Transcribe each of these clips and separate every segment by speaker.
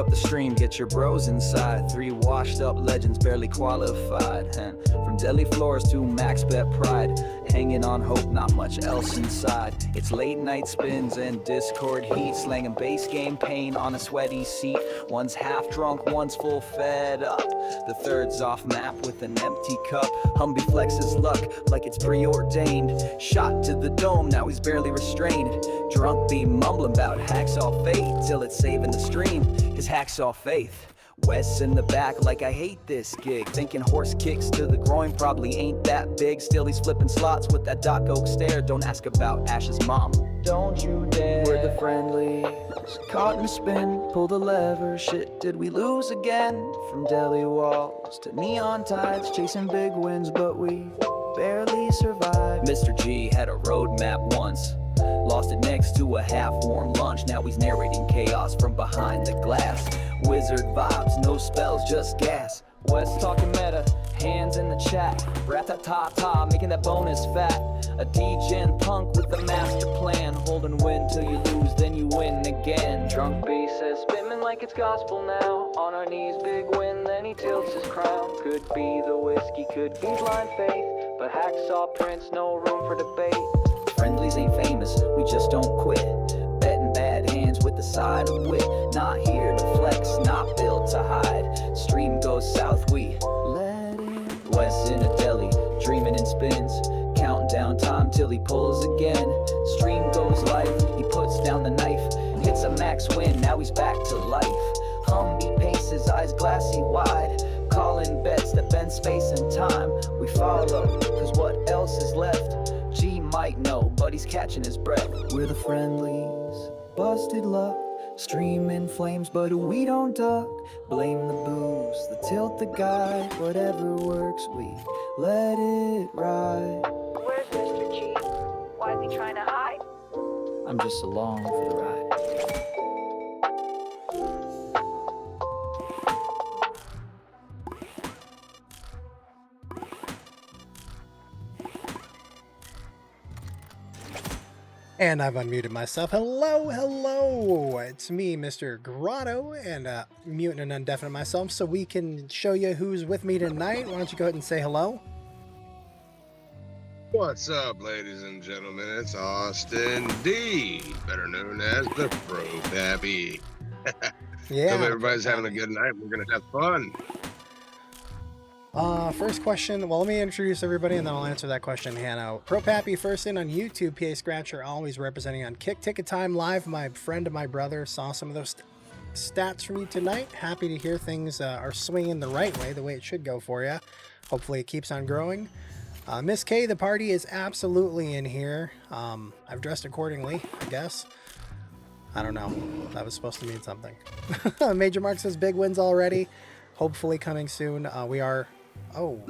Speaker 1: the stream, get your bros inside. 3 washed up legends barely qualified. And from deli floors to max bet pride, hanging on hope, not much else inside. It's late night spins and Discord heat, slanging base game pain on a sweaty seat. One's half drunk, one's full fed up. The third's off map with an empty cup. Humby flexes luck like it's preordained. Shot to the dome, now he's barely restrained. Drunk be mumbling about hacksaw faith till it's saving the stream. His hacksaw faith. Wes in the back like I hate this gig. Thinking horse kicks to the groin probably ain't that big. Still he's flipping slots with that Doc Oak stare. Don't ask about Ash's mom. Don't you dare. We're the Friendlies. Caught in a spin, pull the lever. Shit, did we lose again? From deli walls to neon tides, chasing big wins, but we barely survived. Mr. G had a roadmap once. Lost it next to a half-warm lunch. Now he's narrating chaos from behind the glass. Wizard vibes, no spells, just gas. West talking meta, hands in the chat. Rat-ta-ta-ta, making that bonus fat. A D-gen punk with a master plan. Holding win till you lose, then you win again. Drunk B says, spinning like it's gospel now. On our knees, big win, then he tilts his crown. Could be the whiskey, could be blind faith. But hacksaw prince, no room for debate. Friendlies ain't famous, we just don't quit. Betting bad hands with the side of wit. Not here to flex, not built to hide. Stream goes south, we let it. West in a deli, dreaming in spins. Counting down time till he pulls again. Stream goes life, he puts down the knife. Hits a max win, now he's back to life. Humby paces, eyes glassy wide. Calling bets that bend space and time. We follow, cause what else is left? G might know, but he's catching his breath. We're the Friendlies, busted luck. Stream in flames, but we don't duck. Blame the booze, the tilt, the guide. Whatever works, we let it ride.
Speaker 2: Where's Mr. G? Why is he trying to hide?
Speaker 1: I'm just along for the ride.
Speaker 3: And I've unmuted myself. Hello, hello. It's me, Mr. Grotto, and muting and undeafening myself so we can show you who's with me tonight. Why don't you go ahead and say hello?
Speaker 4: What's up, ladies and gentlemen? It's Austin D, better known as the Pro Pappy.
Speaker 3: Yeah.
Speaker 4: Hope everybody's having a good night. We're gonna have fun.
Speaker 3: First question. Well, let me introduce everybody and then I'll answer that question, Hannah. Pro Pappy first in on YouTube. PA Scratcher always representing on Kick Ticket Time Live. My friend and my brother saw some of those stats from you tonight. Happy to hear things are swinging the right way, the way it should go for you. Hopefully it keeps on growing. Miss K, the party is absolutely in here. I've dressed accordingly, I guess. I don't know. That was supposed to mean something. Major Mark says big wins already. Hopefully coming soon. We are... Oh.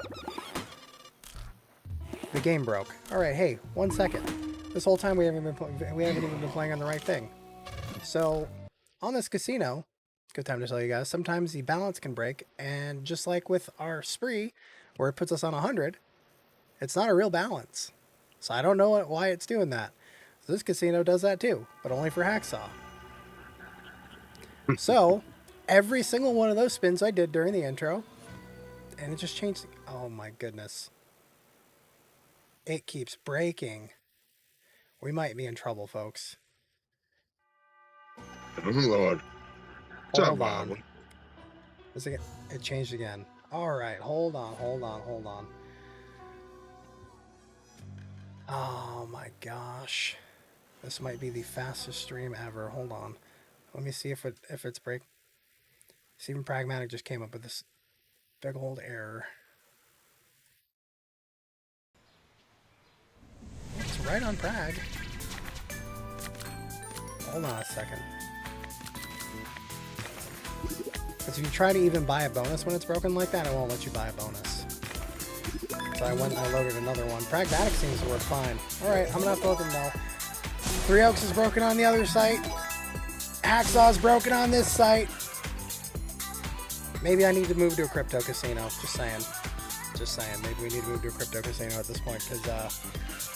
Speaker 3: The game broke. Alright, hey, 1 second. This whole time we haven't even been playing on the right thing. So, on this casino, good time to tell you guys, sometimes the balance can break, and just like with our spree, where it puts us on 100, it's not a real balance. So I don't know why it's doing that. So this casino does that too, but only for Hacksaw. So, every single one of those spins I did during the intro, and it just changed. Oh my goodness. It keeps breaking. We might be in trouble, folks.
Speaker 4: Oh, Lord.
Speaker 3: Hold on. It changed again. All right, hold on. Oh my gosh. This might be the fastest stream ever. Hold on. Let me see if it's break. See, even Pragmatic just came up with this big old error. It's right on Prag. Hold on a second. Because if you try to even buy a bonus when it's broken like that, it won't let you buy a bonus. So I went and I loaded another one. Pragmatic seems to work fine. Alright, I'm gonna have to let them know. Three Oaks is broken on the other site. Hacksaw's broken on this site. Maybe I need to move to a crypto casino. Just saying. Maybe we need to move to a crypto casino at this point because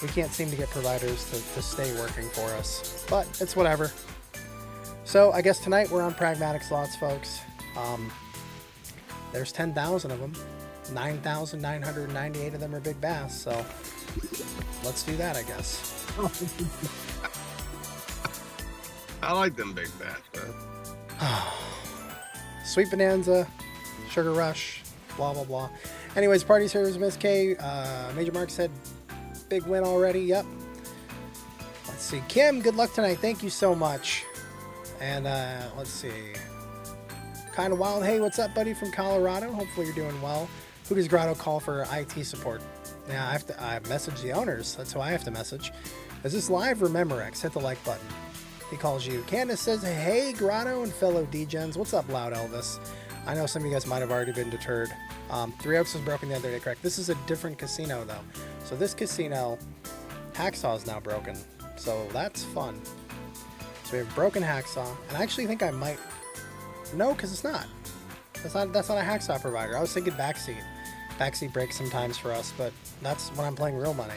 Speaker 3: we can't seem to get providers to stay working for us. But it's whatever. So I guess tonight we're on pragmatic slots, folks. There's 10,000 of them. 9,998 of them are big bass. So let's do that, I guess.
Speaker 4: I like them big bass, man.
Speaker 3: Sweet Bonanza, Sugar Rush, blah, blah, blah. Anyways, party service, Miss K. Major Mark said, big win already. Yep. Let's see. Kim, good luck tonight. Thank you so much. And let's see. Kind of Wild. Hey, what's up, buddy, from Colorado? Hopefully you're doing well. Who does Grotto call for IT support? Yeah, I message the owners. That's who I have to message. Is this live or Memorex? Hit the like button. He calls you. Candace says, hey, Grotto and fellow D-Gens. What's up, Loud Elvis? I know some of you guys might have already been deterred. Three Oaks was broken the other day, correct? This is a different casino, though. So this casino, Hacksaw is now broken. So that's fun. So we have broken Hacksaw. And I actually think I might... No, because it's not. That's not a Hacksaw provider. I was thinking Backseat. Backseat breaks sometimes for us, but that's when I'm playing real money.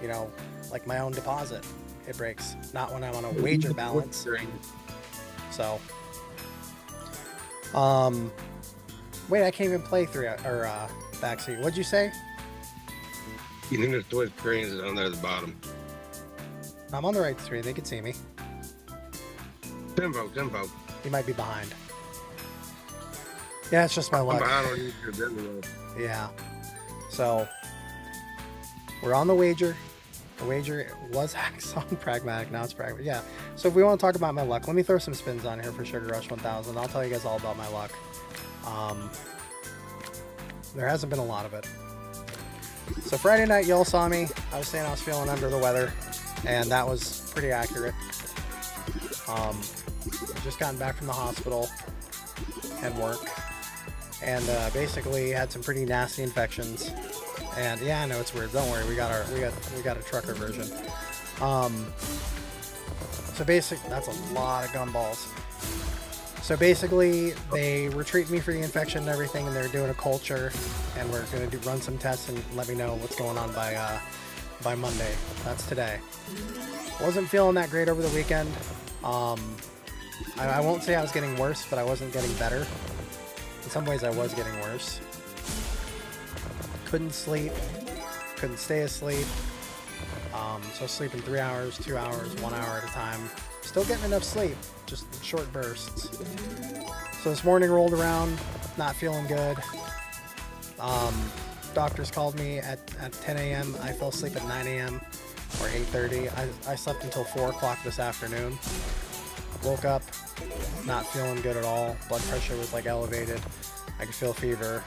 Speaker 3: You know, like my own deposit. It breaks. Not when I'm on a wager balance. So... wait, I can't even play Backseat. What'd you say?
Speaker 4: You think there's twist screens down there at the bottom?
Speaker 3: I'm on the right screen. They can see me.
Speaker 4: Tempo.
Speaker 3: You might be behind. Yeah, it's just my
Speaker 4: I'm
Speaker 3: luck.
Speaker 4: behind on YouTube anyway.
Speaker 3: Yeah. So, we're on the wager. The wager was Hacksaw Pragmatic. Now it's Pragmatic. Yeah. So if we want to talk about my luck, let me throw some spins on here for Sugar Rush 1000. I'll tell you guys all about my luck. There hasn't been a lot of it. So Friday night, y'all saw me. I was saying I was feeling under the weather, and that was pretty accurate. Just gotten back from the hospital and work, and basically had some pretty nasty infections. And yeah, I know it's weird. Don't worry, we got a trucker version. So that's a lot of gumballs. So basically, they were treating me for the infection and everything, and they're doing a culture, and we're going to run some tests and let me know what's going on by Monday. That's today. Wasn't feeling that great over the weekend. I won't say I was getting worse, but I wasn't getting better. In some ways, I was getting worse. Couldn't sleep. Couldn't stay asleep. So sleeping 3 hours, 2 hours, 1 hour at a time. Still getting enough sleep, just short bursts. So this morning rolled around, not feeling good. Doctors called me at 10 a.m. I fell asleep at 9 a.m. or 8:30. I slept until 4 o'clock this afternoon. Woke up, not feeling good at all. Blood pressure was like elevated. I could feel fever.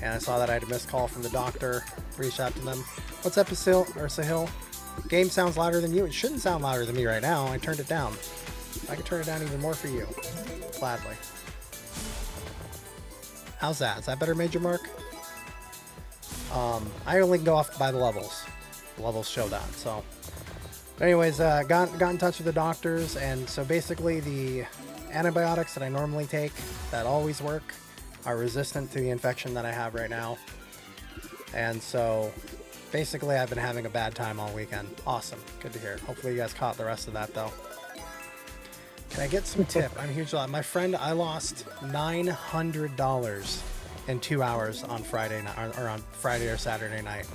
Speaker 3: And I saw that I had a missed call from the doctor. Reached out to them. What's up, Sahil? Game sounds louder than you. It shouldn't sound louder than me right now. I turned it down. I can turn it down even more for you. Gladly. How's that? Is that better, Major Mark? I only go off by the levels. The levels show that. So, anyways, got in touch with the doctors, and so basically the antibiotics that I normally take that always work are resistant to the infection that I have right now. And so basically I've been having a bad time all weekend. Awesome. Good to hear. Hopefully you guys caught the rest of that though. Can I get some tip? I'm a huge lot. My friend, I lost $900 in 2 hours on Friday night, or on Friday or Saturday night.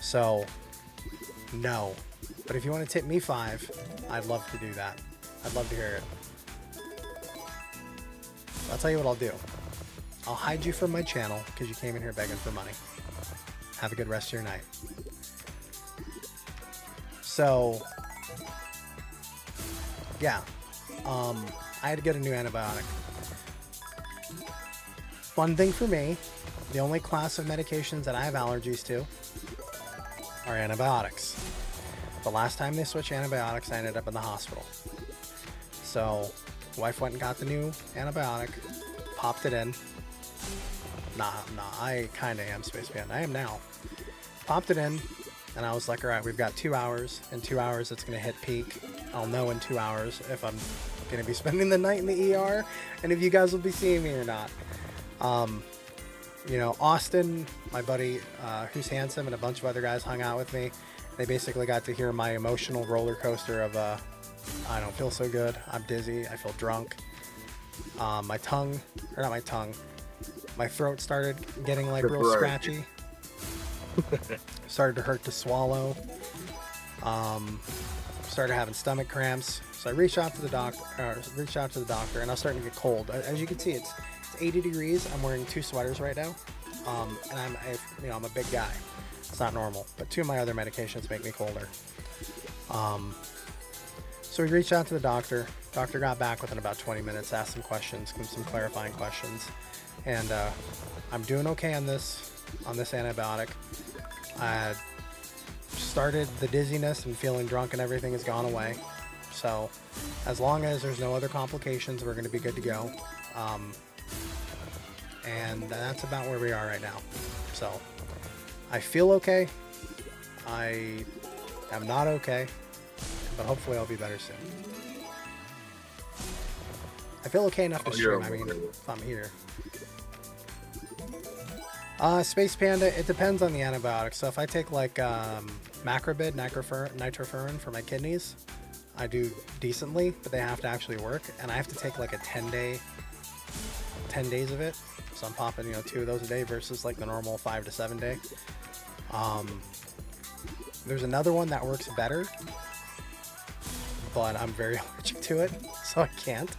Speaker 3: So no. But if you want to tip me $5, I'd love to do that. I'd love to hear it. I'll tell you what I'll do. I'll hide you from my channel because you came in here begging for money. Have a good rest of your night. So, yeah. I had to get a new antibiotic. Fun thing for me, the only class of medications that I have allergies to are antibiotics. The last time they switched antibiotics, I ended up in the hospital. So, wife went and got the new antibiotic, popped it in. Nah, I kind of am Space Man. I am now. Popped it in, and I was like, all right, we've got 2 hours. In 2 hours, it's going to hit peak. I'll know in 2 hours if I'm going to be spending the night in the ER, and if you guys will be seeing me or not. You know, Austin, my buddy, who's handsome, and a bunch of other guys hung out with me. They basically got to hear my emotional roller coaster of I don't feel so good. I'm dizzy. I feel drunk. My tongue, or not my tongue, my throat started getting like real scratchy. Started to hurt to swallow. Started having stomach cramps. So I reached out to the doctor, and I was starting to get cold. As you can see, it's 80 degrees. I'm wearing 2 sweaters right now, and I'm a big guy. It's not normal, but 2 of my other medications make me colder. So we reached out to the doctor. Doctor got back within about 20 minutes, asked some questions, some clarifying questions, and I'm doing okay on this antibiotic. I started the dizziness and feeling drunk and everything has gone away. So as long as there's no other complications, we're going to be good to go. And that's about where we are right now. So I feel okay. I am not okay, but hopefully I'll be better soon. I feel okay enough to stream. I mean, if I'm here. Space Panda, it depends on the antibiotic. So if I take like macrobid, nitrofurin for my kidneys, I do decently, but they have to actually work, and I have to take like a 10 days of it. So I'm popping 2 of those a day versus like the normal 5 to 7 day. There's another one that works better, but I'm very allergic to it, so I can't.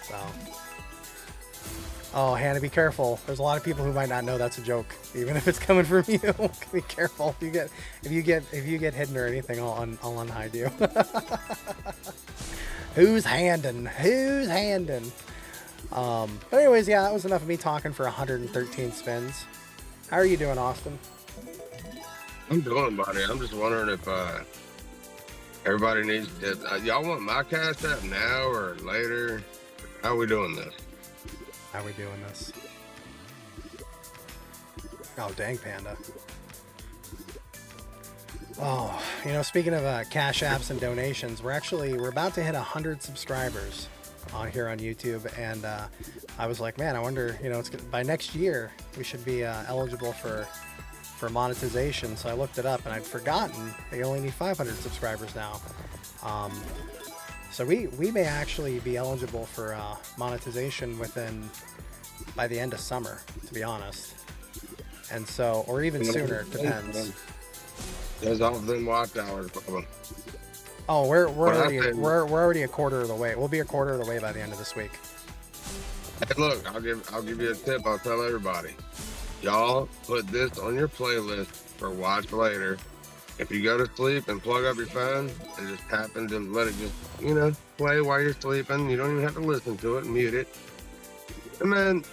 Speaker 3: So, oh, Hannah, be careful. There's a lot of people who might not know that's a joke, even if it's coming from you. Be careful. If you get hidden or anything, I'll unhide you. Who's handing? But anyways, yeah, that was enough of me talking for 113 spins. How are you doing, Austin?
Speaker 4: I'm doing, buddy. I'm just wondering if everybody needs it. Y'all want my Cash App now or later? How are we doing this?
Speaker 3: Oh, dang, Panda. Oh, speaking of Cash Apps and donations, we're about to hit 100 subscribers here on YouTube, and I was like, man, I wonder, by next year we should be eligible for monetization. So I looked it up, and I'd forgotten they only need 500 subscribers now. So we may actually be eligible for monetization by the end of summer, to be honest. And so, or even sooner, it depends.
Speaker 4: There's all them watch hours problem.
Speaker 3: Oh, we're already a quarter of the way. We'll be a quarter of the way by the end of this week.
Speaker 4: Hey, look, I'll give you a tip. I'll tell everybody. Y'all put this on your playlist for watch later. If you go to sleep and plug up your phone and just happen to let it just, play while you're sleeping, you don't even have to listen to it, mute it. And then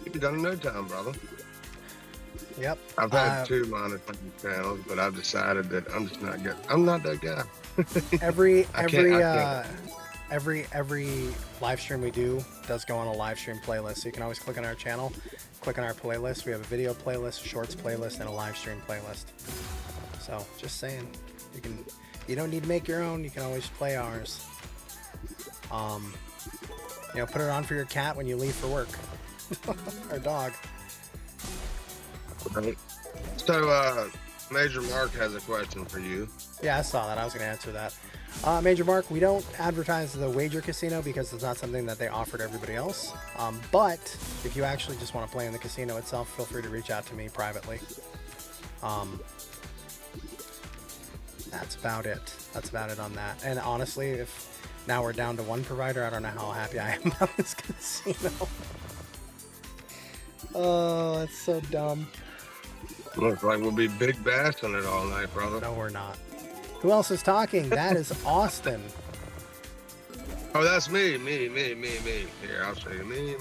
Speaker 4: you'll be done in no time, brother.
Speaker 3: Yep.
Speaker 4: I've had 2 monitoring channels, but I've decided that I'm just not good. I'm not that guy.
Speaker 3: every live stream we do does go on a live stream playlist. So you can always click on our channel, click on our playlist. We have a video playlist, a shorts playlist, and a live stream playlist. So just saying, you don't need to make your own. You can always play ours. Put it on for your cat when you leave for work, or dog.
Speaker 4: Right. So, Major Mark has a question for you.
Speaker 3: Yeah, I saw that. I was going to answer that. Major Mark, we don't advertise the wager casino because it's not something that they offer to everybody else. But if you actually just want to play in the casino itself, feel free to reach out to me privately. That's about it. That's about it on that. And honestly, if now we're down to 1 provider, I don't know how happy I am about this casino. Oh, that's so dumb.
Speaker 4: Looks like we'll be big bashing it all night, brother.
Speaker 3: No, we're not. Who else is talking? That is Austin.
Speaker 4: Oh, that's me. Here, I'll show you. Me.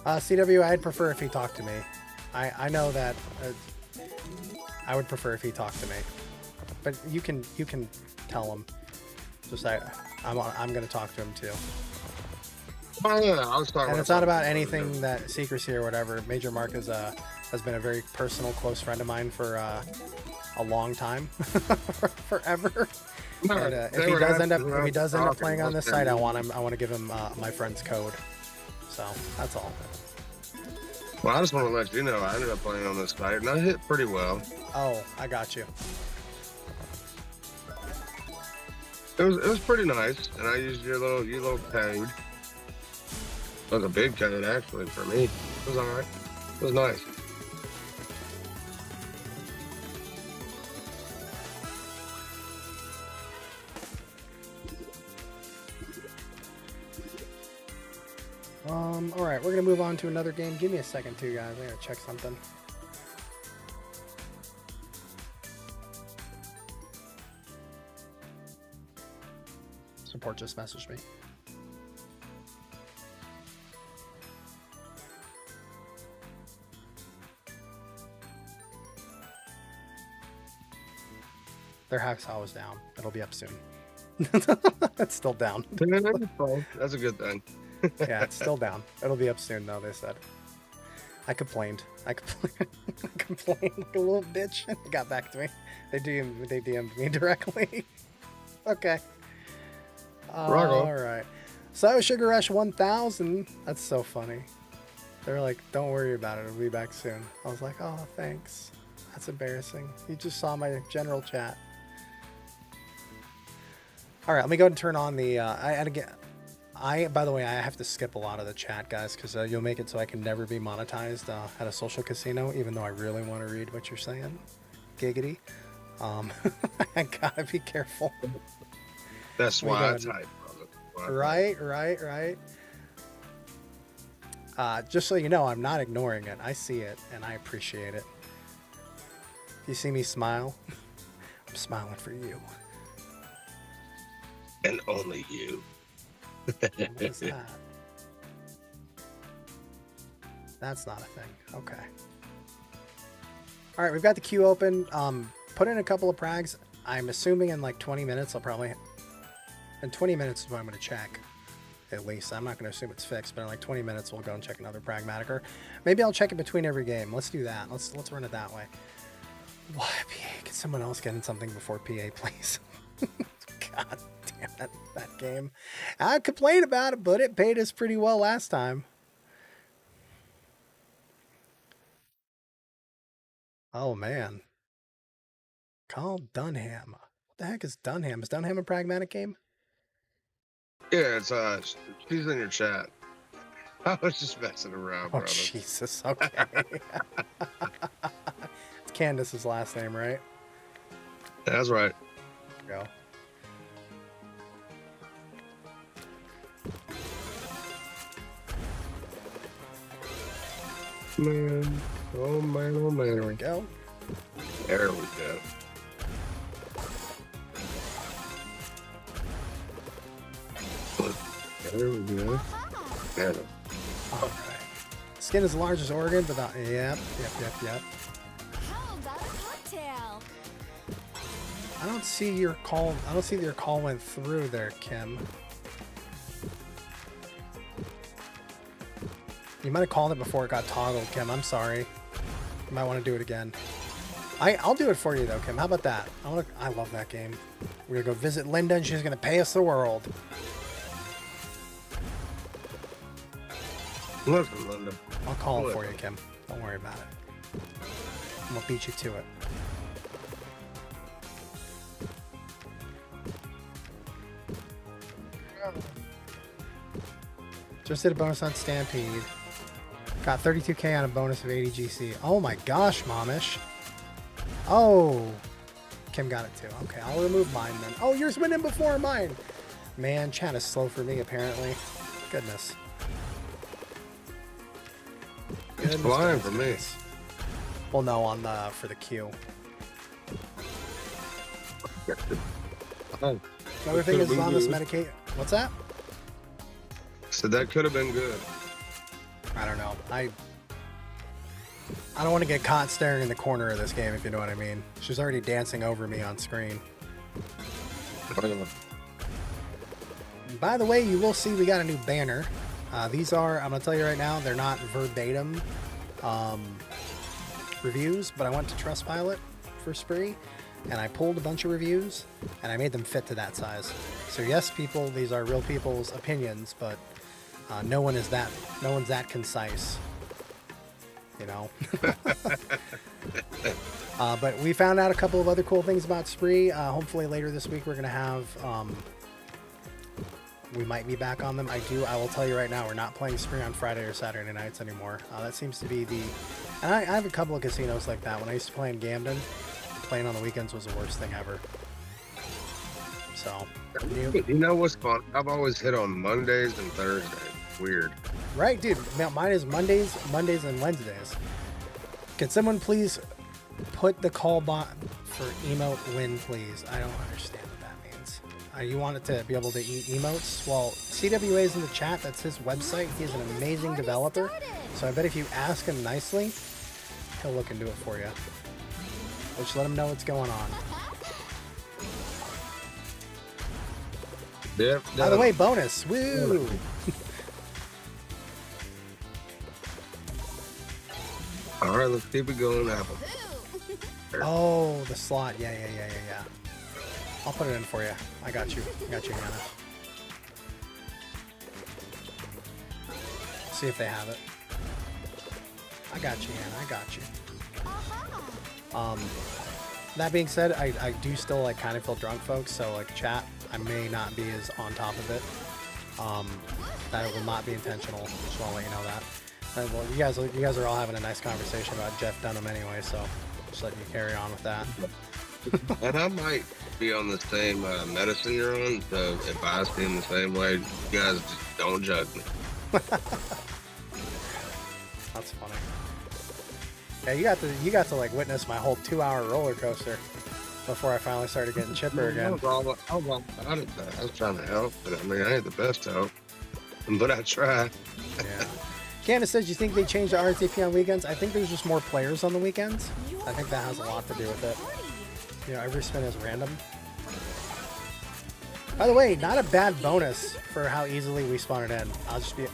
Speaker 3: CW, I'd prefer if he talked to me. I know that I would prefer if he talked to me. But you can tell him. Just I'm going to talk to him too.
Speaker 4: Oh, yeah, I was talking.
Speaker 3: And it's not about anything that secrecy or whatever. Major Mark has been a very personal, close friend of mine for a long time, forever. No, and if he does end up playing on this site, I want to give him my friend's code. So that's all.
Speaker 4: Well, I just want to let you know I ended up playing on this site and I hit pretty well.
Speaker 3: Oh, I got you.
Speaker 4: It was pretty nice, and I used your little code. It was a big code actually for me. It was all right. It was nice.
Speaker 3: All right, we're gonna move on to another game. Give me a second, too, guys. I gotta check something. Support just messaged me. Their hacksaw was down. It'll be up soon. It's still down.
Speaker 4: That's a good thing.
Speaker 3: Yeah, it's still down. It'll be up soon, though, they said. I complained. I complained like a little bitch. They got back to me. They DM'd me directly. Okay. All right. So Sugar Rush 1000. That's so funny. They're like, don't worry about it. It'll be back soon. I was like, oh, thanks. That's embarrassing. You just saw my general chat. All right, let me go ahead and turn on the. By the way, I have to skip a lot of the chat, guys, because you'll make it so I can never be monetized at a social casino, even though I really want to read what you're saying. Giggity. I gotta be careful.
Speaker 4: That's why I type, brother.
Speaker 3: Right. Just so you know, I'm not ignoring it. I see it, and I appreciate it. If you see me smile, I'm smiling for you.
Speaker 4: And only you.
Speaker 3: What is that? That's not a thing. Okay. All right, we've got the queue open. Put in a couple of prags. I'm assuming in like 20 minutes, I'll probably... In 20 minutes is what I'm going to check. At least. I'm not going to assume it's fixed, but in like 20 minutes, we'll go and check another pragmatic. Or maybe I'll check it between every game. Let's do that. Let's run it that way. Why, PA? Can someone else get in something before PA, please? God damn it, that game. I complain about it, but it paid us pretty well last time. Oh, man. Call Dunham. What the heck is Dunham? Is Dunham a pragmatic game?
Speaker 4: Yeah, it's she's in your chat. I was just messing around, brother.
Speaker 3: Oh, Jesus. Okay. It's Candace's last name, right?
Speaker 4: That's right.
Speaker 3: Go.
Speaker 4: Man. Oh, man. Oh, man.
Speaker 3: There we go.
Speaker 4: There we go. There we go. There.
Speaker 3: All right. Skin is the largest organ, but not... Yep.
Speaker 5: How about a cocktail?
Speaker 3: I don't see your call. I don't see that your call went through there, Kim. You might have called it before it got toggled, Kim. I'm sorry. You might want to do it again. I'll do it for you though, Kim. How about that? I love that game. We're gonna go visit Linda, and she's gonna pay us the world.
Speaker 4: Listen, Linda.
Speaker 3: I'll call it for you, Kim. Don't worry about it. I'm gonna beat you to it. Just did a bonus on Stampede. Got 32k on a bonus of 80 GC. Oh my gosh, Momish. Oh. Kim got it too. Okay, I'll remove mine then. Oh, yours went in before mine. Man, chat is slow for me apparently. Goodness.
Speaker 4: It's flying for me.
Speaker 3: Well, no, on the for the queue. Another thing is on this Medicaid. What's that?
Speaker 4: So that could have been good.
Speaker 3: I don't know. I don't want to get caught staring in the corner of this game, if you know what I mean. She's already dancing over me on screen. By the way, you will see we got a new banner. These are, I'm going to tell you right now, they're not verbatim reviews, but I went to Trustpilot for Spree, and I pulled a bunch of reviews, and I made them fit to that size. So yes, people, these are real people's opinions, but no one's that concise, you know. But we found out a couple of other cool things about Spree. Hopefully later this week we're going to have... we might be back on them. I will tell you right now, we're not playing Spree on Friday or Saturday nights anymore. That seems to be the... And I have a couple of casinos like that. When I used to play in Gamden, playing on the weekends was the worst thing ever. So...
Speaker 4: You know what's fun? I've always hit on Mondays and Thursdays. Weird.
Speaker 3: Right, dude. Mine is Mondays, and Wednesdays. Can someone please put the call bot for emote win, please? I don't understand what that means. You want it to be able to eat emotes? Well, CWA is in the chat. That's his website. He's an amazing developer. So I bet if you ask him nicely, he'll look into it for you. Just let him know what's going on.
Speaker 4: Yep.
Speaker 3: By the way, bonus. Woo!
Speaker 4: All right, let's keep it going, Apple.
Speaker 3: Oh, the slot. Yeah. I'll put it in for you. I got you. Hannah. See if they have it. I got you, Hannah. I got you. That being said, I do still like kind of feel drunk, folks. So like chat, I may not be as on top of it. That it will not be intentional. Just want to let you know that. And, well, you guys are all having a nice conversation about Jeff Dunham anyway, so just letting you carry on with that.
Speaker 4: And I might be on the same medicine you're on, so if I seem the same way, you guys just don't judge me.
Speaker 3: That's funny. Yeah, you got to like witness my whole 2-hour roller coaster before I finally started getting chipper again.
Speaker 4: I was trying to help, but I mean, I ain't the best help, but I try.
Speaker 3: Yeah. Candace says, you think they changed the RTP on weekends? I think there's just more players on the weekends. I think that has a lot to do with it. You know, every spin is random. By the way, not a bad bonus for how easily we spun it in. I'll just be...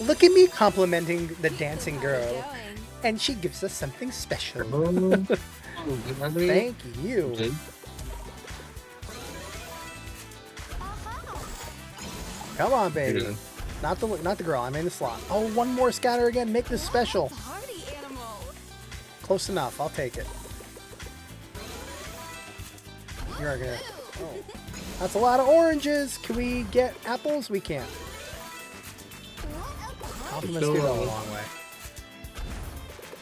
Speaker 3: Look at me complimenting the dancing girl. And she gives us something special. Thank you. Come on, baby.
Speaker 4: Yeah.
Speaker 3: Not the girl. I'm in the slot. Oh, one more scatter again. Make this special.
Speaker 5: Party animal.
Speaker 3: Close enough. I'll take it. You're gonna. Oh, that's a lot of oranges. Can we get apples? We can't. Compliments do go a long way.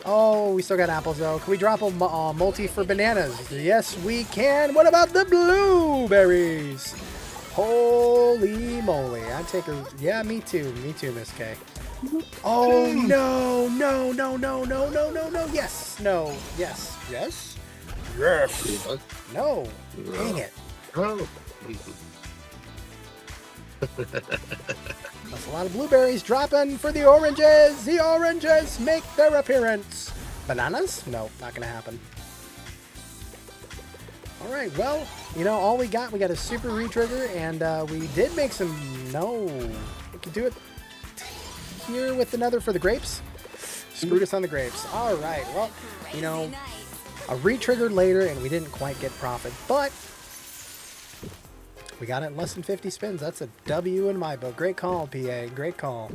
Speaker 3: Oh, we still got apples though. Can we drop a multi for bananas? Yes, we can. What about the blueberries? Holy moly. I'd take a... Yeah, me too. Me too, Miss K. Oh, no. Yes. No. Yes. Yes. Yes. No. Dang it.
Speaker 4: Oh.
Speaker 3: That's a lot of blueberries dropping for the oranges. The oranges make their appearance. Bananas? No, not going to happen. All right, well, you know, all we got a super retrigger, and we did make some... No. We could do it here with another for the grapes. Screwed us on the grapes. All right, well, you know, a retrigger later, and we didn't quite get profit, but we got it in less than 50 spins. That's a W in my book. Great call, PA. Great call.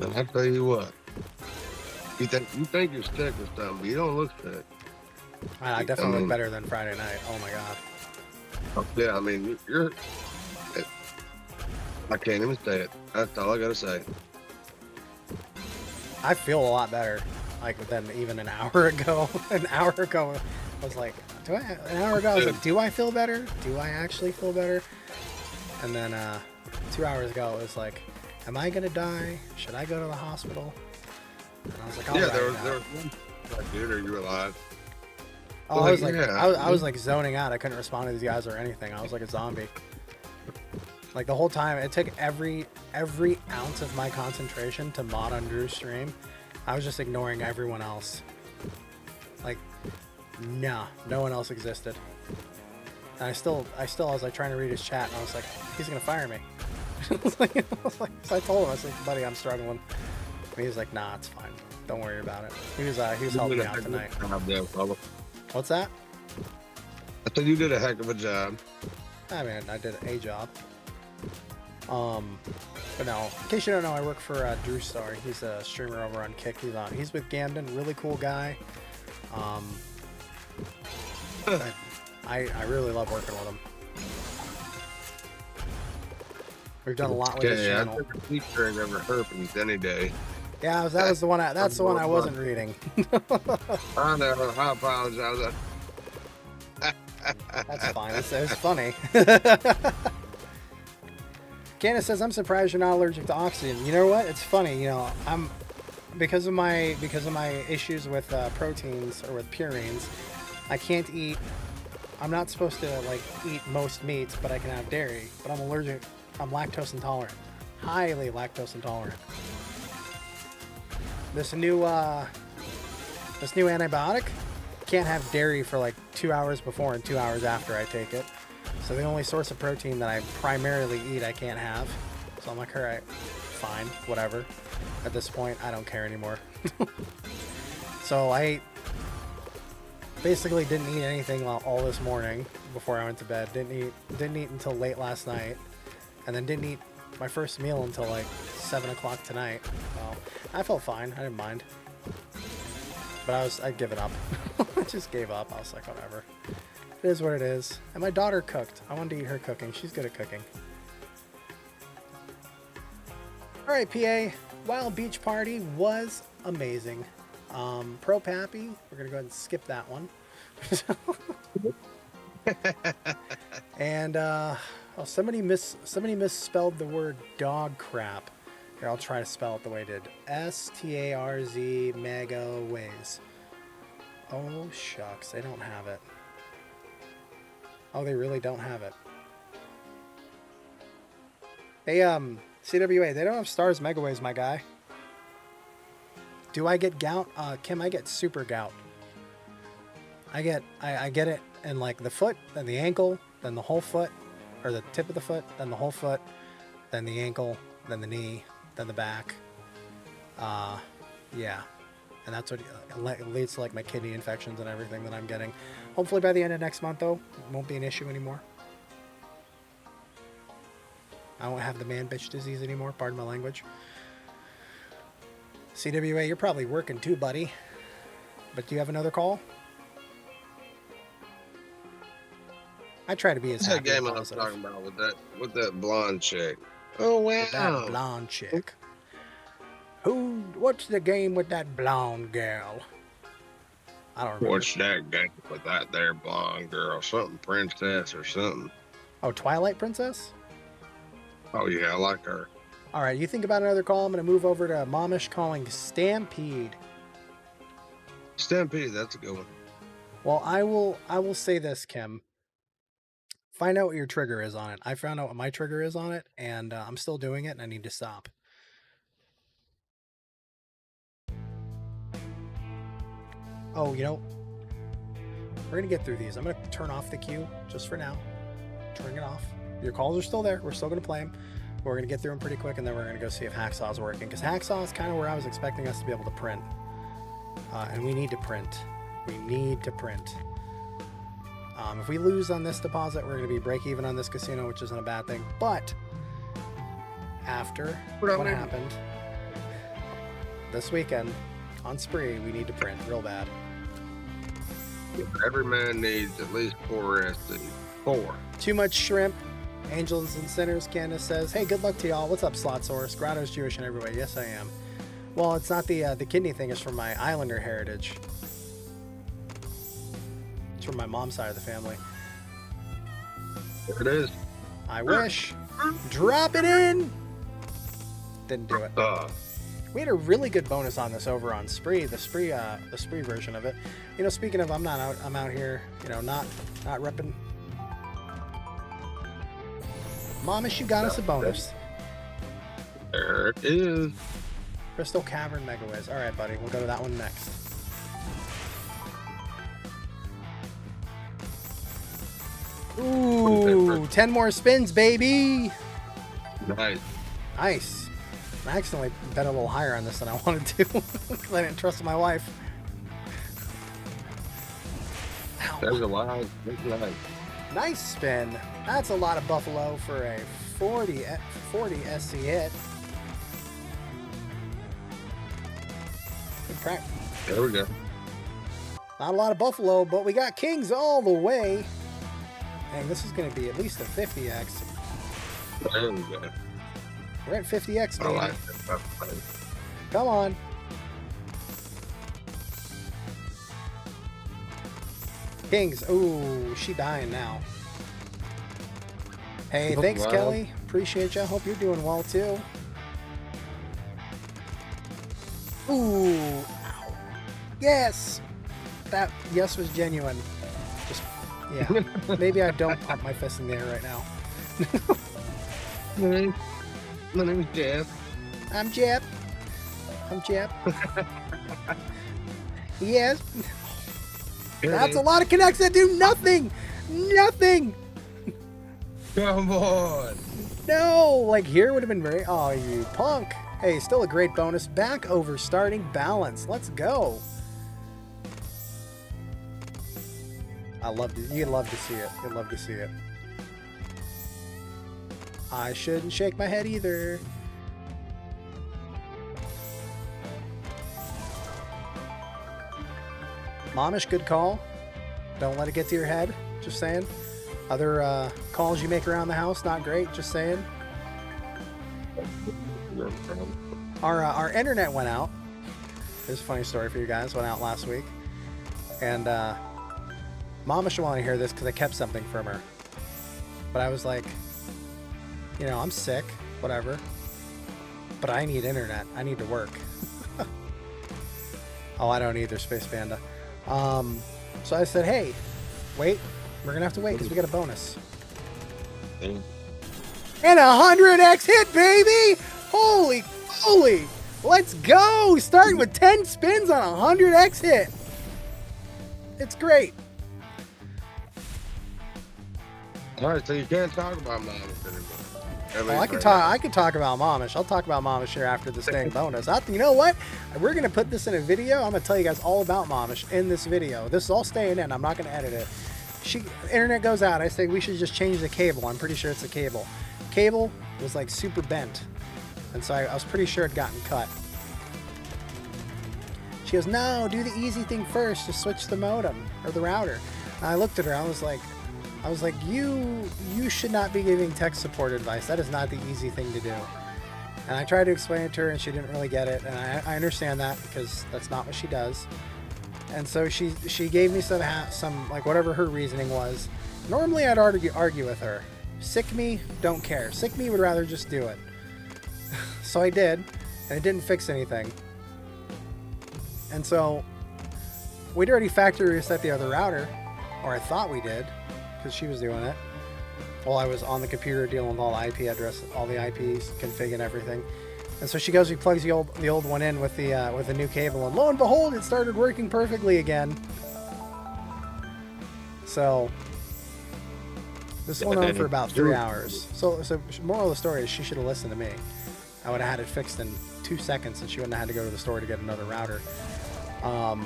Speaker 4: And I tell you what. You think you're sick or something, but you don't look sick.
Speaker 3: I definitely look better than Friday night. Oh my god.
Speaker 4: Yeah, I mean, I can't even say it. That's all I gotta say.
Speaker 3: I feel a lot better, like than even an hour ago. An hour ago, I was like, an hour ago, I was like, do I feel better? Do I actually feel better? And then 2 hours ago, it was like, am I gonna die? Should I go to the hospital? And I was like,
Speaker 4: yeah, there was one. Like, dude, are you alive?
Speaker 3: Oh, I was like, yeah. I was like zoning out. I couldn't respond to these guys or anything. I was like a zombie. Like the whole time, it took every ounce of my concentration to mod on Drew's stream. I was just ignoring everyone else. Like, nah, no one else existed. And I still was like trying to read his chat, and I was like, he's gonna fire me. So I told him, I was like, buddy, I'm struggling. And he was like, nah, it's fine. Don't worry about it. He was helping me out tonight. What's that?
Speaker 4: I said you did a heck of a job.
Speaker 3: I mean, I did a job. But no, in case you don't know, I work for Drew Star. He's a streamer over on Kick. He's with Gamden, really cool guy. I really love working with him. We've done a lot with his channel.
Speaker 4: I've never featured ever herpes any day.
Speaker 3: Yeah, that was the one. That's the one I wasn't reading.
Speaker 4: I know. I apologize.
Speaker 3: That's fine. It's funny. Candace says, "I'm surprised you're not allergic to oxygen." You know what? It's funny. You know, I'm because of my issues with proteins or with purines. I can't eat. I'm not supposed to like eat most meats, but I can have dairy. But I'm allergic. I'm lactose intolerant. Highly lactose intolerant. This new antibiotic can't have dairy for like 2 hours before and 2 hours after I take it. So the only source of protein that I primarily eat I can't have. So I'm like, all right, fine, whatever. At this point, I don't care anymore. So I basically didn't eat anything all this morning before I went to bed. Didn't eat until late last night, and then didn't eat my first meal until like 7 o'clock tonight. Well, I felt fine. I didn't mind. But I'd given up. I just gave up. I was like, whatever. It is what it is. And my daughter cooked. I wanted to eat her cooking. She's good at cooking. All right, PA. Wild Beach Party was amazing. Pro Pappy. We're gonna go ahead and skip that one. And somebody misspelled the word dog crap. Here, I'll try to spell it the way it did. S-T-A-R-Z mega ways. Oh shucks, they don't have it. Oh, they really don't have it. Hey, CWA, they don't have stars megaways, my guy. Do I get gout? Kim, I get super gout. I get it in like the foot, then the ankle, then the whole foot, or the tip of the foot, then the whole foot, then the ankle, then the knee, then the back. Yeah. And that's what it leads to like my kidney infections and everything that I'm getting. Hopefully by the end of next month, though, it won't be an issue anymore. I won't have the man bitch disease anymore, pardon my language. CWA, you're probably working too, buddy. But do you have another call? I try to be as happy
Speaker 4: That game
Speaker 3: as
Speaker 4: I was
Speaker 3: positive.
Speaker 4: talking about with that blonde chick. Oh wow.
Speaker 3: With that blonde chick. What's the game with that blonde girl? I don't remember.
Speaker 4: What's that game with that there blonde girl? Something princess or something.
Speaker 3: Oh, Twilight Princess?
Speaker 4: Oh yeah, I like her.
Speaker 3: All right, you think about another call. I'm going to move over to Momish calling Stampede.
Speaker 4: Stampede, that's a good one.
Speaker 3: Well, I will say this, Kim. Find out what your trigger is on it. I found out what my trigger is on it, and I'm still doing it, and I need to stop. Oh, you know, we're going to get through these. I'm going to turn off the queue just for now. Turn it off. Your calls are still there. We're still going to play them. We're going to get through them pretty quick, and then we're going to go see if Hacksaw's working. Because Hacksaw is kind of where I was expecting us to be able to print. And we need to print. We need to print. If we lose on this deposit, we're going to be break even on this casino, which isn't a bad thing. But after what happened this weekend on Spree, we need to print real bad.
Speaker 4: Every man needs at least 4 SC. 4.
Speaker 3: Too much shrimp. Angels and Sinners, Candace says, hey, good luck to y'all. What's up, Slotsaurus? Grotto's Jewish in every way. Yes, I am. Well, it's not the kidney thing. It's from my Islander heritage. It's from my mom's side of the family.
Speaker 4: There it is.
Speaker 3: I wish. Drop it in. Didn't do it. We had a really good bonus on this over on Spree, the Spree version of it. You know, speaking of, I'm out here, you know, not repping. Momish, you got us a bonus.
Speaker 4: There it is.
Speaker 3: Crystal Cavern Megaways. All right, buddy. We'll go to that one next. Ooh, 10 more spins, baby.
Speaker 4: Nice.
Speaker 3: Nice. I accidentally bet a little higher on this than I wanted to because I didn't trust my wife. Ow.
Speaker 4: There's a lot. That's nice.
Speaker 3: Nice spin. That's a lot of buffalo for a 40 SC hit. Good practice.
Speaker 4: There we go.
Speaker 3: Not a lot of buffalo, but we got kings all the way. Dang, this is going to be at least a 50x.
Speaker 4: There we go.
Speaker 3: We're at 50x,
Speaker 4: I
Speaker 3: baby.
Speaker 4: like it.
Speaker 3: Come on. Kings. Ooh, she dying now. Hey,
Speaker 4: Oh,
Speaker 3: thanks,
Speaker 4: wow.
Speaker 3: Kelly. Appreciate you. Hope you're doing well, too. Ooh. Ow. Yes. That yes was genuine. Just, yeah. Maybe I don't pump my fist in the air right now.
Speaker 4: My name is Jeff.
Speaker 3: I'm Jep. Yes.
Speaker 4: Here it
Speaker 3: That's
Speaker 4: is.
Speaker 3: a lot of connects that do nothing. Nothing.
Speaker 4: Come on.
Speaker 3: No. Like here would have been very. Oh, you punk. Hey, still a great bonus. Back over starting balance. Let's go. I love it. You'd love to see it. You'd love to see it. I shouldn't shake my head either. Momish, good call. Don't let it get to your head. Just saying. Other calls you make around the house, not great. Just saying. Our internet went out. Here's a funny story for you guys. Went out last week. And Mama should want to hear this because I kept something from her. But I was like, you know, I'm sick, whatever. But I need internet. I need to work. Oh, I don't either, Space Panda. So I said, hey, wait. We're going to have to wait because we got a bonus. And a 100x hit, baby! Holy moly! Let's go! Starting with 10 spins on a 100x hit. It's great.
Speaker 4: All right, so you can't talk about Momish anymore.
Speaker 3: Oh, I can talk about Momish. I'll talk about Momish here after this dang bonus. You know what? We're gonna put this in a video. I'm gonna tell you guys all about Momish in this video. This is all staying in. I'm not gonna edit it. Internet goes out. I say we should just change the cable. I'm pretty sure it's the cable. Cable was like super bent, and so I was pretty sure it'd gotten cut. She goes, no, do the easy thing first. Just switch the modem or the router. And I looked at her. I was like, you should not be giving tech support advice. That is not the easy thing to do. And I tried to explain it to her, and she didn't really get it. And I understand that because that's not what she does. And so she gave me some like whatever her reasoning was. Normally I'd argue with her. Sick me, don't care. Sick me would rather just do it. So I did, and it didn't fix anything. And so we'd already factory reset the other router, or I thought we did, because she was doing it. While I was on the computer dealing with all the IP address, all the IPs, config and everything. And so she goes, he plugs the old one in with the new cable, and lo and behold, it started working perfectly again. So this went on for about 3 hours. So moral of the story is she should have listened to me. I would have had it fixed in 2 seconds, and she wouldn't have had to go to the store to get another router. But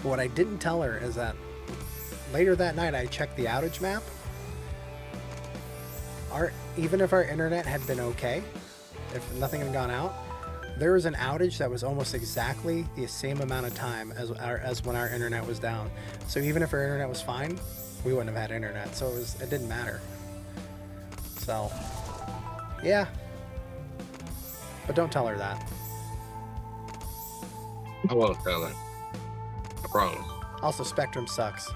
Speaker 3: what I didn't tell her is that later that night I checked the outage map. Even if our internet had been okay, if nothing had gone out, there was an outage that was almost exactly the same amount of time as when our internet was down. So even if our internet was fine, we wouldn't have had internet. So it didn't matter. So yeah, but don't tell her that.
Speaker 4: I won't tell her. I promise.
Speaker 3: Also, Spectrum sucks.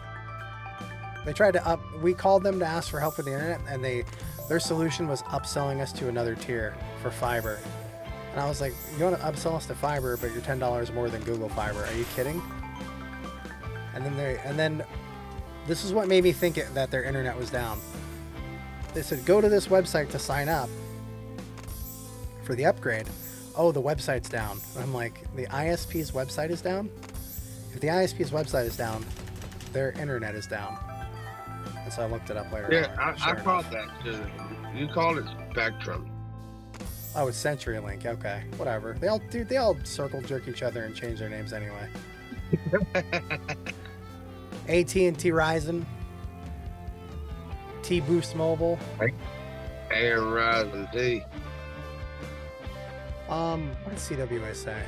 Speaker 3: They tried to we called them to ask for help with the internet, and their solution was upselling us to another tier for fiber. And I was like, you want to upsell us to fiber, but you're $10 more than Google Fiber? Are you kidding? And then this is what made me think that their internet was down. They said, go to this website to sign up for the upgrade. Oh, the website's down. I'm like, the ISP's website is down? If the ISP's website is down, their internet is down. And so I looked it up later.
Speaker 4: Yeah, I called that too. You called it Spectrum.
Speaker 3: Oh, it's CenturyLink. Okay, whatever. They all circle jerk each other and change their names anyway. AT&T Verizon, T-Boost Mobile.
Speaker 4: Right. A and Rising T.
Speaker 3: What does CWA say?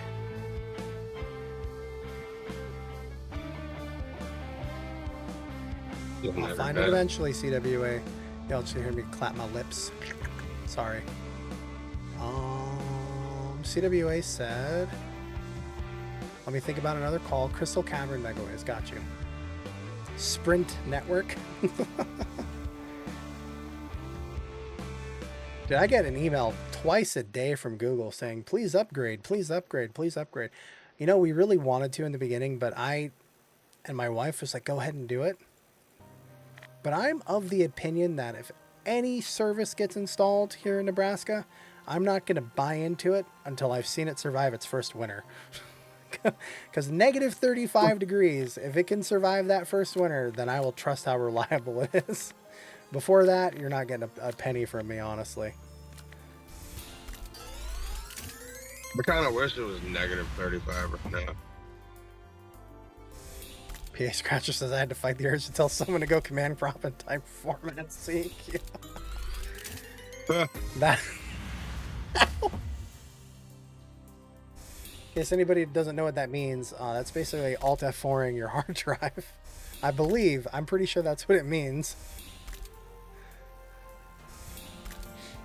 Speaker 4: You'll
Speaker 3: I'll
Speaker 4: never
Speaker 3: find
Speaker 4: know.
Speaker 3: it eventually, CWA. Y'all just hear me clap my lips. Sorry. CWA said, let me think about another call. Crystal Cavern Megaways, got you. Sprint Network. Dude, I get an email twice a day from Google saying, please upgrade, please upgrade, please upgrade. You know, we really wanted to in the beginning, but I and my wife was like, go ahead and do it. But I'm of the opinion that if any service gets installed here in Nebraska, I'm not going to buy into it until I've seen it survive its first winter. Because negative 35 degrees, if it can survive that first winter, then I will trust how reliable it is. Before that, you're not getting a penny from me, honestly.
Speaker 4: I kind of wish it was negative 35 right now.
Speaker 3: PA Scratcher says I had to fight the urge to tell someone to go command prompt and type 4 minutes seek. That. In case anybody doesn't know what that means, that's basically Alt F4ing your hard drive. I'm pretty sure that's what it means.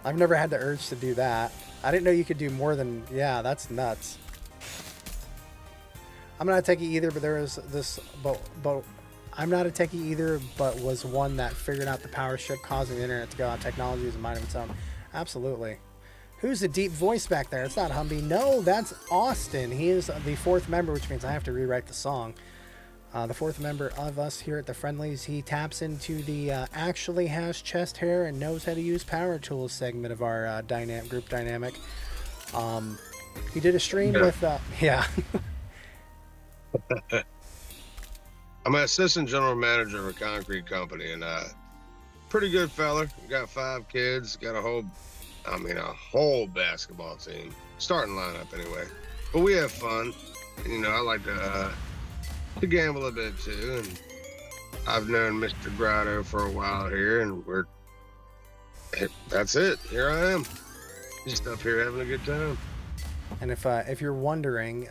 Speaker 3: I've never had the urge to do that. I didn't know you could do more than, yeah, that's nuts. I'm not a techie either, but there was this, but I'm not a techie either, but was one that figured out the power shift causing the internet to go out. Technology is a mind of its own. Absolutely. Who's the deep voice back there? It's not Humby. No, that's Austin. He is the fourth member, which means I have to rewrite the song. The fourth member of us here at the Friendlies. He taps into the actually has chest hair and knows how to use power tools segment of our group dynamic. He did a stream with, yeah.
Speaker 4: I'm an assistant general manager of a concrete company, and pretty good fella. Got 5 kids, got a whole basketball team. Starting lineup anyway. But we have fun. You know, I like to gamble a bit too, and I've known Mr. Grotto for a while here, and that's it. Here I am, just up here having a good time.
Speaker 3: And if you're wondering,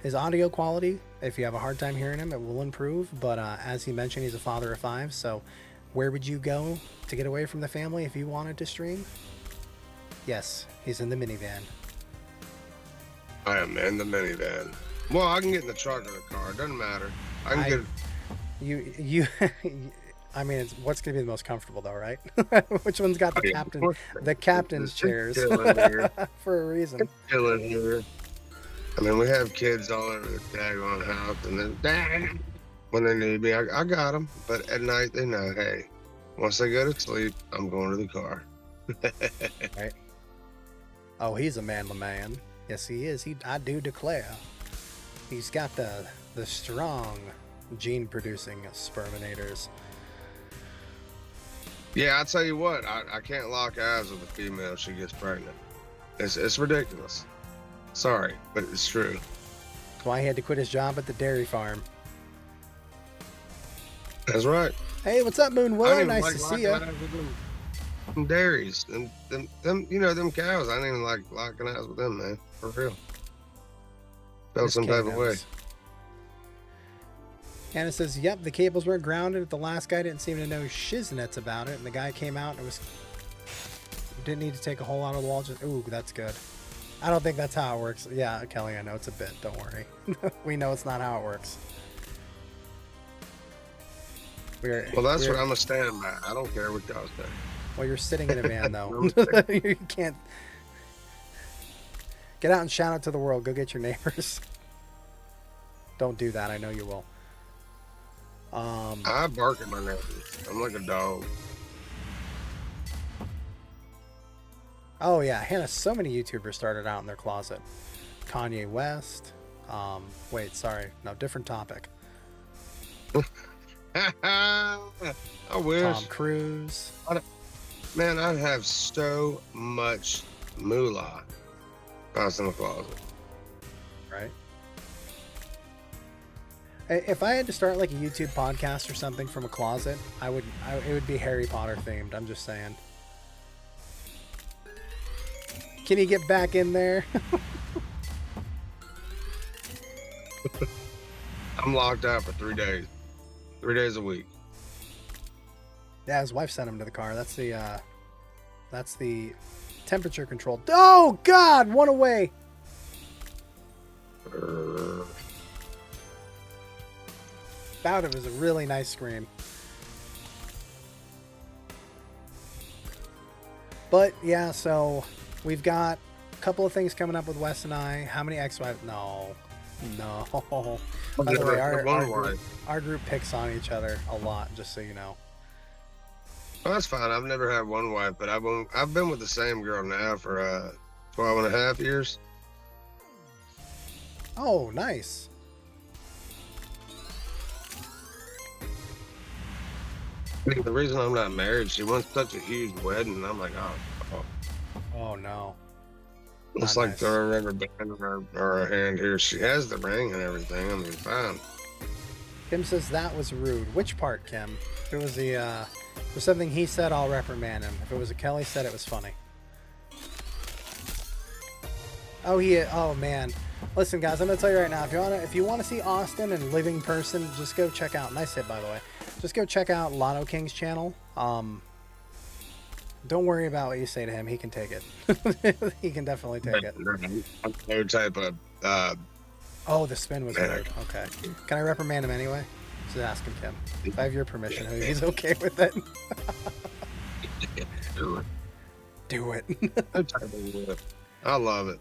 Speaker 3: his audio quality, if you have a hard time hearing him, it will improve. But as he mentioned, he's a father of 5, so where would you go to get away from the family if you wanted to stream? Yes, he's in the minivan.
Speaker 4: I am in the minivan. Well, I can get in the truck or the car. It doesn't matter. I can get.
Speaker 3: You. I mean, what's going to be the most comfortable, though, right? Which one's got the captain's chairs for a reason?
Speaker 4: Chilling here. I mean, we have kids all over the daggone house, and then when they need me, I got them. But at night, they know, hey, once they go to sleep, I'm going to the car.
Speaker 3: Right. Oh, he's a manly man. Yes, he is. I do declare. He's got the strong gene-producing sperminators.
Speaker 4: Yeah, I'll tell you what. I can't lock eyes with a female if she gets pregnant. It's ridiculous. Sorry, but it's true.
Speaker 3: That's why he had to quit his job at the dairy farm.
Speaker 4: That's right.
Speaker 3: Hey, what's up, Moon Willow? Nice to see you.
Speaker 4: Them dairies, them, you know, them cows. I didn't even like locking eyes with them, man. For real. Felt some type of way.
Speaker 3: Hannah says, yep, the cables weren't grounded. The last guy didn't seem to know shiznets about it, and the guy came out and didn't need to take a hole out of the wall. Just, ooh, that's good. I don't think that's how it works. Yeah, Kelly, I know it's a bit. Don't worry. We know it's not how it works.
Speaker 4: Well, that's what I'm a stand by. I don't care what y'all say.
Speaker 3: Well, you're sitting in a van, though. You can't. Get out and shout out to the world. Go get your neighbors. Don't do that. I know you will.
Speaker 4: I bark at my neighbors. I'm like a dog.
Speaker 3: Oh, yeah. Hannah, so many YouTubers started out in their closet. Kanye West. Wait, sorry. No, different topic.
Speaker 4: I wish.
Speaker 3: Tom Cruise.
Speaker 4: Man, I'd have so much moolah if I was in the closet.
Speaker 3: Right. If I had to start like a YouTube podcast or something from a closet, it would be Harry Potter themed. I'm just saying. Can you get back in there?
Speaker 4: I'm locked out for 3 days. 3 days a week.
Speaker 3: Yeah, his wife sent him to the car. That's the temperature control. Oh God, one away. That was a really nice scream. But yeah, so we've got a couple of things coming up with Wes and I. How many ex-wives? No. By the way, our group picks on each other a lot, just so you know.
Speaker 4: Well, that's fine. I've never had one wife, but I've been with the same girl now for 12 and a half years.
Speaker 3: Oh, nice.
Speaker 4: I mean, the reason I'm not married, she wants such a huge wedding, and I'm like,
Speaker 3: Oh no.
Speaker 4: It's
Speaker 3: Not
Speaker 4: like
Speaker 3: nice.
Speaker 4: throwing a rubber band in her hand here. She has the ring and everything. I mean, fine.
Speaker 3: Kim says that was rude. Which part, Kim? If it was was something he said, I'll reprimand him. If it was a Kelly said, it was funny. Oh man. Listen, guys, I'm gonna tell you right now. If you wanna see Austin in living person, just go check out. Nice hit, by the way. Just go check out Lotto King's channel. Don't worry about what you say to him. He can take it. He can definitely take it.
Speaker 4: No type of.
Speaker 3: Oh, the spin was weird. Okay. Can I reprimand him anyway? Just ask him, Kim. If I have your permission, he's okay with it. Do it.
Speaker 4: I love it.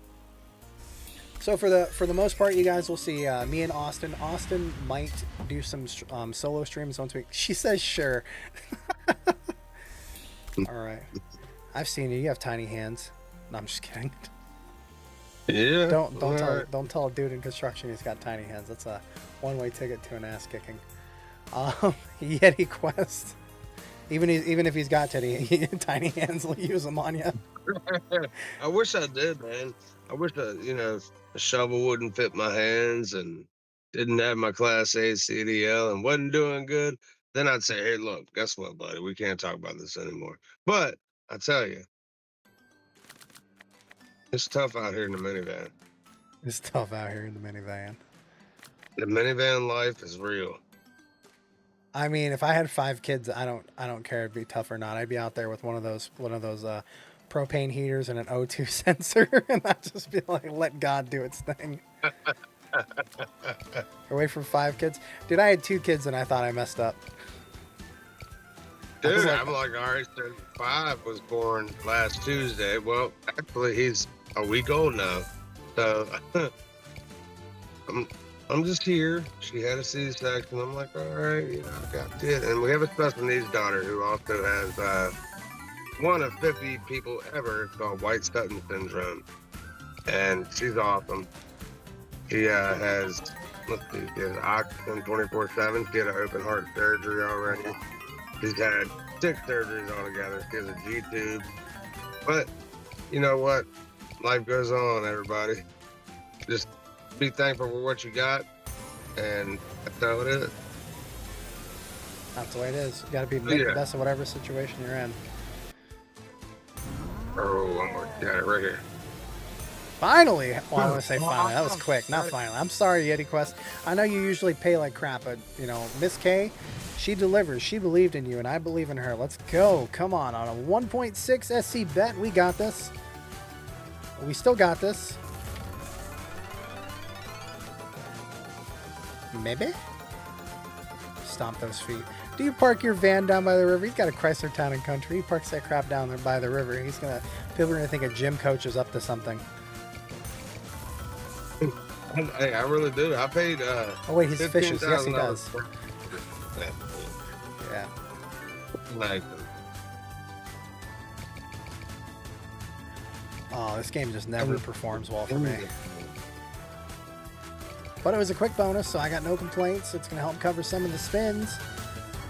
Speaker 3: So for the most part, you guys will see me and Austin. Austin might do some solo streams once a week. She says sure. All right. I've seen you. You have tiny hands. No, I'm just kidding.
Speaker 4: Yeah.
Speaker 3: Don't tell a dude in construction he's got tiny hands. That's a one-way ticket to an ass kicking. Yeti Quest. Even if he's got tiny hands, will use them on you.
Speaker 4: I wish I did, man. I wish the shovel wouldn't fit my hands and didn't have my Class A CDL and wasn't doing good. Then I'd say, hey, look, guess what, buddy? We can't talk about this anymore. But I tell you, it's tough out here in the minivan.
Speaker 3: It's tough out here in the minivan.
Speaker 4: The minivan life is real.
Speaker 3: I mean, if I had 5 kids, I don't care if it'd be tough or not. I'd be out there with one of those propane heaters and an O2 sensor, and I'd just be like, let God do its thing. Away from 5 kids, dude. I had 2 kids and I thought I messed up.
Speaker 4: Dude, I'm like, all right, so 5 was born last Tuesday. Well, actually, he's a week old now. So I'm just here. She had a C-section. I'm like, all right, I got it. And we have a special needs daughter who also has one of 50 people ever called White Sutton syndrome. And she's awesome. She has, she has oxygen 24/7. She had an open heart surgery already. She's had 6 surgeries altogether. She has a G-tube. But you know what? Life goes on, everybody. Just be thankful for what you got, and that's how it is.
Speaker 3: That's the way it is. You got to make the best of whatever situation you're in.
Speaker 4: Oh, I got it right here.
Speaker 3: Finally! Well, I want to say finally. That was quick. Not finally. I'm sorry, Yeti Quest. I know you usually pay like crap, but, Miss K, she delivers. She believed in you, and I believe in her. Let's go. Come on a 1.6 SC bet. We got this. We still got this. Maybe? Stomp those feet. Do you park your van down by the river? He's got a Chrysler Town and Country. He parks that crap down there by the river. People are going to think a gym coach is up to something.
Speaker 4: Hey, I really do. I paid.
Speaker 3: Oh wait, he's fishes. Yes, he does. Yeah.
Speaker 4: Nice.
Speaker 3: Oh, this game just never performs well for me. But it was a quick bonus, so I got no complaints. It's going to help cover some of the spins.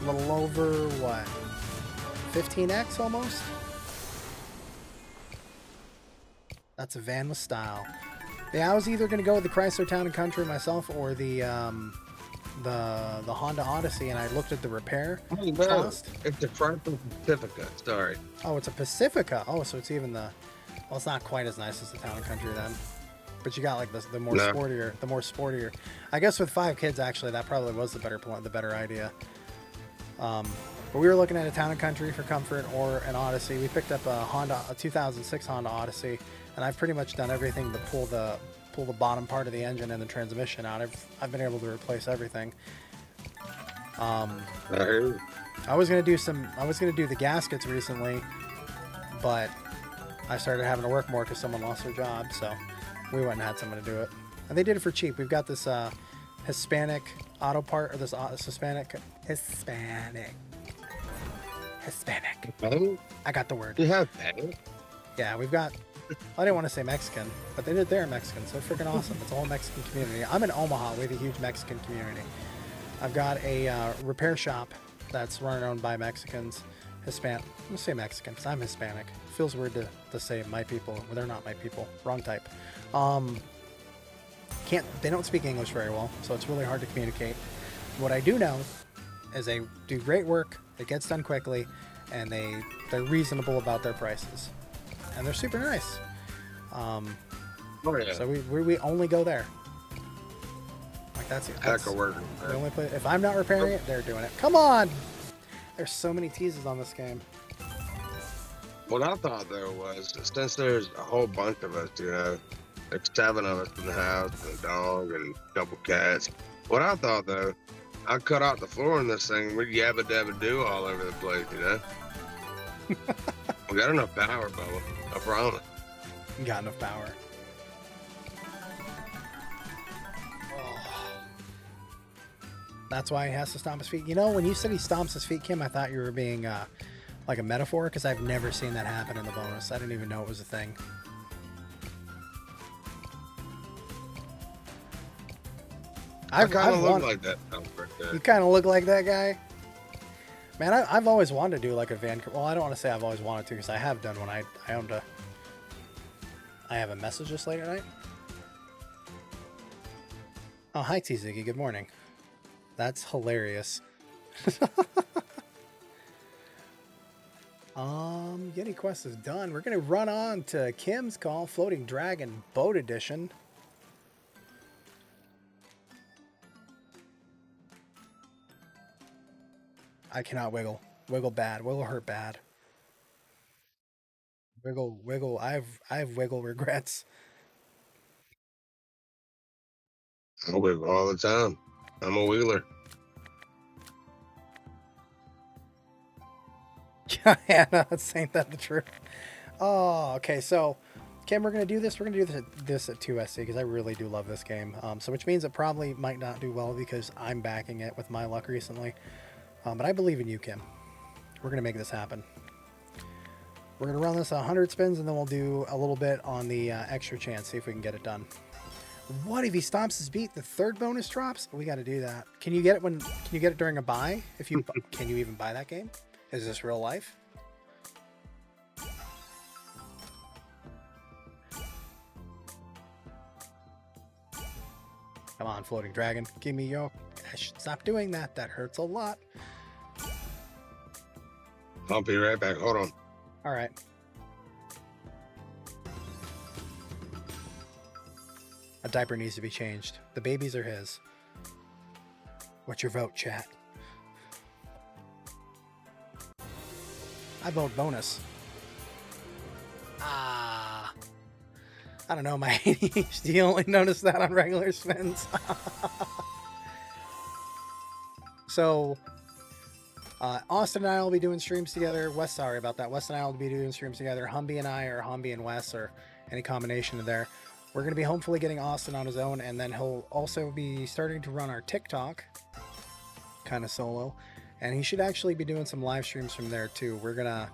Speaker 3: A little over, what, 15x almost? That's a van with style. Yeah, I was either going to go with the Chrysler Town and Country myself or the Honda Odyssey, and I looked at the repair cost.
Speaker 4: It's the Chrysler Pacifica. Sorry.
Speaker 3: Oh, it's a Pacifica. Oh, so it's even the... Well, it's not quite as nice as the Town and Country then. But you got like the more
Speaker 4: No.
Speaker 3: sportier. I guess with 5 kids, actually, that probably was the better idea. But we were looking at a Town and Country for comfort or an Odyssey. We picked up a 2006 Honda Odyssey, and I've pretty much done everything to pull the bottom part of the engine and the transmission out. I've been able to replace everything.
Speaker 4: I hear you.
Speaker 3: I was gonna do the gaskets recently, but I started having to work more because someone lost their job, so we went and had someone to do it. And they did it for cheap. We've got this Hispanic auto part, or this Hispanic.
Speaker 4: Oh,
Speaker 3: I got the word.
Speaker 4: you have paint?
Speaker 3: Yeah, we've got. I didn't want to say Mexican, but they're Mexican, so freaking awesome. It's a whole Mexican community. I'm in Omaha. We have a huge Mexican community. I've got a repair shop that's run owned by Mexicans. Hispanic. I'm gonna say Mexican because I'm Hispanic. Feels weird to say my people. Well, they're not my people. Wrong type. They don't speak English very well, so it's really hard to communicate. What I do know is they do great work. It gets done quickly, and they're reasonable about their prices, and they're super nice.
Speaker 4: Oh yeah.
Speaker 3: So we only go there. Like that's
Speaker 4: Heck of work.
Speaker 3: the only place. If I'm not repairing it, they're doing it. Come on! There's so many teases on this game.
Speaker 4: What I thought though was, since there's a whole bunch of us, like 7 of us in the house, and a dog and a couple cats. What I thought though, I cut out the floor in this thing, we'd yabba dabba do all over the place, We got enough power, Bubba. I promise.
Speaker 3: You got enough power. That's why he has to stomp his feet. You know, when you said he stomps his feet, Kim, I thought you were being like a metaphor, because I've never seen that happen in the bonus. I didn't even know it was a thing.
Speaker 4: I kind of look
Speaker 3: wanted-
Speaker 4: like that. Right there.
Speaker 3: You kind of look like that guy. Man, I've always wanted to do like a van. Well, I don't want to say I've always wanted to, because I have done when I owned a. I have a message this late at night. Oh, hi T Ziggy. Good morning. That's hilarious. Yeti Quest is done. We're gonna run on to Kim's call, Floating Dragon Boat Edition. I cannot wiggle. Wiggle bad. Wiggle hurt bad. Wiggle. I have wiggle regrets.
Speaker 4: I wiggle all the time. I'm a wheeler.
Speaker 3: Hannah, ain't that the truth? Oh, okay. So, Kim, we're gonna do this. We're gonna do this at 2SC because I really do love this game. So which means it probably might not do well because I'm backing it with my luck recently. But I believe in you, Kim. We're gonna make this happen. We're gonna run this 100 spins, and then we'll do a little bit on the extra chance, see if we can get it done. What if he stomps his beat? The third bonus drops. We got to do that. Can you get it Can you get it during a buy? Can you even buy that game? Is this real life? Come on, Floating Dragon. Give me your... Stop doing that. That hurts a lot.
Speaker 4: I'll be right back. Hold on.
Speaker 3: All right. A diaper needs to be changed. The babies are his. What's your vote, chat? I vote bonus. I don't know, my ADHD only noticed that on regular spins. So, Austin and I will be doing streams together. Wes, sorry about that. Wes and I will be doing streams together. Humby and I, or Humby and Wes, or any combination of there. We're going to be hopefully getting Austin on his own, and then he'll also be starting to run our TikTok, kind of solo. And he should actually be doing some live streams from there too. We're going to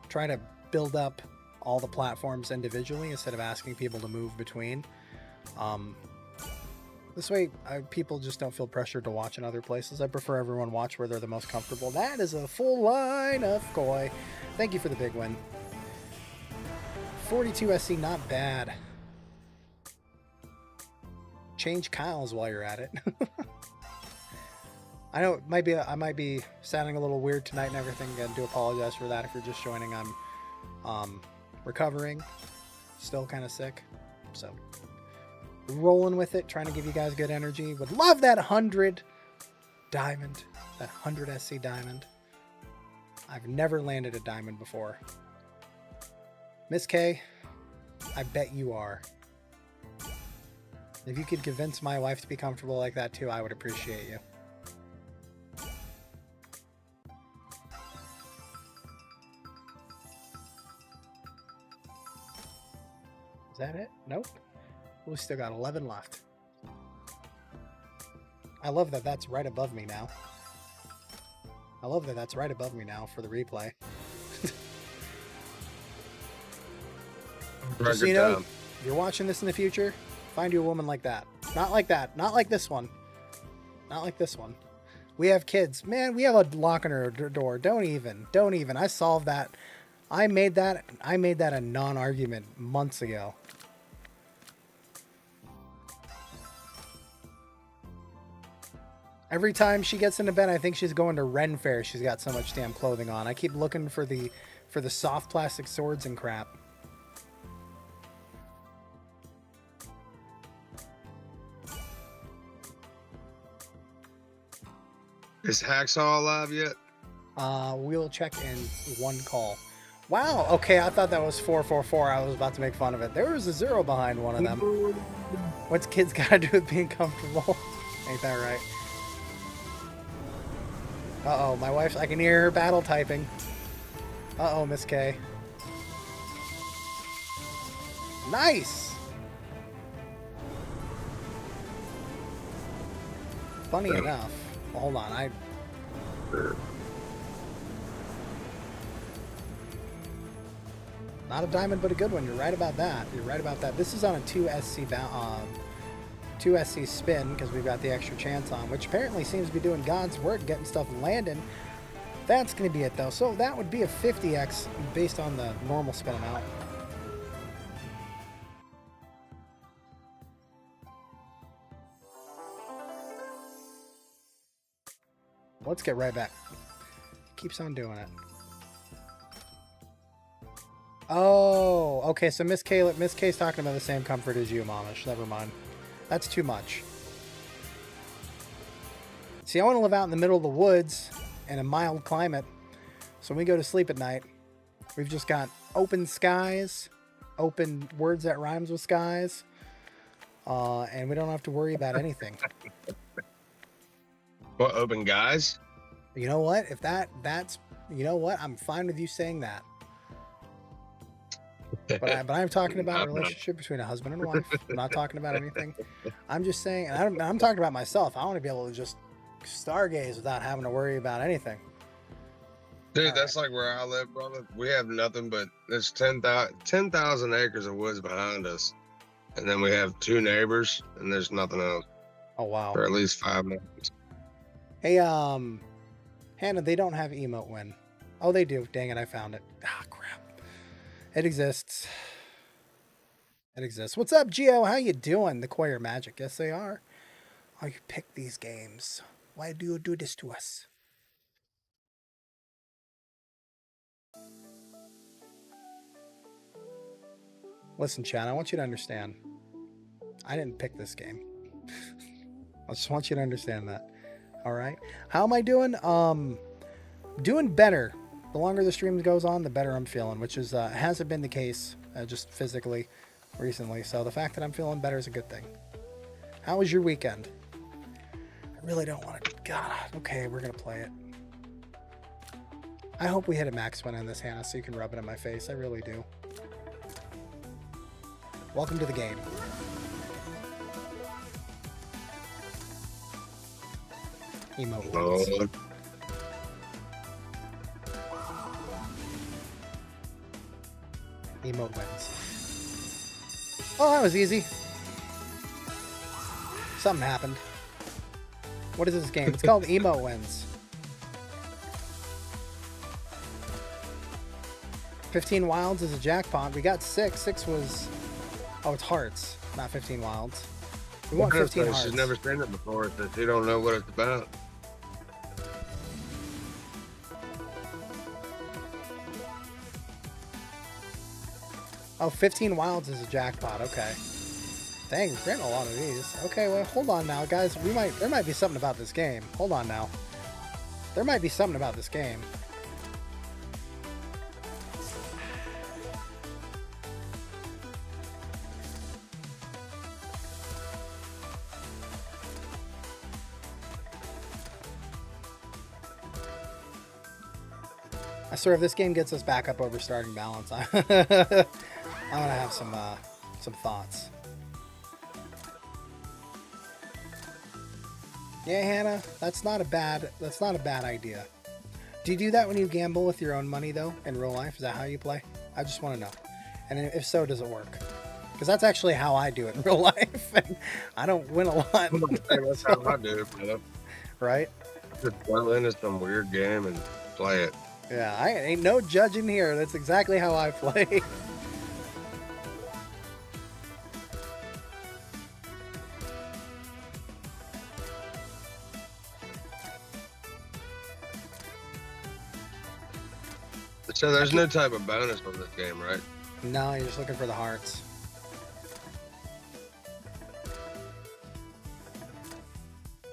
Speaker 3: try to build up all the platforms individually instead of asking people to move between. This way, people just don't feel pressured to watch in other places. I prefer everyone watch where they're the most comfortable. That is a full line of koi. Thank you for the big win. 42 SC, not bad. Change Kyle's while you're at it. I know I might be sounding a little weird tonight and everything, and do apologize for that if you're just joining. I'm recovering Still kind of sick. So, rolling with it, trying to give you guys good energy. Would love that 100 diamond, that 100 SC diamond. I've never landed a diamond before. Miss K, I bet you are. If you could convince my wife to be comfortable like that too, I would appreciate you. Is that it? Nope. We still got 11 left. I love that that's right above me now. I love that that's right above me now for the replay. Just so you know, if you're watching this in the future, find you a woman like that. Not like that. Not like this one. Not like this one. We have kids. Man, we have a lock on our door. Don't even. Don't even. I solved that. I made that a non-argument months ago. Every time she gets into bed, I think she's going to Ren Fair. She's got so much damn clothing on. I keep looking for the soft plastic swords and crap.
Speaker 4: Is Hacksaw alive yet?
Speaker 3: We'll check in one call. Wow. Okay, I thought that was 444. I was about to make fun of it. There was a 0 behind one of them. What's kids gotta do with being comfortable? Ain't that right? Uh-oh, my wife's... I can hear her battle typing. Uh-oh, Miss K. Nice! Funny enough... Well, hold on, Not a diamond, but a good one. You're right about that. You're right about that. This is on a 2 SC spin, because we've got the extra chance on, which apparently seems to be doing God's work, getting stuff landing. That's going to be it, though. So that would be a 50x based on the normal spin amount. Let's get right back. Keeps on doing it. Oh, okay. So Miss K's talking about the same comfort as you, Mamish. Never mind. That's too much. See, I want to live out in the middle of the woods in a mild climate. So when we go to sleep at night, we've just got open skies, open words that rhymes with skies, and we don't have to worry about anything.
Speaker 4: What, open guys?
Speaker 3: You know what? If that's, you know what? I'm fine with you saying that. But I'm talking about a relationship between a husband and wife. I'm not talking about anything. I'm just saying, and I'm talking about myself. I want to be able to just stargaze without having to worry about anything.
Speaker 4: Dude,
Speaker 3: All
Speaker 4: that's
Speaker 3: right.
Speaker 4: like where I live, brother. We have nothing but there's 10,000 acres of woods behind us. And then we have 2 neighbors, and there's nothing else
Speaker 3: Oh, wow.
Speaker 4: for at least 5 minutes.
Speaker 3: Hey, Hannah, they don't have emote win. Oh, they do. Dang it, I found it. Ah, crap. It exists. It exists. What's up, Gio? How you doing? The Choir Magic. Yes, they are. Oh, you pick these games. Why do you do this to us? Listen, Chad, I want you to understand. I didn't pick this game. I just want you to understand that. All right. How am I doing? Doing better. The longer the stream goes on, the better I'm feeling, which is hasn't been the case just physically recently. So the fact that I'm feeling better is a good thing. How was your weekend? I really don't want to. God. Okay, we're gonna play it. I hope we hit a max win on this, Hannah, so you can rub it in my face. I really do. Welcome to the game. Emote wins. Emote wins. Oh, that was easy. Something happened. What is this game? It's called Emote Wins. 15 wilds is a jackpot. We got 6. 6 was... Oh, it's hearts, not 15 wilds. We want 15 hearts.
Speaker 4: She's never seen it before, so she don't know what it's about.
Speaker 3: Oh, 15 wilds is a jackpot. Okay. Dang, we're getting a lot of these. Okay, well, hold on now, guys. There might be something about this game. Hold on now. There might be something about this game. I swear if this game gets us back up over starting balance, I'm gonna have some thoughts. Yeah, Hannah, that's not a bad idea. Do you do that when you gamble with your own money though in real life? Is that how you play? I just want to know. And if so, does it work? Because that's actually how I do it in real life. And I don't win a lot.
Speaker 4: That's how I do it, brother.
Speaker 3: Right?
Speaker 4: Just go into some weird game and play it.
Speaker 3: Yeah, I ain't no judging here. That's exactly how I play.
Speaker 4: So there's no type of bonus on this game, right?
Speaker 3: No, you're just looking for the hearts.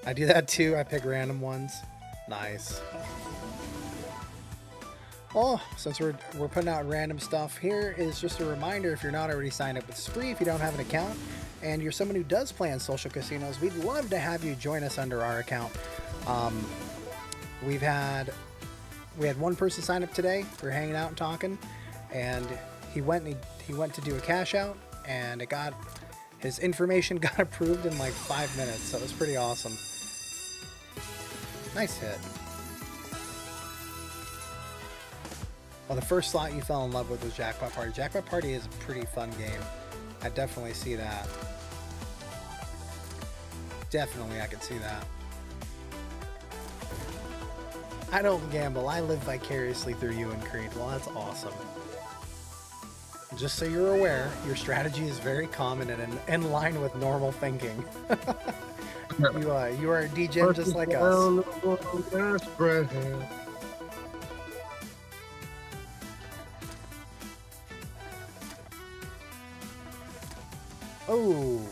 Speaker 3: I do that too. I pick random ones. Nice. Well, since we're putting out random stuff, here is just a reminder, if you're not already signed up with Spree, if you don't have an account, and you're someone who does play on social casinos, we'd love to have you join us under our account. We had one person sign up today. We were hanging out and talking, and he went to do a cash out, and his information got approved in like 5 minutes, so it was pretty awesome. Nice hit. Well, the first slot you fell in love with was Jackpot Party. Jackpot Party is a pretty fun game. I definitely see that. Definitely, I could see that. I don't gamble. I live vicariously through you and Creed. Well, that's awesome. Just so you're aware, your strategy is very common and in line with normal thinking. You are a DJ just like us. Oh,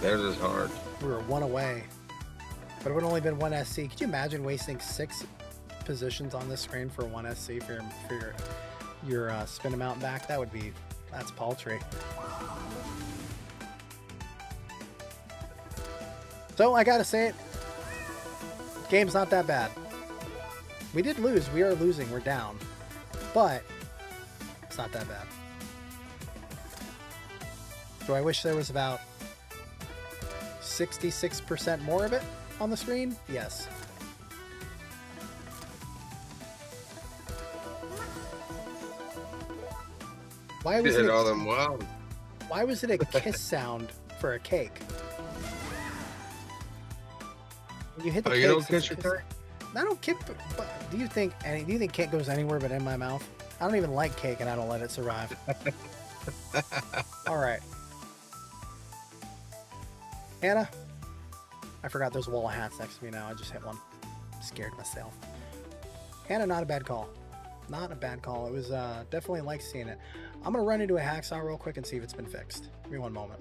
Speaker 4: Theirs is hard.
Speaker 3: we were one away, but it would have only been one SC. Could you imagine wasting 6 positions on this screen for one SC for your spin amount back? That's paltry. So I gotta say it, game's not that bad. We did lose. We are losing. We're down, but it's not that bad. Do I wish there was about 66% more of it on the screen? Yes. Why was
Speaker 4: Hit
Speaker 3: it?
Speaker 4: all them wild.
Speaker 3: Why was it a kiss sound for a cake? When you hit the
Speaker 4: Oh,
Speaker 3: cake,
Speaker 4: you don't kiss your cake?
Speaker 3: I don't kick. But do you think cake goes anywhere but in my mouth? I don't even like cake, and I don't let it survive. All right, Hannah. I forgot there's a wall of hats next to me now. I just hit one. Scared myself. Hannah, not a bad call. Not a bad call. It was definitely like seeing it. I'm gonna run into a hacksaw real quick and see if it's been fixed. Give me one moment.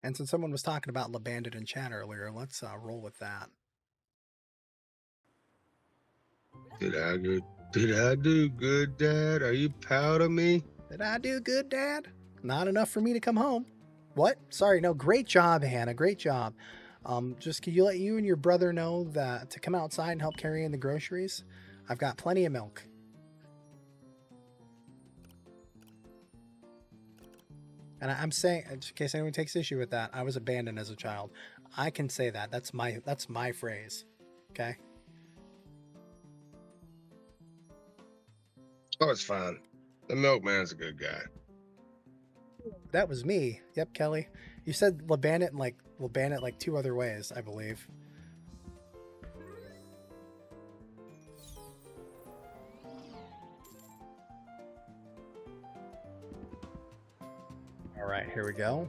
Speaker 3: And since someone was talking about La Bandit in chat earlier, let's roll with that.
Speaker 4: Did I do good, Dad? Are you proud of me?
Speaker 3: Did I do good, Dad? Not enough for me to come home. What? Sorry, no. Great job, Hannah. Great job. Just could you let you and your brother know that to come outside and help carry in the groceries? I've got plenty of milk. And I'm saying, in case anyone takes issue with that, I was abandoned as a child. I can say that. That's my phrase. Okay?
Speaker 4: Oh, it's fine. The milkman's a good guy.
Speaker 3: That was me. Yep, Kelly. You said La Bandit like 2 other ways, I believe. All right, here we go.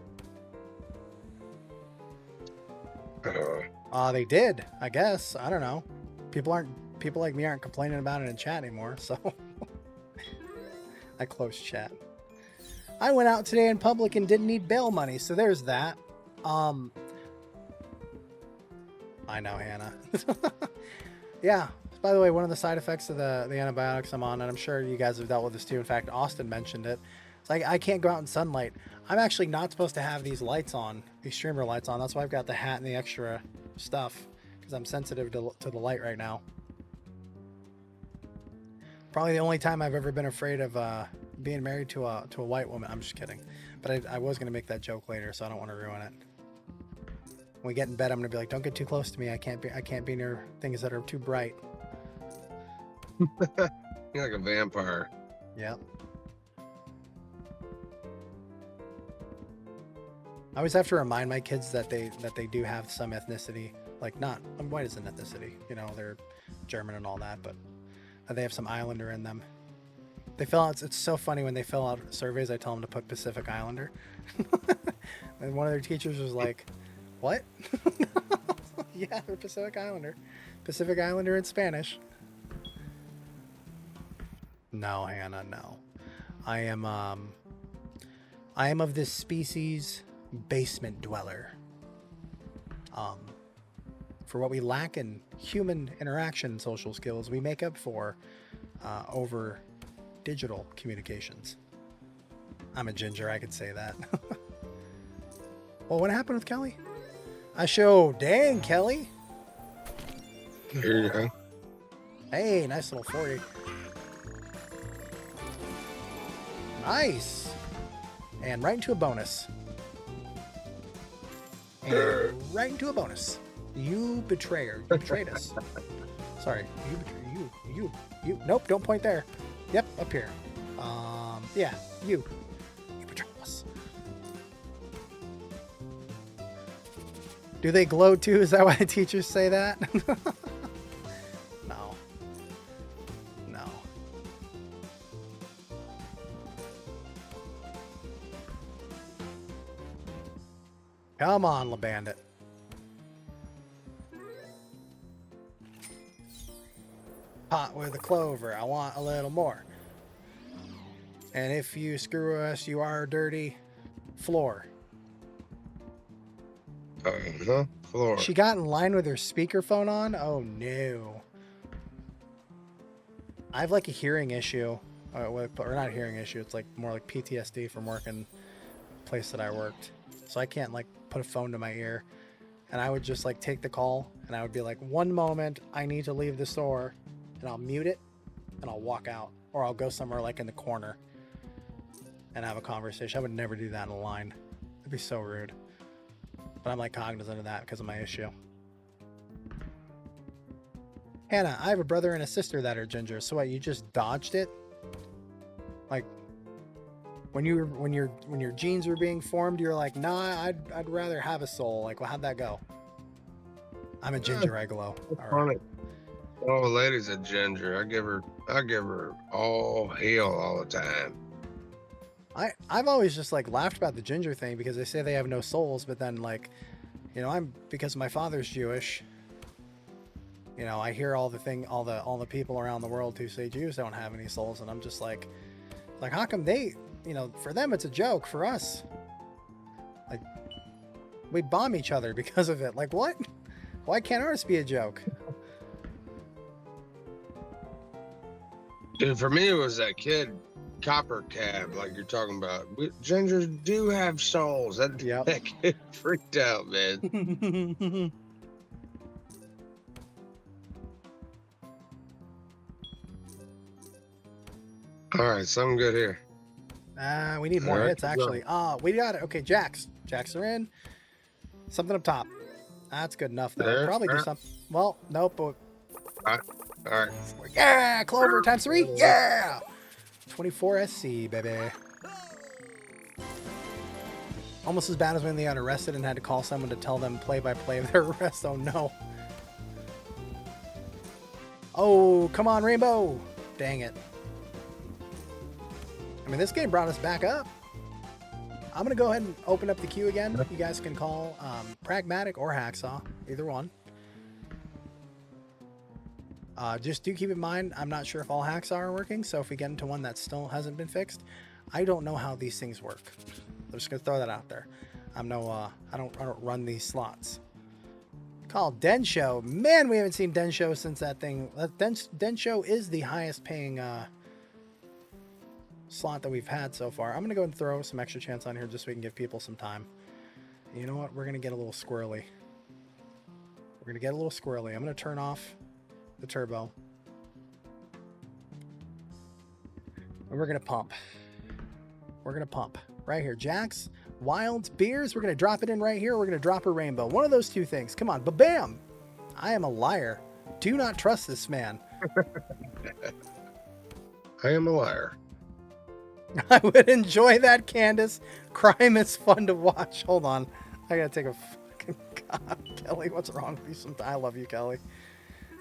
Speaker 3: They did, I guess. I don't know. People people like me aren't complaining about it in chat anymore, so I closed chat. I went out today in public and didn't need bail money, so there's that. I know, Hannah. Yeah. By the way, one of the side effects of the antibiotics I'm on, and I'm sure you guys have dealt with this too. In fact, Austin mentioned it. It's like I can't go out in sunlight. I'm actually not supposed to have these lights on, these streamer lights on. That's why I've got the hat and the extra stuff, because I'm sensitive to the light right now. Probably the only time I've ever been afraid of being married to a white woman. I'm just kidding. But I was going to make that joke later, so I don't want to ruin it. When we get in bed, I'm going to be like, don't get too close to me. I can't be near things that are too bright.
Speaker 4: You're like a vampire.
Speaker 3: Yep. I always have to remind my kids that they do have some ethnicity. Like, not white is an ethnicity. You know, they're German and all that, but they have some Islander in them. They fill out, it's so funny when they fill out surveys, I tell them to put Pacific Islander. And one of their teachers was like, what? Yeah, they're Pacific Islander. Pacific Islander in Spanish. No, Hannah, no. I am of this species basement dweller. For what we lack in human interaction and social skills, we make up for over digital communications. I'm a ginger, I could say that. Well, what happened with Kelly? Dang, Kelly.
Speaker 4: Here you go.
Speaker 3: Hey, nice little 40. Nice. And right into a bonus. And right into a bonus. You betrayer. You betrayed us. Sorry. You. Nope, don't point there. Yep, up here. Yeah, you. You betrayed us. Do they glow too? Is that why the teachers say that? No. No. Come on, La Bandit. Pot with a clover. I want a little more. And if you screw us, you are dirty. Floor.
Speaker 4: Floor.
Speaker 3: She got in line with her speakerphone on? Oh no. I have like a hearing issue. Or not a hearing issue. It's like more like PTSD from working the place that I worked. So I can't like put a phone to my ear. And I would just like take the call and I would be like, one moment, I need to leave the store. And I'll mute it and I'll walk out. Or I'll go somewhere like in the corner and have a conversation. I would never do that in a line. It'd be so rude. But I'm like cognizant of that because of my issue. Hannah, I have a brother and a sister that are ginger. So what, you just dodged it? Like when your genes were being formed, you're like, nah, I'd rather have a soul. Like, well, how'd that go? I'm a ginger, I glow. All right.
Speaker 4: Oh, the lady's a ginger. I give her all hell all the time.
Speaker 3: I've always just like laughed about the ginger thing because they say they have no souls, but then like, you know, because my father's Jewish, you know, I hear all the people around the world who say Jews don't have any souls, and I'm just like how come they, you know, for them it's a joke, for us, like, we bomb each other because of it. Like, what? Why can't ours be a joke?
Speaker 4: Dude, for me it was that kid Copper Cab, like you're talking about. Gingers do have souls. That kid freaked out, man. All right, something good here.
Speaker 3: We need more hits, actually. We got it. Okay, Jacks are in. Something up top. That's good enough, though. Probably do something. Well, nope. But...
Speaker 4: All right.
Speaker 3: Yeah, Clover times 3. Yeah. 24 SC, baby. Almost as bad as when they got arrested and had to call someone to tell them play-by-play of their arrest. Oh, no. Oh, come on, Rainbow. Dang it. I mean, this game brought us back up. I'm going to go ahead and open up the queue again. You guys can call Pragmatic or Hacksaw, either one. Just do keep in mind, I'm not sure if all hacks are working, so if we get into one that still hasn't been fixed, I don't know how these things work. I'm just gonna throw that out there. I don't run these slots. Call Densho. Man, we haven't seen Densho since that thing. Densho is the highest paying slot that we've had so far. I'm gonna go and throw some extra chance on here just so we can give people some time. You know what? We're gonna get a little squirrely. We're gonna get a little squirrely. I'm gonna turn off the turbo. And we're gonna pump. We're gonna pump. Right here. Jacks, Wilds, Beers. We're gonna drop it in right here. We're gonna drop a rainbow. One of those two things. Come on. Ba-bam! I am a liar. Do not trust this man.
Speaker 4: I am a liar.
Speaker 3: I would enjoy that, Candace. Crime is fun to watch. Hold on. I gotta take a fucking God, Kelly, what's wrong with you sometimes? I love you, Kelly.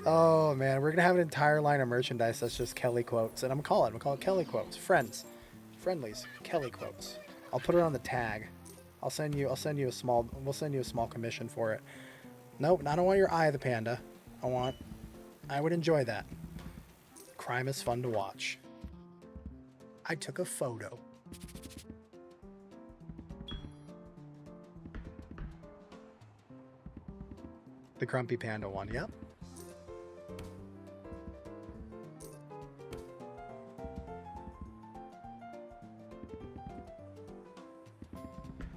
Speaker 3: Oh man, we're gonna have an entire line of merchandise that's just Kelly quotes, and I'm gonna call it Kelly quotes. Friendlies, Kelly quotes. I'll put it on the tag. We'll send you a small commission for it. Nope, I don't want your Eye of the Panda. I would enjoy that. Crime is fun to watch. I took a photo. The Grumpy Panda one, yep.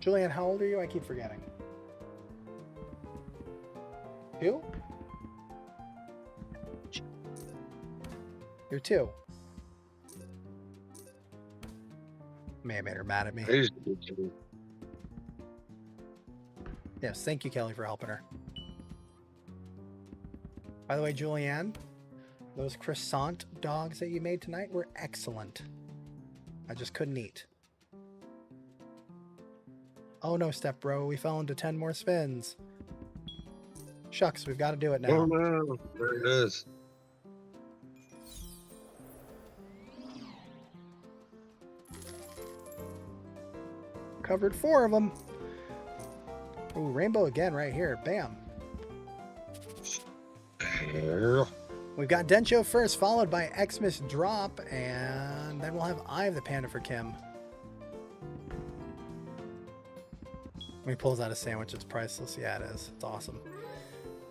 Speaker 3: Julianne, how old are you? I keep forgetting. 2? You're 2. May have made her mad at me. Yes, thank you, Kelly, for helping her. By the way, Julianne, those croissant dogs that you made tonight were excellent. I just couldn't eat. Oh no, step bro, we fell into 10 more spins. Shucks, we've got to do it now.
Speaker 4: Oh no, there it is.
Speaker 3: Covered 4 of them. Ooh, rainbow again right here. Bam.
Speaker 4: Yeah.
Speaker 3: We've got Densho first, followed by Xmas Drop, and then we'll have Eye of the Panda for Kim. When he pulls out a sandwich, it's priceless. Yeah, it is. It's awesome.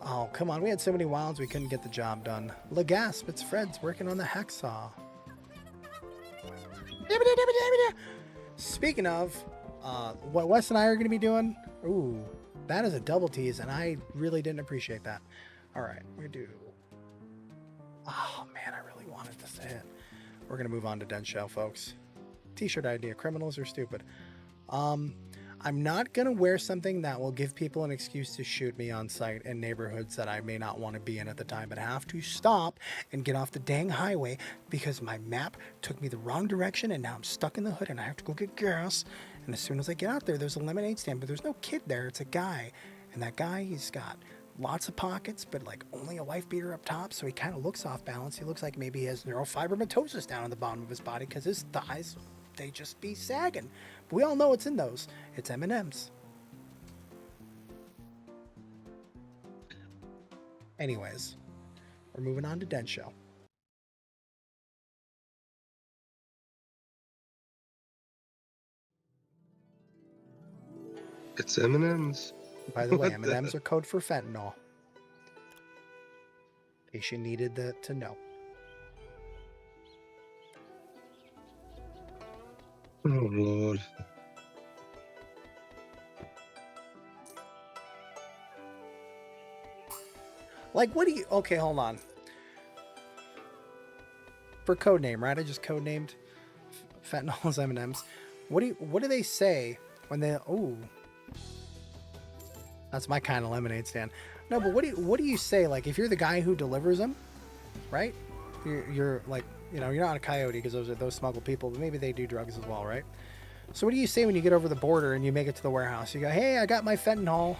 Speaker 3: Oh, come on. We had so many wilds, we couldn't get the job done. Legasp, it's Fred's working on the hacksaw. Speaking of, what Wes and I are going to be doing, ooh, that is a double tease, and I really didn't appreciate that. All right, we do. Oh, man, I really wanted this to hit. We're going to move on to Densho, folks. T-shirt idea. Criminals are stupid. I'm not going to wear something that will give people an excuse to shoot me on sight in neighborhoods that I may not want to be in at the time, but I have to stop and get off the dang highway because my map took me the wrong direction and now I'm stuck in the hood and I have to go get gas. And as soon as I get out there, there's a lemonade stand, but there's no kid there. It's a guy. And that guy, he's got lots of pockets, but like only a wife beater up top, so he kind of looks off balance. He looks like maybe he has neurofibromatosis down at the bottom of his body because his thighs, they just be sagging. But we all know what's in those. It's M&M's. Anyways, we're moving on to Densho.
Speaker 4: It's M&M's.
Speaker 3: By the way,
Speaker 4: What the-
Speaker 3: M&M's are code for fentanyl. In case you needed to know.
Speaker 4: Oh Lord.
Speaker 3: Like, what do you... Okay, hold on. For code name, right? I just code named fentanyl as M&M's. What do they say when they... Ooh. That's my kind of lemonade stand. No, but what do you say, like, if you're the guy who delivers them, right? You're like, you know, you're not a coyote because those smuggle people, but maybe they do drugs as well, right? So what do you say when you get over the border and you make it to the warehouse? You go, hey, I got my fentanyl.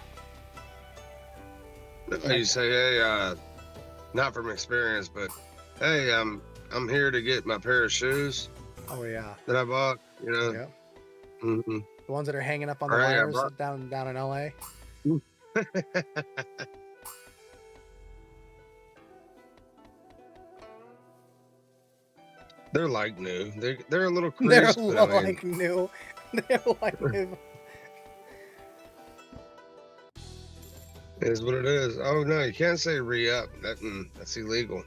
Speaker 4: You say, hey, not from experience, but hey, I'm here to get my pair of shoes
Speaker 3: Oh yeah,
Speaker 4: that I bought. You know.
Speaker 3: yeah.
Speaker 4: Mm-hmm.
Speaker 3: The ones that are hanging up on the
Speaker 4: Right, I
Speaker 3: wires
Speaker 4: brought-
Speaker 3: down in LA.
Speaker 4: They're like new. They're a little
Speaker 3: They're
Speaker 4: creased, but I mean,
Speaker 3: like new. They're like new.
Speaker 4: it is what it is. Oh no, you can't say re-up. That's illegal.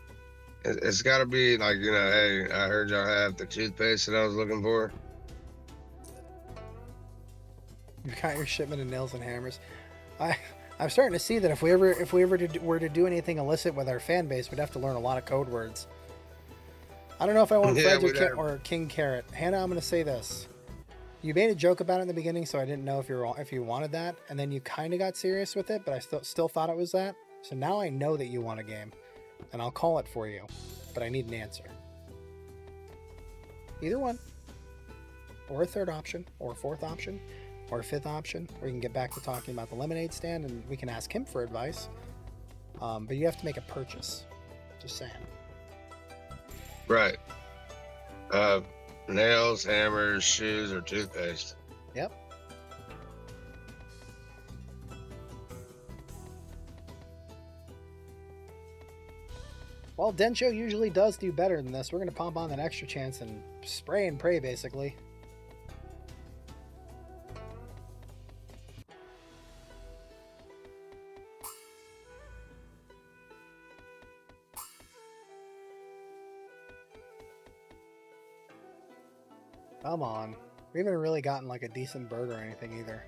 Speaker 4: It's got to be like, you know, hey, I heard y'all have the toothpaste that I was looking for.
Speaker 3: You got your shipment of nails and hammers. I'm starting to see that if we were to do anything illicit with our fan base, we'd have to learn a lot of code words. I don't know if I want
Speaker 4: Yeah,
Speaker 3: Fred or King Carrot. Hannah, I'm going to say this. You made a joke about it in the beginning, so I didn't know if you wanted that, and then you kind of got serious with it, but I still thought it was that. So now I know that you want a game, and I'll call it for you, but I need an answer. Either one, or a third option, or a fourth option, or a fifth option, or you can get back to talking about the lemonade stand, and we can ask him for advice. But you have to make a purchase. Just saying.
Speaker 4: Right. Nails, hammers, shoes, or toothpaste.
Speaker 3: Yep. Well, Densho usually does do better than this. We're going to pump on that extra chance and spray and pray, basically. Come on. We haven't really gotten like a decent bird or anything either.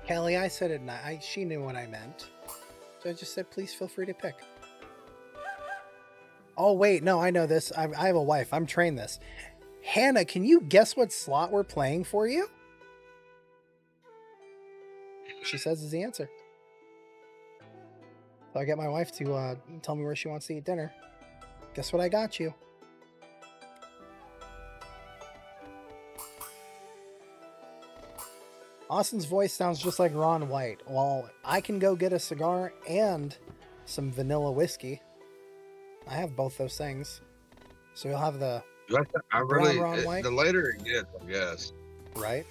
Speaker 3: Kelly, I said it, she knew what I meant. So I just said, please feel free to pick. Oh, wait, no, I know this. I have a wife. I'm trained this. Hannah, can you guess what slot we're playing for you? She says is the answer. So I get my wife to tell me where she wants to eat dinner. Guess what I got you? Austin's voice sounds just like Ron White. Well, I can go get a cigar and some vanilla whiskey. I have both those things. So you'll have the Ron White.
Speaker 4: The later it gets, I guess.
Speaker 3: Right?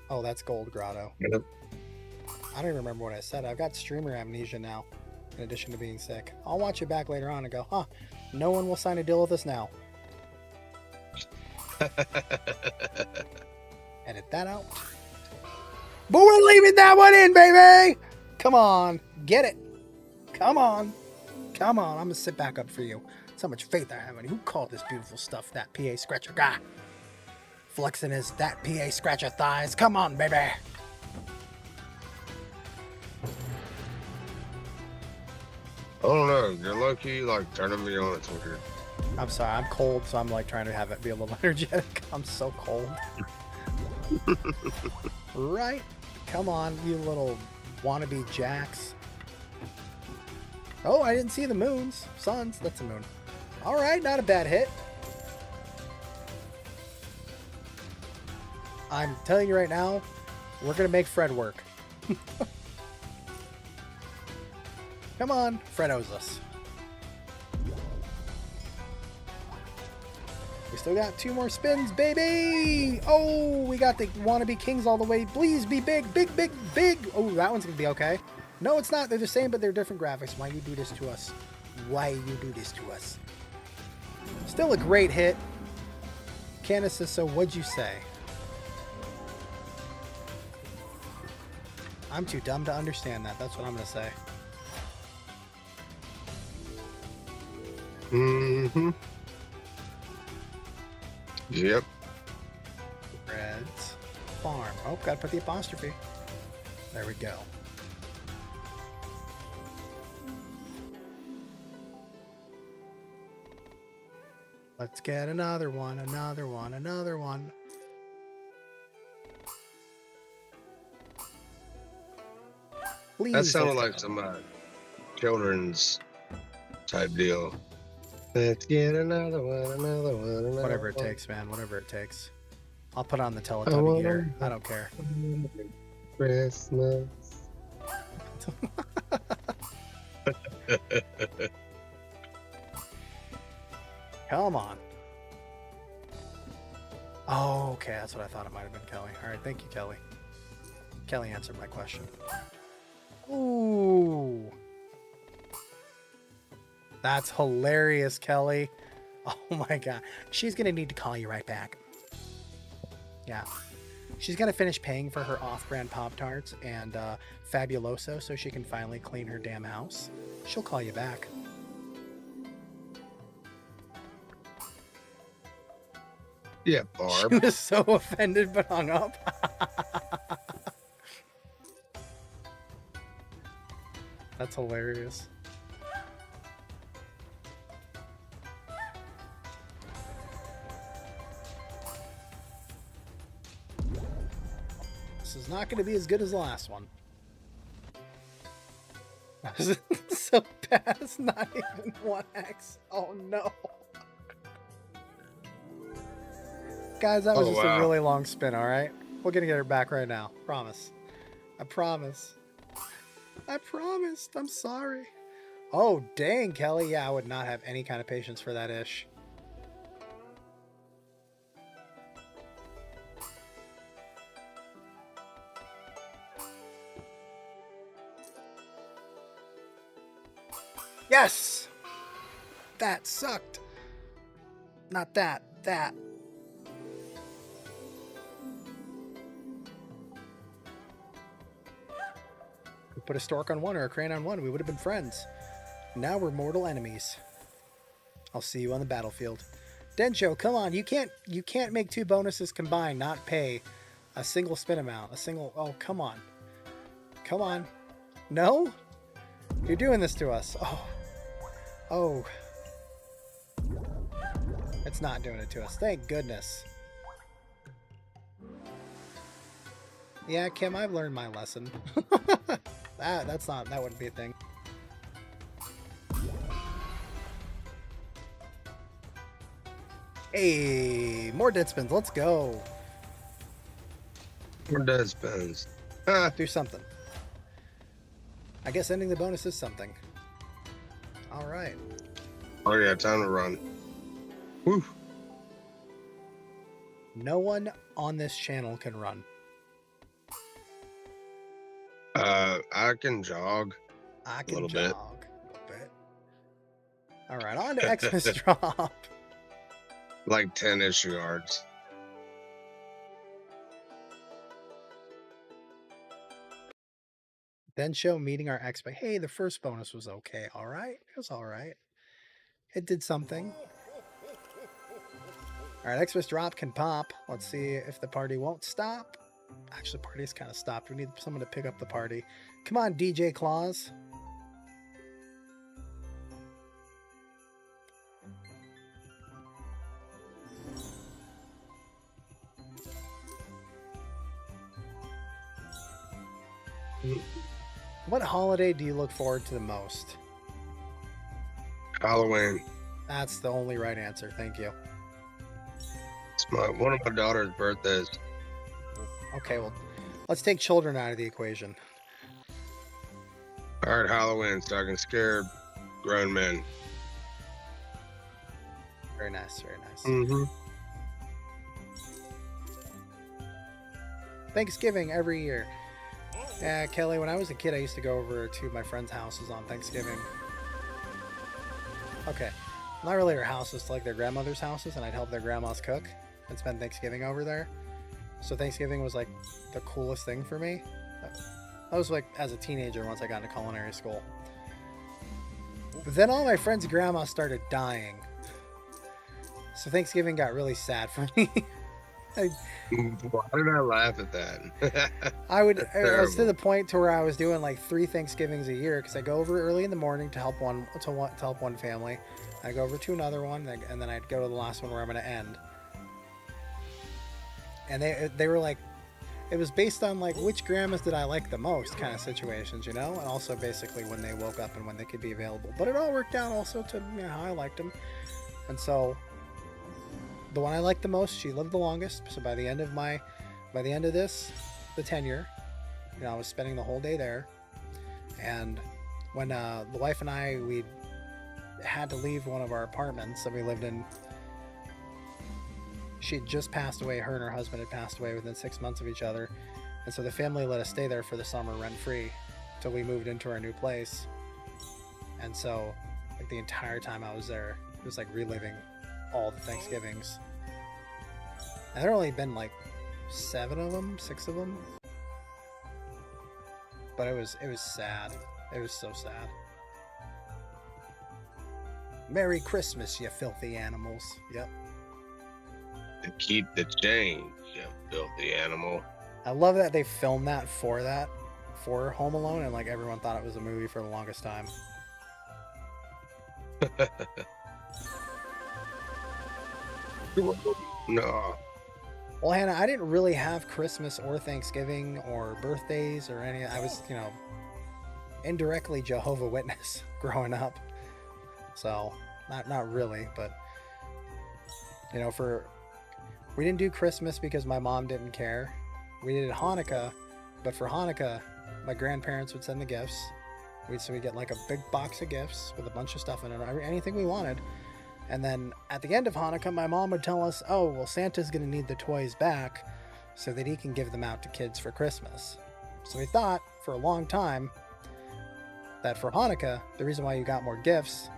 Speaker 3: Oh, that's Gold Grotto.
Speaker 4: Yep.
Speaker 3: I don't even remember what I said. I've got streamer amnesia now, in addition to being sick. I'll watch it back later on and go, huh, no one will sign a deal with us now. Edit that out. But we're leaving that one in, baby! Come on. Get it. Come on. Come on. I'm going to sit back up for you. That's how much faith I have in you. Who called this beautiful stuff that PA Scratcher guy? Flexing his that PA Scratcher thighs. Come on, baby.
Speaker 4: I don't know. You're low-key, like, turning me on. It's weird.
Speaker 3: I'm sorry. I'm cold, so I'm like trying to have it be a little energetic. I'm so cold. Right? Come on, you little wannabe jacks. Oh, I didn't see the moons. Suns, that's a moon. All right, not a bad hit. I'm telling you right now, we're going to make Fred work. Come on, Fred owes us. We still got 2 more spins, baby! Oh, we got the wannabe kings all the way. Please be big, big, big, big! Oh, that one's gonna be okay. No, it's not. They're the same, but they're different graphics. Why you do this to us? Why you do this to us? Still a great hit. Candace says, so what'd you say? I'm too dumb to understand that. That's what I'm gonna say.
Speaker 4: Mm-hmm. Yep.
Speaker 3: Red's Farm. Oh, gotta put the apostrophe. There we go. Let's get another one, another one, another one. Please.
Speaker 4: That sounded like some children's type deal. Let's get another one, another one, another
Speaker 3: Whatever it
Speaker 4: one.
Speaker 3: takes, man. Whatever it takes. I'll put on the Teletubby gear. I don't care.
Speaker 4: Christmas.
Speaker 3: Come on. Oh, okay. That's what I thought it might have been Kelly. All right. Thank you, Kelly. Kelly answered my question. Ooh. That's hilarious, Kelly. Oh my god. She's gonna need to call you right back. Yeah. She's gonna finish paying for her off-brand Pop-Tarts and Fabuloso so she can finally clean her damn house. She'll call you back.
Speaker 4: Yeah,
Speaker 3: She
Speaker 4: Barb.
Speaker 3: was so offended but hung up. That's hilarious. This is not going to be as good as the last one. So bad, it's not even 1x. Oh no. Guys, that was just a really long spin, alright? We're gonna get her back right now. Promise. I promise. I promised. I'm sorry. Oh, dang, Kelly. Yeah, I would not have any kind of patience for that ish. Yes! That sucked. Not that. That. We put a stork on one or a crane on one, we would have been friends. Now we're mortal enemies. I'll see you on the battlefield. Densho, come on. You can't make two bonuses combined, not pay a single spin amount. Oh, come on. Come on. No? You're doing this to us. Oh. Oh. It's not doing it to us. Thank goodness. Yeah, Kim, I've learned my lesson. that wouldn't be a thing. Hey, more dead spins. Let's go.
Speaker 4: More dead spins.
Speaker 3: Do something. I guess ending the bonus is something. All right.
Speaker 4: Oh yeah, time to run. Woo.
Speaker 3: No one on this channel can run.
Speaker 4: I can jog.
Speaker 3: I can
Speaker 4: Little
Speaker 3: jog
Speaker 4: bit.
Speaker 3: a little bit. All right, on to Xmas drop.
Speaker 4: Like 10-ish yards.
Speaker 3: Then show meeting our expect. Hey, the first bonus was okay. All right, it was all right. It did something. All right, Xmas drop can pop. Let's see if the party won't stop. Actually, the party's kind of stopped. We need someone to pick up the party. Come on, DJ Claus. What holiday do you look forward to the most?
Speaker 4: Halloween.
Speaker 3: That's the only right answer. Thank you.
Speaker 4: It's one of my daughter's birthdays.
Speaker 3: Okay, well, let's take children out of the equation.
Speaker 4: All right, Halloween, so I can scare grown men.
Speaker 3: Very nice, very nice.
Speaker 4: Mm-hmm.
Speaker 3: Thanksgiving every year. Yeah, Kelly, when I was a kid, I used to go over to my friends' houses on Thanksgiving. Okay, not really their houses, like their grandmother's houses, and I'd help their grandmas cook and spend Thanksgiving over there. So Thanksgiving was like the coolest thing for me. I was like as a teenager once I got into culinary school. But then all my friends' grandmas started dying. So Thanksgiving got really sad for me.
Speaker 4: Why did I laugh at that?
Speaker 3: I was to
Speaker 4: terrible.
Speaker 3: the point to where I was doing like 3 Thanksgivings a year because I go over early in the morning to help one family. I go over to another one, and then I'd go to the last one where I'm going to end. And they were like, it was based on like which grandmas did I like the most kind of situations, you know, and also basically when they woke up and when they could be available. But it all worked out also to how I liked them, and so. The one I liked the most, she lived the longest. So by the end of the tenure, I was spending the whole day there. And when the wife and I, we had to leave one of our apartments that we lived in. She had just passed away. Her and her husband had passed away within 6 months of each other. And so the family let us stay there for the summer rent-free till we moved into our new place. And so like the entire time I was there. It was like reliving all the Thanksgivings. And there only been like 7 of them, 6 of them. But it was sad. It was so sad. Merry Christmas, you filthy animals. Yep.
Speaker 4: And keep the change, you filthy animal.
Speaker 3: I love that they filmed that for Home Alone, and like everyone thought it was a movie for the longest time.
Speaker 4: No.
Speaker 3: Well, Hannah, I didn't really have Christmas or Thanksgiving or birthdays or any. I was, indirectly Jehovah Witness growing up. So, not really, but we didn't do Christmas because my mom didn't care. We did Hanukkah, but for Hanukkah, my grandparents would send the gifts. So we'd get like a big box of gifts with a bunch of stuff in it, anything we wanted. And then at the end of Hanukkah, my mom would tell us, oh, well, Santa's going to need the toys back so that he can give them out to kids for Christmas. So we thought for a long time that for Hanukkah, the reason why you got more gifts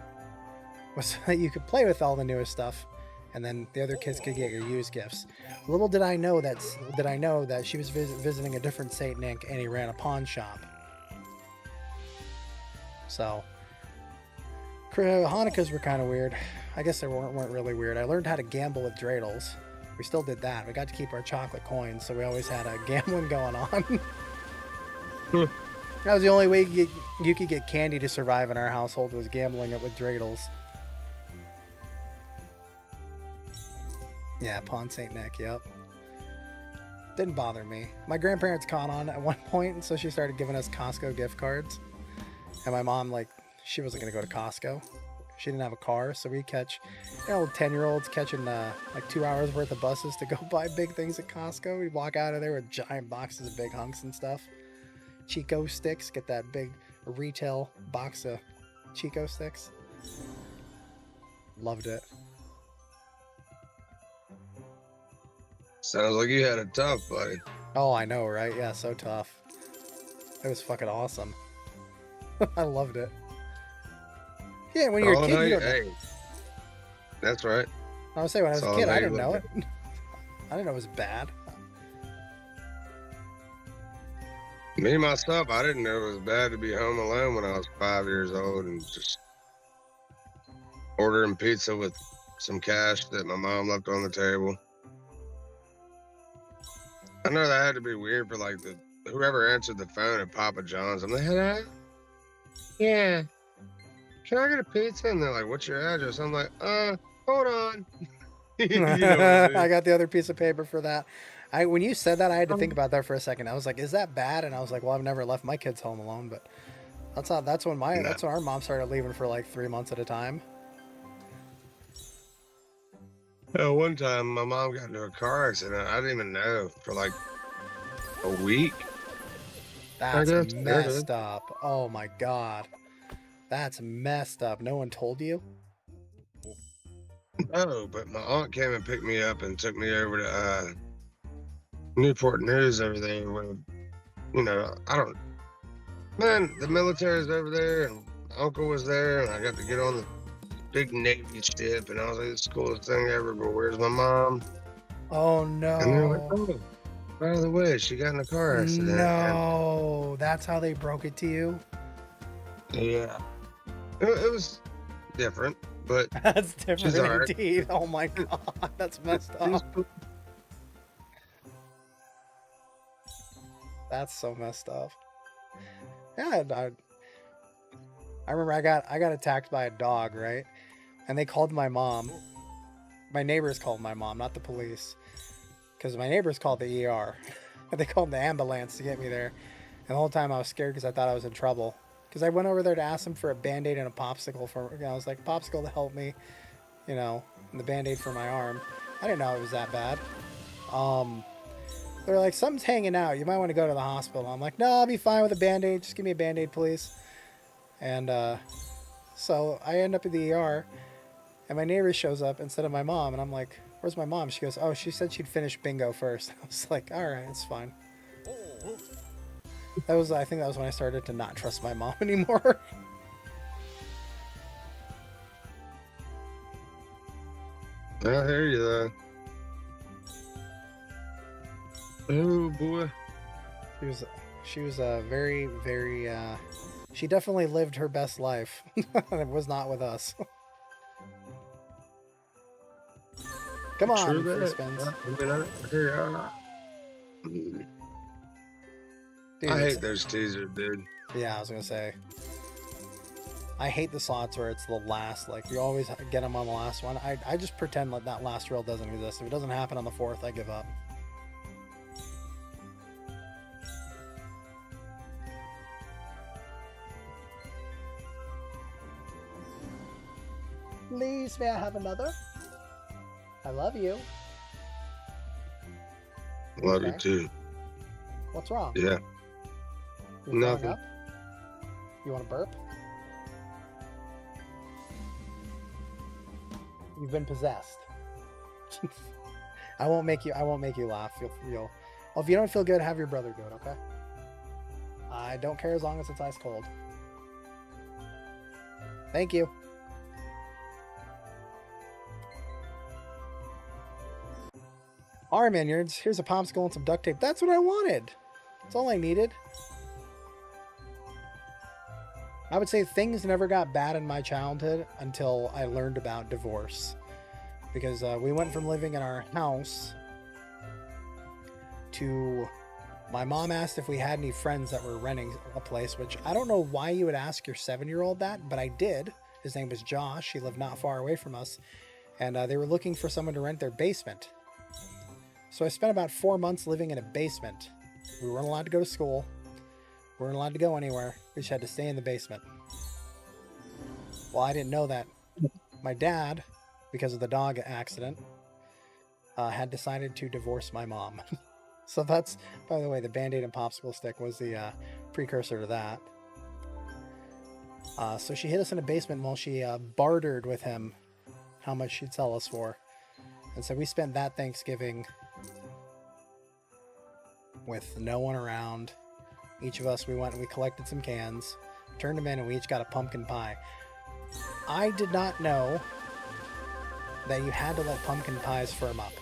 Speaker 3: was so that you could play with all the newest stuff, and then the other kids could get your used gifts. Little did I know that she was visiting a different Saint Nick, and he ran a pawn shop. So Hanukkahs were kind of weird. I guess they weren't really weird. I learned how to gamble with dreidels. We still did that. We got to keep our chocolate coins, so we always had a gambling going on. That was the only way you could get candy to survive in our household, was gambling it with dreidels. Yeah, Pawn St. Nick, yep. Didn't bother me. My grandparents caught on at one point, and so she started giving us Costco gift cards. And my mom, she wasn't going to go to Costco. She didn't have a car, so we catch, 10-year-olds catching 2 hours worth of buses to go buy big things at Costco. We'd walk out of there with giant boxes of big hunks and stuff. Chico sticks, get that big retail box of Chico sticks. Loved it.
Speaker 4: Sounds like you had it tough, buddy.
Speaker 3: Oh, I know, right? Yeah, so tough. It was fucking awesome. I loved it. Yeah, when you're a kid, you don't know.
Speaker 4: Hey, that's right.
Speaker 3: I was saying, when I was a kid, I didn't know it. I didn't know it was bad.
Speaker 4: Me, myself, I didn't know it was bad to be home alone when I was 5 years old and just ordering pizza with some cash that my mom left on the table. I know that had to be weird for whoever answered the phone at Papa John's. I'm like, hello? Yeah. Can I get a pizza? And they're like, what's your address? I'm like, hold on. You know what I mean?
Speaker 3: I got the other piece of paper for that. When you said that, I had to think about that for a second. I was like, is that bad? And I was like, well, I've never left my kids home alone, but that's when our mom started leaving for 3 months at a time.
Speaker 4: One time my mom got into a car accident. I didn't even know for a week.
Speaker 3: That's messed up. Oh my God. That's messed up. No one told you?
Speaker 4: No, but my aunt came and picked me up and took me over to Newport News over there where, the military's over there and my uncle was there and I got to get on the big Navy ship and I was like, this is the coolest thing ever, but where's my mom?
Speaker 3: Oh no.
Speaker 4: And they're like, oh, by the way, she got in a car accident.
Speaker 3: No, that's how they broke it to you?
Speaker 4: Yeah. It was different, but
Speaker 3: that's different
Speaker 4: she's all right.
Speaker 3: indeed. Oh my God, that's messed up. That's so messed up. Yeah, I remember I got attacked by a dog, right? And they called my mom. My neighbors called my mom, not the police, because my neighbors called the ER. They called the ambulance to get me there. And the whole time I was scared because I thought I was in trouble. Because I went over there to ask them for a Band-Aid and a popsicle I was like, popsicle to help me, and the Band-Aid for my arm. I didn't know it was that bad. They're like, something's hanging out. You might want to go to the hospital. I'm like, no, I'll be fine with a Band-Aid. Just give me a Band-Aid, please. And so I end up at the ER, and my neighbor shows up instead of my mom. And I'm like, where's my mom? She goes, oh, she said she'd finish bingo first. I was like, all right, it's fine. I think that was when I started to not trust my mom anymore.
Speaker 4: I hear you though. Oh boy.
Speaker 3: She was a very, very, she definitely lived her best life. It was not with us. Come on,
Speaker 4: True
Speaker 3: free
Speaker 4: that.
Speaker 3: spins.
Speaker 4: I hear you.
Speaker 3: Dude,
Speaker 4: I hate those teasers, dude.
Speaker 3: yeah, I was gonna say. I hate the slots where it's the last, like, you always get them on the last one. I just pretend like that last reel doesn't exist. If it doesn't happen on the fourth, I give up. Please, may I have another? I love you.
Speaker 4: Love you
Speaker 3: Okay.
Speaker 4: too.
Speaker 3: What's wrong?
Speaker 4: Yeah.
Speaker 3: You're throwing
Speaker 4: Nothing.
Speaker 3: up? You want to burp? You've been possessed. I won't make you laugh. You'll well, if you don't feel good, have your brother do it, okay? I don't care as long as it's ice cold. Thank you. Alright, Manyards, here's a popsicle and some duct tape. That's what I wanted. That's all I needed. I would say things never got bad in my childhood until I learned about divorce. Because we went from living in our house to my mom asked if we had any friends that were renting a place, which I don't know why you would ask your 7-year-old that, but I did. His name was Josh. He lived not far away from us. And they were looking for someone to rent their basement. So I spent about 4 months living in a basement. We weren't allowed to go to school. We weren't allowed to go anywhere. We just had to stay in the basement. Well, I didn't know that. My dad, because of the dog accident, had decided to divorce my mom. So that's, by the way, the Band-Aid and popsicle stick was the precursor to that. So she hid us in a basement while she bartered with him how much she'd sell us for. And so we spent that Thanksgiving with no one around. Each of us, we went and we collected some cans, turned them in, and we each got a pumpkin pie. I did not know that you had to let pumpkin pies firm up.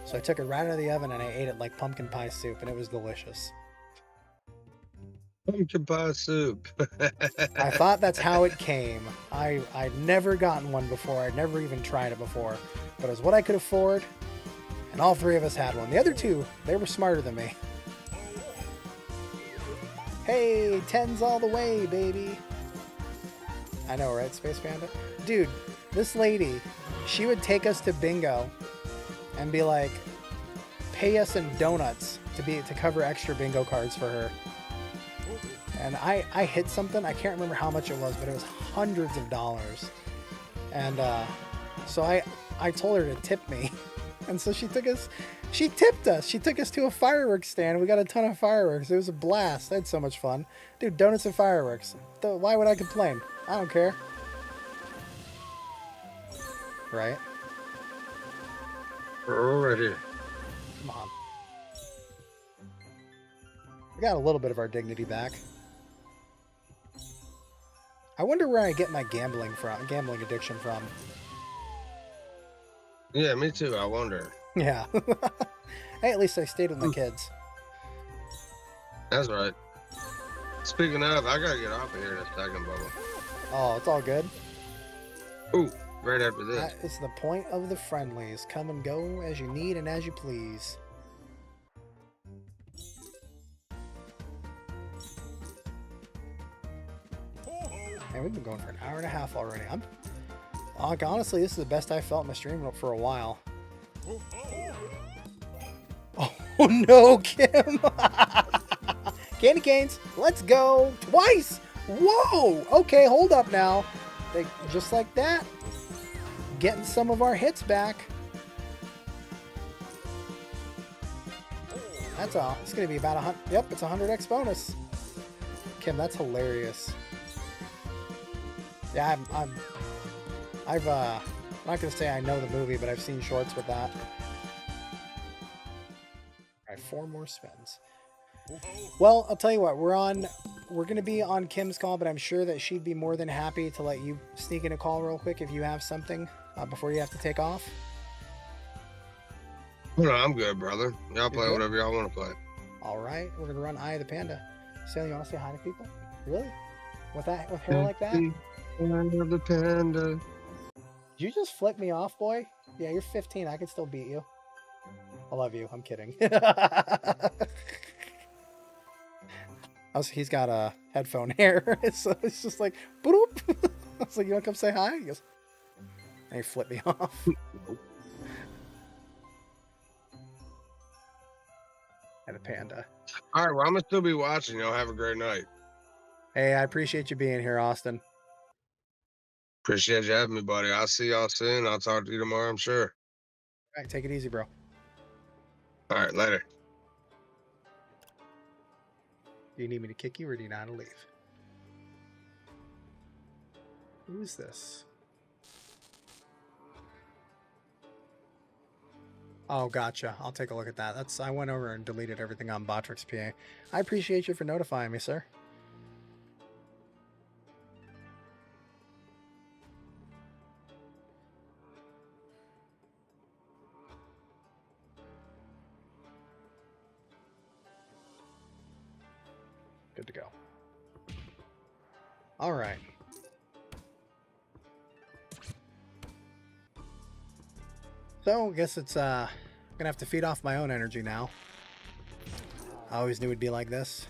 Speaker 3: So I took it right out of the oven and I ate it like pumpkin pie soup, and it was delicious.
Speaker 4: Pumpkin pie soup.
Speaker 3: I thought that's how it came. I'd never gotten one before. I'd never even tried it before. But it was what I could afford, and all three of us had one. The other two, they were smarter than me. Hey, 10s all the way, baby. I know, right, Space Panda? Dude, this lady, she would take us to bingo and be like, pay us in donuts to cover extra bingo cards for her. And I hit something, I can't remember how much it was, but it was hundreds of dollars. And so I told her to tip me. And so she tipped us. She took us to a fireworks stand. We got a ton of fireworks. It was a blast. I had so much fun. Dude, donuts and fireworks. Why would I complain? I don't care. Right?
Speaker 4: We're right here.
Speaker 3: Come on. We got a little bit of our dignity back. I wonder where I get my gambling addiction from.
Speaker 4: Yeah, me too. I wonder.
Speaker 3: Yeah. Hey, at least I stayed with my kids.
Speaker 4: That's right. Speaking of, I gotta get off of here in a second, Bubba.
Speaker 3: Oh, it's all good.
Speaker 4: Ooh, right after this.
Speaker 3: That is the point of the friendlies. Come and go as you need and as you please. Man, we've been going for an hour and a half already. Honestly, this is the best I've felt in my stream for a while. Oh no, Kim! Candy canes, let's go! Twice! Whoa! Okay, hold up now. Just like that. Getting some of our hits back. That's all. It's going to be about 100. Yep, it's 100x bonus. Kim, that's hilarious. Yeah, I'm not going to say I know the movie, but I've seen shorts with that. All right, 4 more spins. Well, I'll tell you what, we're going to be on Kim's call, but I'm sure that she'd be more than happy to let you sneak in a call real quick if you have something before you have to take off.
Speaker 4: No, I'm good, brother. Y'all play
Speaker 3: good?
Speaker 4: whatever y'all want to play.
Speaker 3: All right, we're gonna run Eye of the Panda. Sally, you want to say hi to people? Really? With hair like that? Did
Speaker 4: Eye of the Panda.
Speaker 3: you just flip me off, boy? Yeah, you're 15. I can still beat you. I love you. I'm kidding. He's got a headphone hair, so it's just like, boop. I was like, you want to come say hi? He goes, and he flipped me off. And a panda.
Speaker 4: All right, well, I'm gonna still be watching. Y'all have a great night.
Speaker 3: Hey, I appreciate you being here, Austin.
Speaker 4: Appreciate you having me, buddy. I'll see y'all soon. I'll talk to you tomorrow, I'm sure.
Speaker 3: All right, take it easy, bro.
Speaker 4: All right, later.
Speaker 3: Do you need me to kick you or do you know how to leave? Who is this? Oh, gotcha. I'll take a look at that. I went over and deleted everything on Botrix PA. I appreciate you for notifying me, sir. Good to go. All right. So, I guess it's, gonna have to feed off my own energy now. I always knew it'd be like this.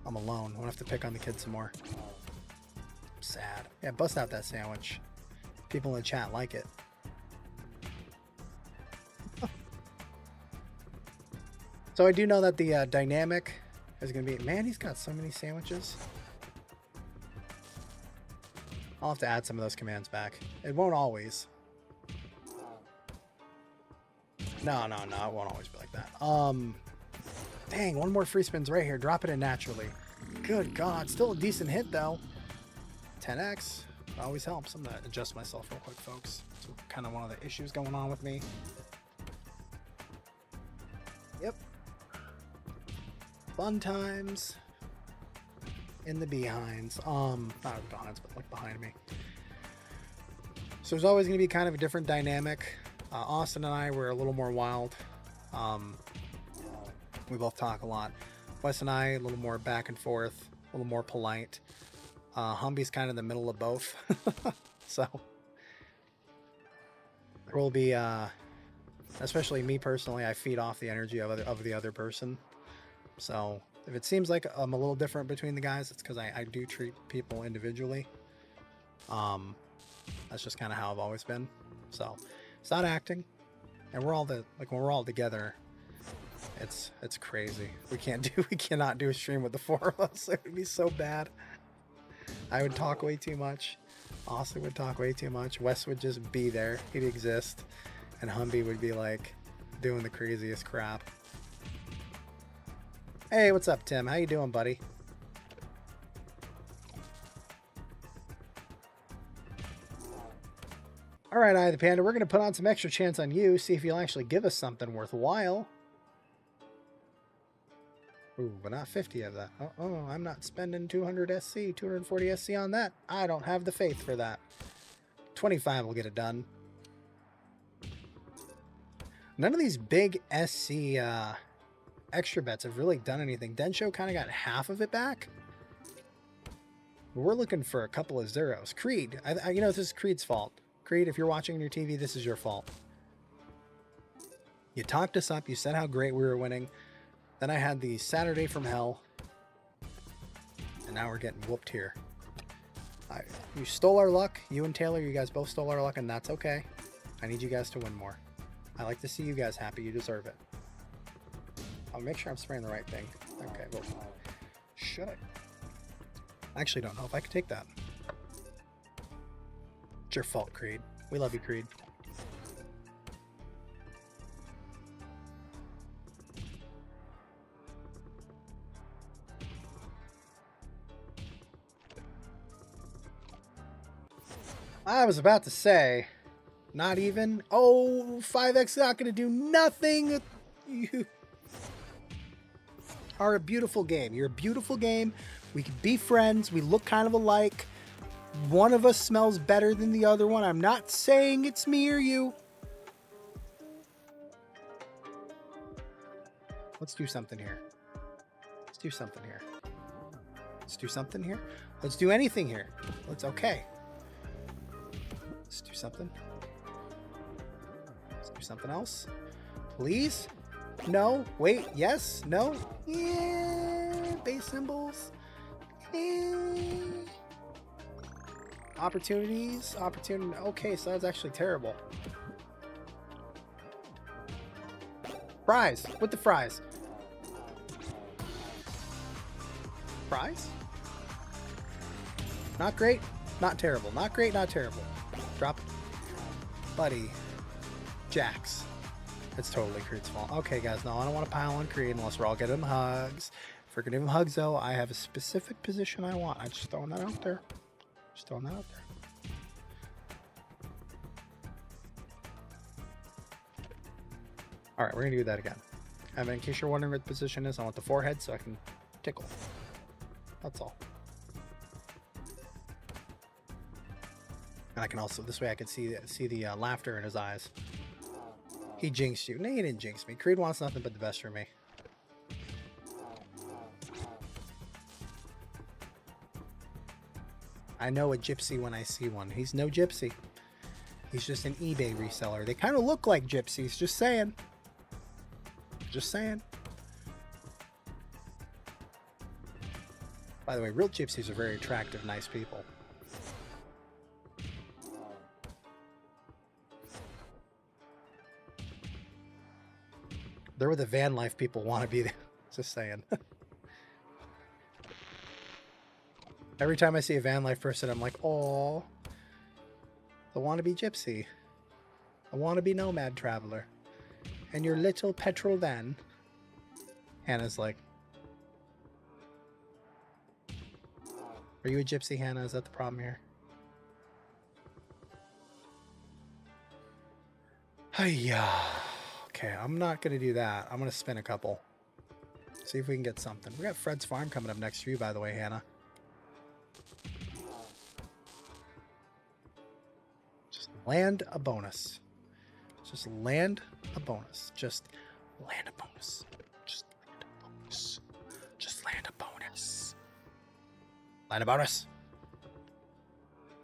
Speaker 3: I'm alone. I'm gonna have to pick on the kids some more. Sad. Yeah, bust out that sandwich. People in the chat like it. So I do know that the dynamic is gonna be... Man, he's got so many sandwiches. I'll have to add some of those commands back. It won't always. No, it won't always be like that. Dang, one more free spins right here. Drop it in naturally. Good God, still a decent hit though. 10x always helps. I'm gonna adjust myself real quick, folks. It's kind of one of the issues going on with me. Yep. Fun times in the behinds. Not behinds, but like behind me. So there's always gonna be kind of a different dynamic. Austin and I were a little more wild. We both talk a lot. Wes and I, a little more back and forth, a little more polite. Humby's kind of in the middle of both. So there will be, especially me personally, I feed off the energy of the other person. So if it seems like I'm a little different between the guys, it's because I do treat people individually. That's just kind of how I've always been. So it's not acting, and when we're all together, it's crazy. We cannot do a stream with the four of us. It would be so bad. I would talk way too much. Austin would talk way too much. Wes would just be there. He'd exist, and Humby would be like doing the craziest crap. Hey, what's up, Tim? How you doing, buddy? All right, Eye of the Panda, we're going to put on some extra chance on you, see if you'll actually give us something worthwhile. Ooh, but not 50 of that. Oh, I'm not spending 200 SC, 240 SC on that. I don't have the faith for that. 25 will get it done. None of these big SC extra bets have really done anything. Densho kind of got half of it back. We're looking for a couple of zeros. Creed, you know, this is Creed's fault. Creed, if you're watching on your TV, this is your fault. You talked us up. You said how great we were winning. Then I had the Saturday from hell. And now we're getting whooped here. You stole our luck. You and Taylor, you guys both stole our luck, and that's okay. I need you guys to win more. I like to see you guys happy. You deserve it. I'll make sure I'm spraying the right thing. Okay, well, should I? I actually don't know if I could take that. It's your fault, Creed. We love you, Creed. I was about to say, not even. Oh, 5x is not going to do nothing. You are a beautiful game. You're a beautiful game. We can be friends. We look kind of alike. One of us smells better than the other one. I'm not saying it's me or you. Let's do something here. Let's do something here. Let's do something here. Let's do anything here. Let's okay. Let's do something. Let's do something else. Please? No. Wait. Yes. No. Yeah. Base symbols. Opportunities. Opportunity. Okay, so that's actually terrible. Fries. With the fries. Fries? Not great. Not terrible. Not great. Not terrible. Drop it. Buddy. Jax. It's totally Creed's fault. Okay, guys. No, I don't want to pile on Creed unless we're all getting him hugs. If we're going to give him hugs, though, I have a specific position I want. I'm just throwing that out there. Just throwing that out there. All right, we're going to do that again. And in case you're wondering what the position is, I want the forehead so I can tickle. That's all. And I can also, this way I can see the laughter in his eyes. He jinxed you. No, he didn't jinx me. Creed wants nothing but the best for me. I know a gypsy when I see one. He's no gypsy. He's just an eBay reseller. They kind of look like gypsies. Just saying. Just saying. By the way, real gypsies are very attractive, nice people. They're where the van life people want to be. Just saying. Every time I see a van life person, I'm like, oh, the wannabe gypsy. A wannabe nomad traveler. And your little petrol van. Hannah's like, are you a gypsy, Hannah? Is that the problem here? Hiya. Okay, I'm not going to do that. I'm going to spin a couple. See if we can get something. We got Fred's Farm coming up next for you, by the way, Hannah. Just land a bonus. Just land a bonus. Just land a bonus. Just land a bonus. Just land a bonus. Land a bonus.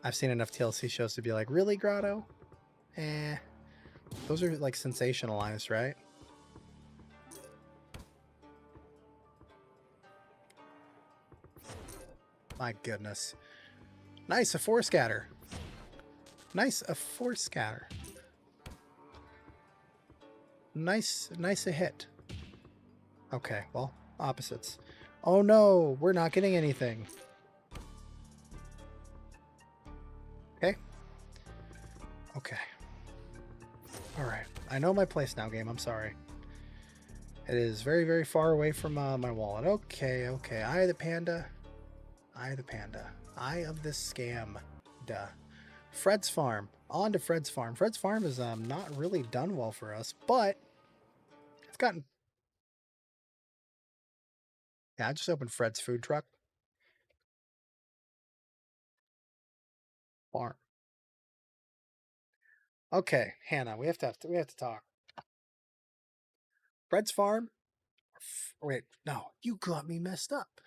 Speaker 3: I've seen enough TLC shows to be like, really, Grotto? Eh. Those are like sensationalized, right? My goodness. Nice, a 4 scatter. Nice, a 4 scatter. Nice a hit. Okay, well, opposites. Oh no, we're not getting anything. Okay. Okay. Alright, I know my place now, game. I'm sorry. It is very, very far away from my wallet. Okay, okay. Eye of the panda. Eye of the panda. Eye of the scam. Duh. Fred's Farm. On to Fred's Farm. Fred's Farm is not really done well for us, but it's gotten... Yeah, I just opened Fred's food truck. Farm. Okay, Hannah, we have to talk. Fred's Farm? Wait, no, you got me messed up.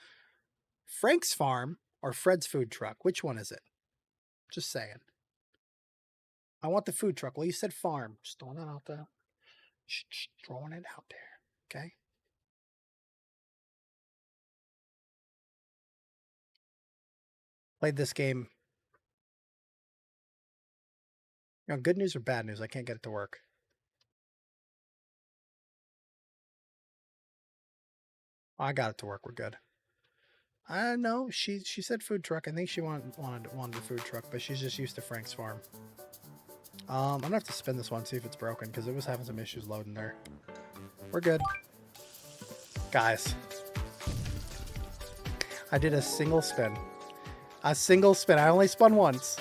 Speaker 3: Frank's Farm or Fred's food truck? Which one is it? Just saying. I want the food truck. Well, you said farm. Just throwing that out there. Just throwing it out there. Okay. Played this game. You know, good news or bad news? I can't get it to work. I got it to work. We're good. I know she said food truck. I think she wanted the food truck, but she's just used to Frank's Farm. I'm gonna have to spin this one, see if it's broken, because it was having some issues loading there. We're good. Guys. I did a single spin. A single spin. I only spun once.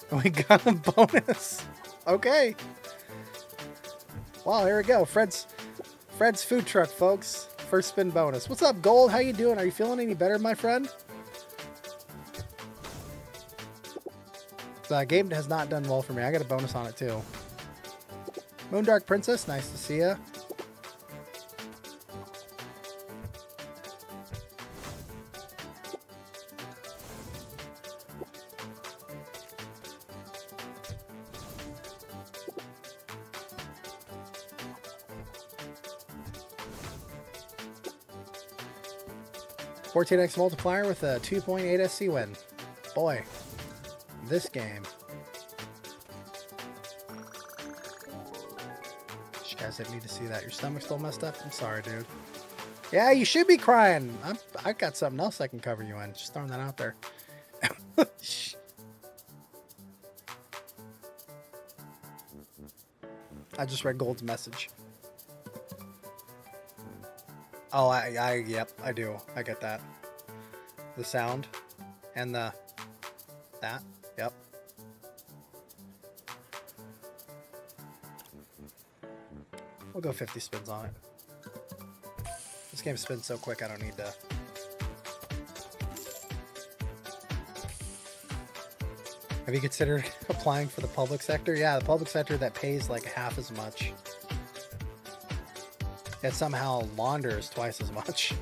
Speaker 3: And we got a bonus. Okay. Wow, here we go. Fred's food truck, folks. First spin bonus. What's up, Gold? How you doing? Are you feeling any better, my friend? The game has not done well for me. I got a bonus on it, too. Moondark Princess, nice to see ya. 14x multiplier with a 2.8 SC win. Boy, this game. You guys didn't need to see that. Your stomach's still messed up? I'm sorry, dude. Yeah, you should be crying. I got something else I can cover you in. Just throwing that out there. I just read Gold's message. Oh, yep, I do. I get that. The sound and that, yep. We'll go 50 spins on it. This game spins so quick, I don't need to. Have you considered applying for the public sector? Yeah, the public sector that pays like half as much. It somehow launders twice as much.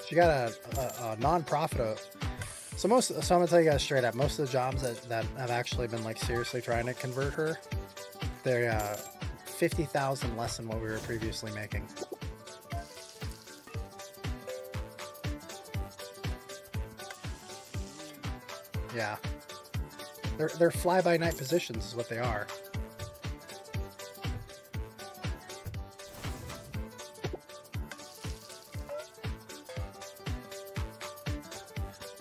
Speaker 3: She got a non-profit. So I'm gonna tell you guys straight up, most of the jobs that have actually been like seriously trying to convert her, they're 50,000 less than what we were previously making. Yeah, they're fly-by-night positions is what they are.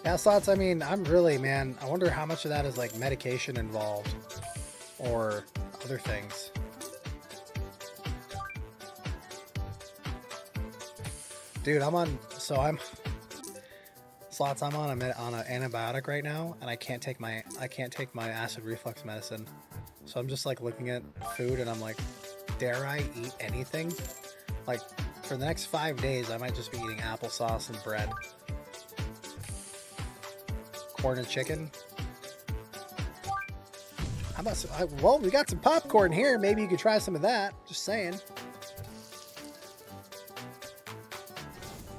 Speaker 3: Yeah, Slots, I mean, I'm really, man, I wonder how much of that is like medication involved or other things. Dude, Slots, I'm on an antibiotic right now, and I can't take my acid reflux medicine. So I'm just like looking at food, and I'm like, dare I eat anything? Like for the next 5 days, I might just be eating applesauce and bread, corn and chicken. How about well, we got some popcorn here. Maybe you could try some of that. Just saying.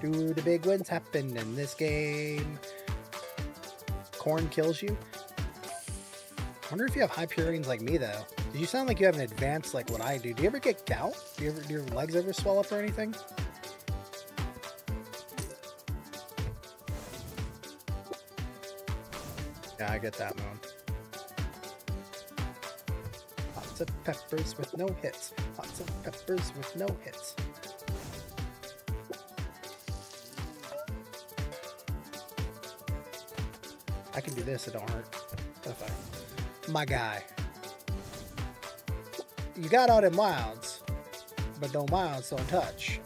Speaker 3: Do the big ones happen in this game? Corn kills you? I wonder if you have high purines like me, though. Do you sound like you have an advanced like what I do? Do you ever get gout? Do your legs ever swell up or anything? Yeah, I get that, Moon. Lots of peppers with no hits. Lots of peppers with no hits. I can do this, it don't hurt. That's fine. My guy. You got all them wilds, but no wilds don't touch.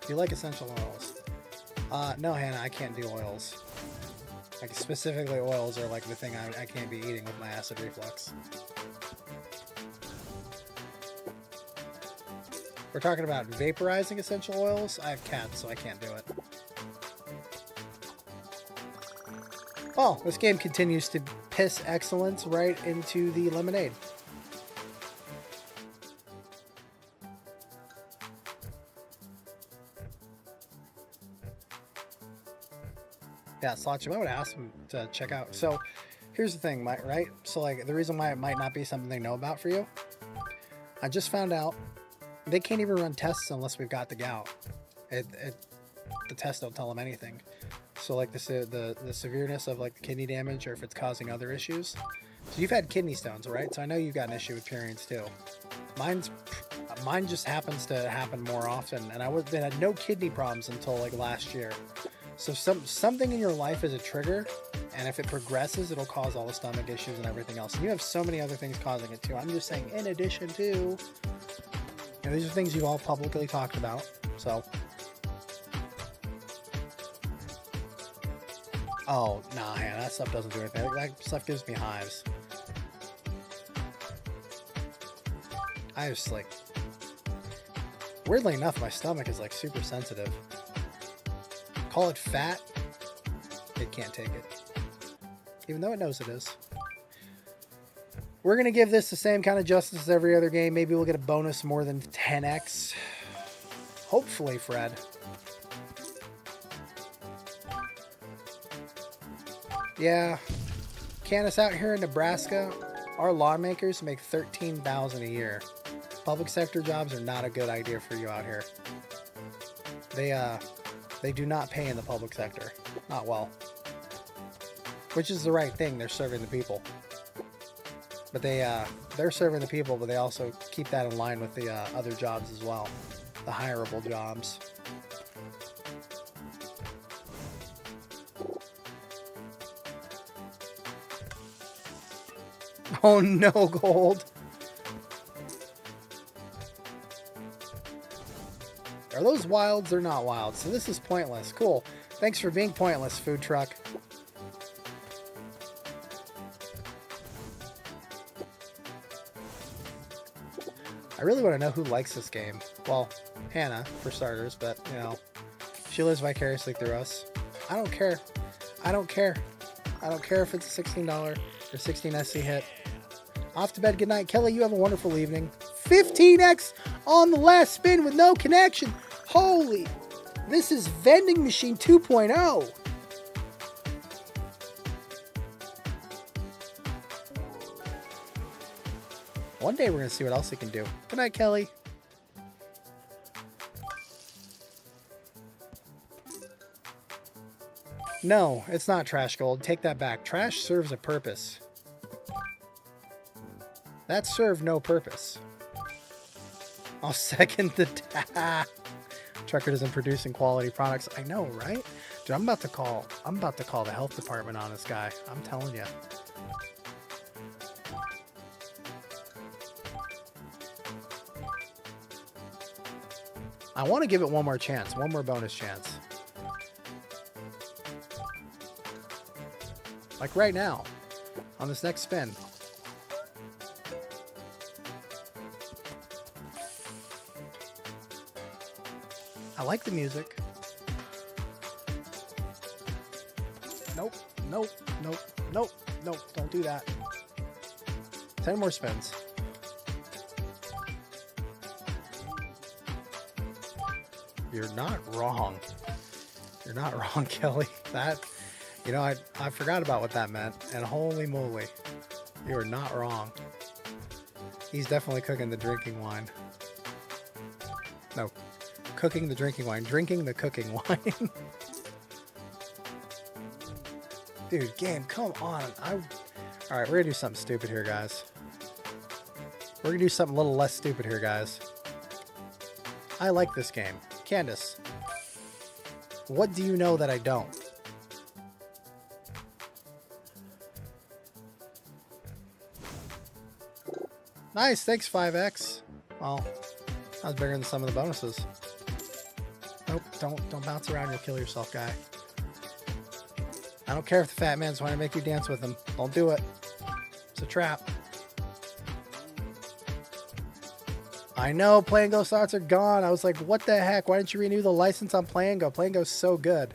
Speaker 3: Do you like essential oils? No, Hannah, I can't do oils. Like specifically oils are like the thing I can't be eating with my acid reflux. We're talking about vaporizing essential oils. I have cats, so I can't do it. Oh, this game continues to piss excellence right into the lemonade. Yeah, Slotch, I would ask them to check out. So, here's the thing, right? So, like, the reason why it might not be something they know about for you, I just found out they can't even run tests unless we've got the gout. The tests don't tell them anything. So, like, the severeness of, like, the kidney damage or if it's causing other issues. So, you've had kidney stones, right? So, I know you've got an issue with purines, too. Mine just happens to happen more often, and I had no kidney problems until, like, last year. So something in your life is a trigger, and if it progresses, it'll cause all the stomach issues and everything else. And you have so many other things causing it too. I'm just saying, in addition to, these are things you've all publicly talked about. So, oh nah, yeah, that stuff doesn't do anything. That stuff gives me hives. I just like, weirdly enough, my stomach is like super sensitive. Call it fat, it can't take it. Even though it knows it is. We're going to give this the same kind of justice as every other game. Maybe we'll get a bonus more than 10x. Hopefully, Fred. Yeah. Candace, out here in Nebraska, our lawmakers make $13,000 a year. Public sector jobs are not a good idea for you out here. They do not pay in the public sector. Not well. Which is the right thing. They're serving the people. But they're serving the people, but they also keep that in line with the other jobs as well. The hireable jobs. Oh no, gold. Are those wilds or not wild? So this is pointless. Cool. Thanks for being pointless, food truck. I really want to know who likes this game. Well, Hannah, for starters, but, you know, she lives vicariously through us. I don't care. I don't care. I don't care if it's a $16 or 16 SC hit. Off to bed. Good night. Kelly, you have a wonderful evening. 15x on the last spin with no connection. Holy. This is Vending Machine 2.0. One day we're going to see what else he can do. Good night, Kelly. No, it's not trash gold. Take that back. Trash serves a purpose. That served no purpose. I'll second the Trucker isn't producing quality products. I know, right? Dude, I'm about to call the health department on this guy. I'm telling you. I want to give it one more chance, one more bonus chance. Like right now, on this next spin. I like the music. Nope, nope, nope, nope, nope, don't do that. 10 more spins. You're not wrong. You're not wrong, Kelly. That, you know, I forgot about what that meant. And holy moly, you are not wrong. He's definitely cooking the drinking wine. No, cooking the drinking wine. Drinking the cooking wine. Dude, game, come on. Alright, we're gonna do something stupid here, guys. We're gonna do something a little less stupid here, guys. I like this game. Candace, what do you know that I don't? Nice, thanks 5x. Well, that was bigger than some of the bonuses. Nope, don't bounce around, you'll kill yourself, guy. I don't care if the fat man's trying to make you dance with him. Don't do it. It's a trap. I know, Play and Go slots are gone. I was like, what the heck? Why didn't you renew the license on Play and Go? Play and Go's so good.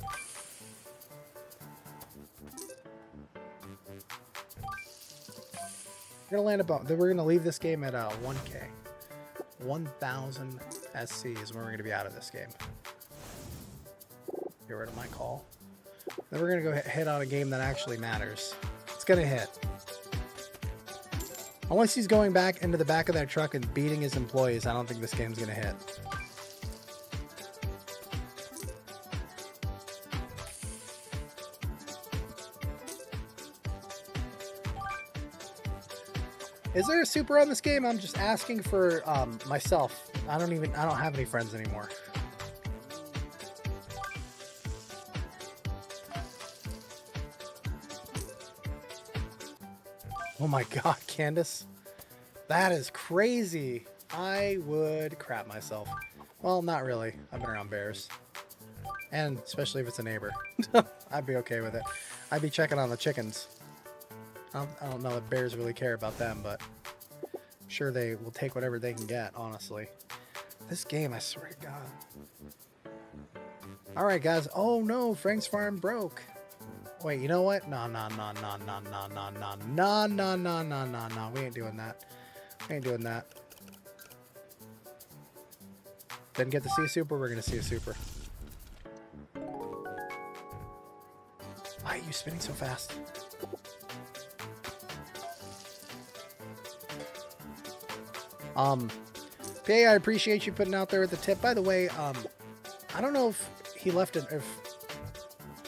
Speaker 3: We're gonna land a bump. Then we're gonna leave this game at 1K. 1,000 SC is where we're gonna be out of this game. Get rid of my call. Then we're gonna go hit on a game that actually matters. It's gonna hit. Unless he's going back into the back of that truck and beating his employees, I don't think this game's gonna hit. Is there a super on this game? I'm just asking for myself. I don't have any friends anymore. Oh my god, Candace. That is crazy. I would crap myself. Well, not really. I've been around bears. And especially if it's a neighbor. I'd be okay with it. I'd be checking on the chickens. I don't know if bears really care about them, but I'm sure they will take whatever they can get, honestly. This game, I swear to God. Alright, guys. Oh no, Frank's Farm broke. Wait, you know what? No. We ain't doing that. We ain't doing that. Didn't get to see a super, we're gonna see a super. Why are you spinning so fast? PA, I appreciate you putting out there with the tip. By the way, I don't know if he left it, if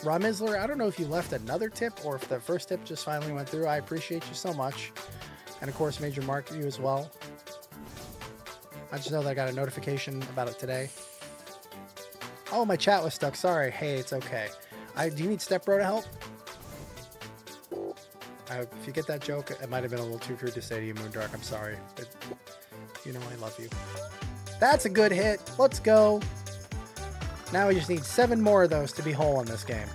Speaker 3: Ramizler, I don't know if you left another tip or if the first tip just finally went through. I appreciate you so much. And of course, Major Mark, you as well. I just know that I got a notification about it today. Oh, my chat was stuck. Sorry. Hey, it's okay. Do you need Step Bro to help? If you get that joke, it might have been a little too crude to say to you, Moondark. I'm sorry. But you know I love you. That's a good hit. Let's go. Now we just need 7 more of those to be whole in this game.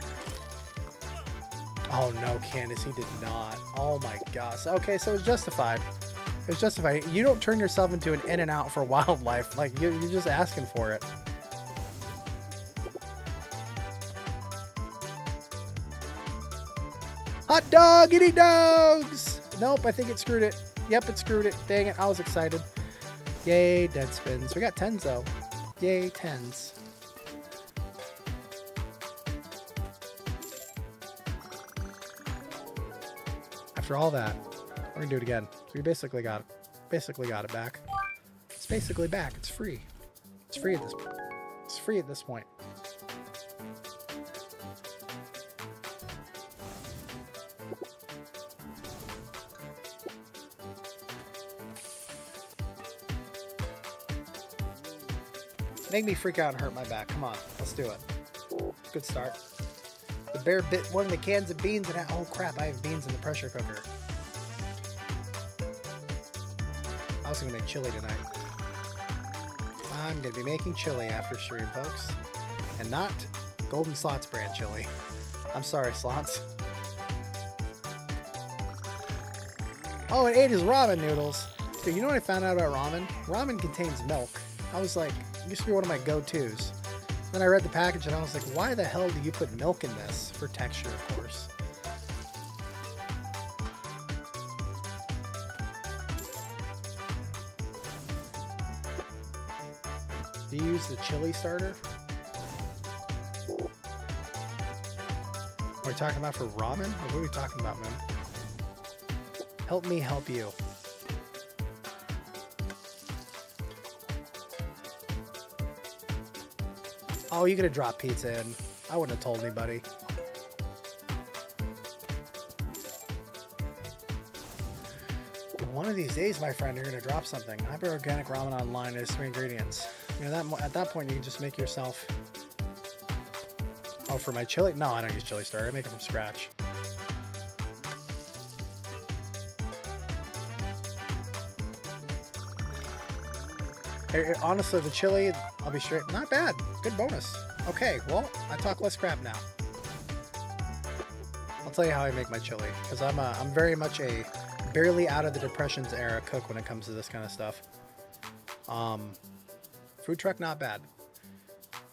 Speaker 3: Oh no, Candace, he did not. Oh my gosh. Okay, so it's justified. It's justified. You don't turn yourself into an in and out for wildlife. Like, you're just asking for it. Hot doggity dogs! Nope, I think it screwed it. Yep, it screwed it. Dang it, I was excited. Yay, dead spins. We got 10s though. Yay, 10s. After all that, we're gonna do it again. So we basically got it back. It's basically back. It's free. It's free at this point. It's free at this point. Make me freak out and hurt my back. Come on, let's do it. Good start. The bear bit one of the cans of beans and oh crap, I have beans in the pressure cooker. I was gonna make chili tonight. I'm gonna be making chili after stream, folks. And not Golden Slots brand chili. I'm sorry, Slots. Oh, it ate his ramen noodles. Dude, you know what I found out about ramen? Ramen contains milk. I was like, it used to be one of my go-tos. Then I read the package and I was like, why the hell do you put milk in this? For texture, of course. Do you use the chili starter? Are we talking about for ramen? Or what are we talking about, man? Help me help you. Oh, you could have dropped pizza in. I wouldn't have told anybody. One of these days, my friend, you're going to drop something. Hyper Organic Ramen Online is 3 ingredients. You know, at that point, you can just make yourself... Oh, for my chili? No, I don't use chili starter. I make it from scratch. Honestly, the chili, I'll be straight, not bad. Good bonus. Okay, well, I talk less crap now. I'll tell you how I make my chili, because I'm very much a barely out of the Depressions era cook when it comes to this kind of stuff. Food truck, not bad.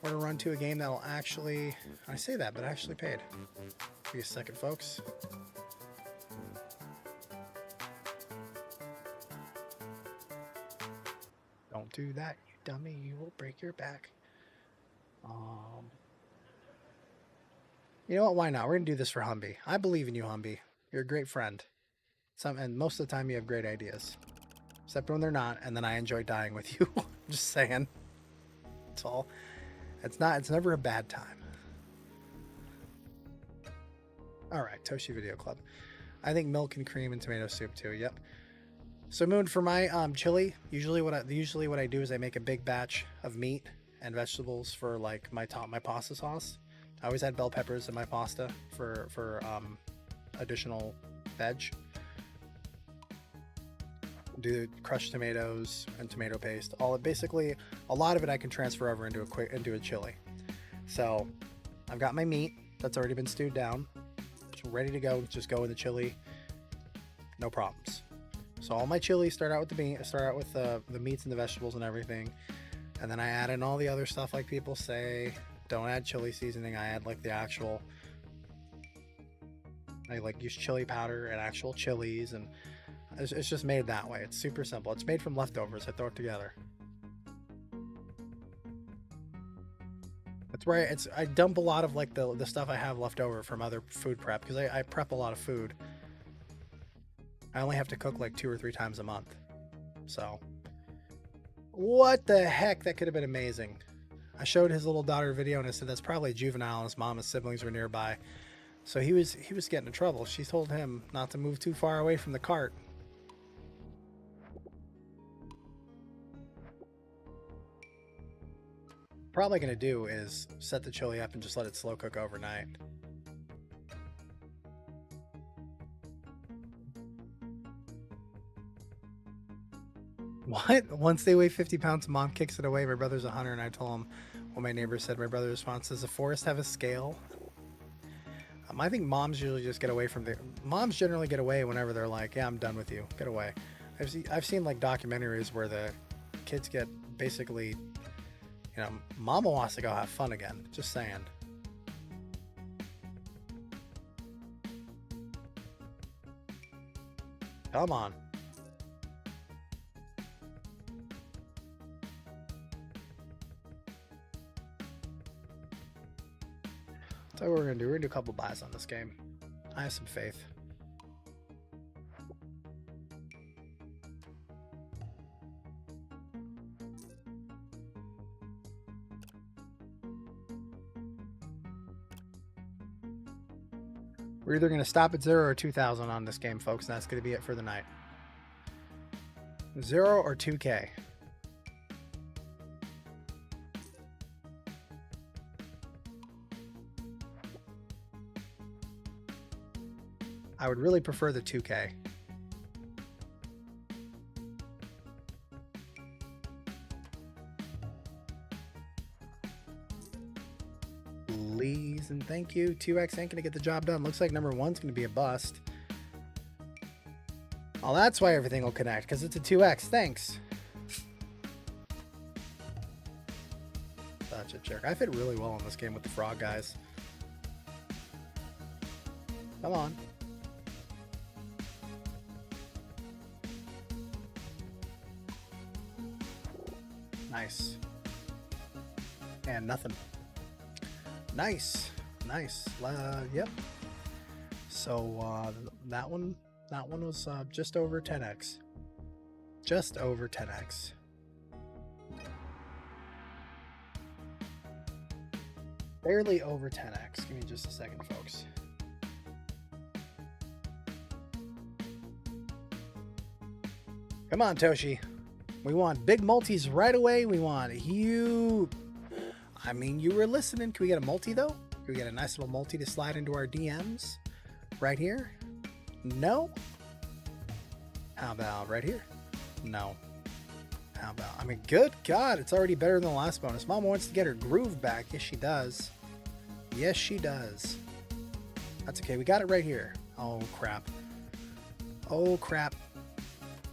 Speaker 3: We're gonna run to a game that'll actually, I say that, but actually paid. Give me a second, folks. Don't do that, you dummy. You will break your back. You know what? Why not? We're going to do this for Humby. I believe in you, Humby. You're a great friend. And most of the time you have great ideas. Except when they're not, and then I enjoy dying with you. Just saying. That's all. It's never a bad time. Alright, Toshi Video Club. I think milk and cream and tomato soup too, yep. So Moon, for my chili, usually what I do is I make a big batch of meat and vegetables for like my pasta sauce. I always add bell peppers in my pasta for additional veg. Do crushed tomatoes and tomato paste. Basically a lot of it I can transfer over into a chili. So I've got my meat that's already been stewed down. It's ready to go. Just go in the chili. No problems. So all my chilies start out with the meats and the vegetables and everything, and then I add in all the other stuff like people say. Don't add chili seasoning. I add like the actual. I like use chili powder and actual chilies, and it's just made that way. It's super simple. It's made from leftovers. I throw it together. That's where I dump a lot of like the stuff I have left over from other food prep, because I prep a lot of food. I only have to cook like 2 or 3 times a month. So What the heck? That could have been amazing. I showed his little daughter a video and I said that's probably juvenile. His mom and siblings were nearby. So he was getting in trouble. She told him not to move too far away from the cart. Probably going to do is set the chili up and just let it slow cook overnight. What? Once they weigh 50 pounds, mom kicks it away. My brother's a hunter, and I told him what my neighbor said. My brother's response: does the forest have a scale? I think moms usually just get away from the. Moms generally get away whenever they're like, "Yeah, I'm done with you. Get away." I've seen like documentaries where the kids get basically, you know, mama wants to go have fun again. Just saying. Come on. So what we're gonna do. We're gonna do a couple buys on this game. I have some faith. We're either gonna stop at 0 or 2,000 on this game, folks, and that's gonna be it for the night. 0 or 2K. I would really prefer the 2K. Please and thank you. 2X ain't gonna get the job done. Looks like number 1's gonna be a bust. Oh, that's why everything will connect, because it's a 2X. Thanks. Such a jerk. I fit really well in this game with the frog guys. Come on. Nice. And nothing. Nice. Nice. Yep. So that one was just over 10x. Just over 10x. Barely over 10x. Give me just a second, folks. Come on, Toshi. We want big multis right away. We want huge. I mean, you were listening. Can we get a multi, though? Can we get a nice little multi to slide into our DMs? Right here? No? How about right here? No. How about? I mean, good God. It's already better than the last bonus. Mama wants to get her groove back. Yes, she does. Yes, she does. That's okay. We got it right here. Oh, crap. Oh, crap.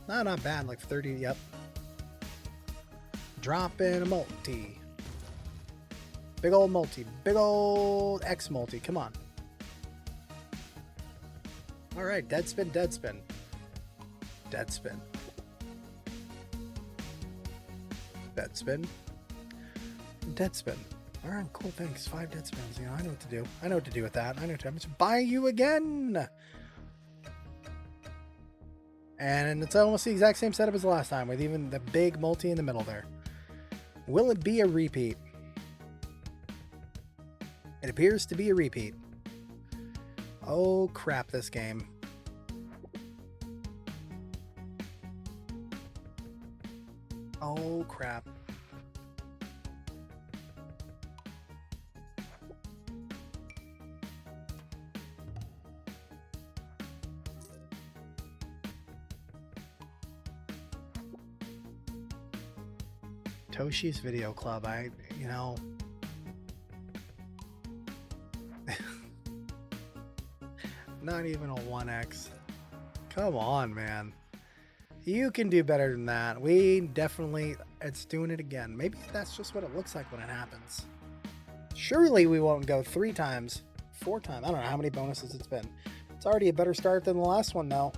Speaker 3: No, not bad. Like 30. Yep. Drop in a multi. Big old multi. Big old X multi. Come on. All right. Dead spin, dead spin. Dead spin. Dead spin. Dead spin. All right. Cool. Thanks. 5 dead spins. You know, I know what to do. I know what to do with that. I know to buy you again. And it's almost the exact same setup as the last time with even the big multi in the middle there. Will it be a repeat? It appears to be a repeat. Oh crap, this game. Oh crap. Toshi's Video Club, you know. Not even a 1x. Come on, man. You can do better than that. We definitely, it's doing it again. Maybe that's just what it looks like when it happens. Surely we won't go 3 times, 4 times. I don't know how many bonuses it's been. It's already a better start than the last one now.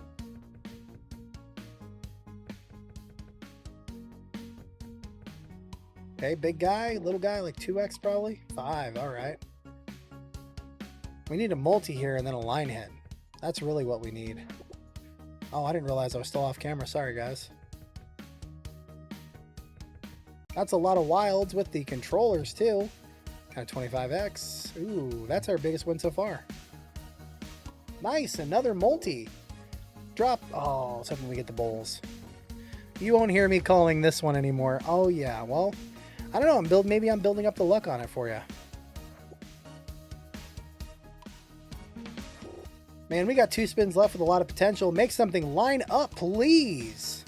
Speaker 3: Okay, big guy, little guy, like 2x probably? 5, all right. We need a multi here and then a line hit. That's really what we need. Oh, I didn't realize I was still off camera. Sorry, guys. That's a lot of wilds with the controllers too. Kind of 25x. Ooh, that's our biggest win so far. Nice, another multi. Drop. Oh, I was hoping we get the bowls. You won't hear me calling this one anymore. Oh yeah, well, I don't know. Maybe I'm building up the luck on it for you. Man, we got 2 spins left with a lot of potential. Make something line up, please.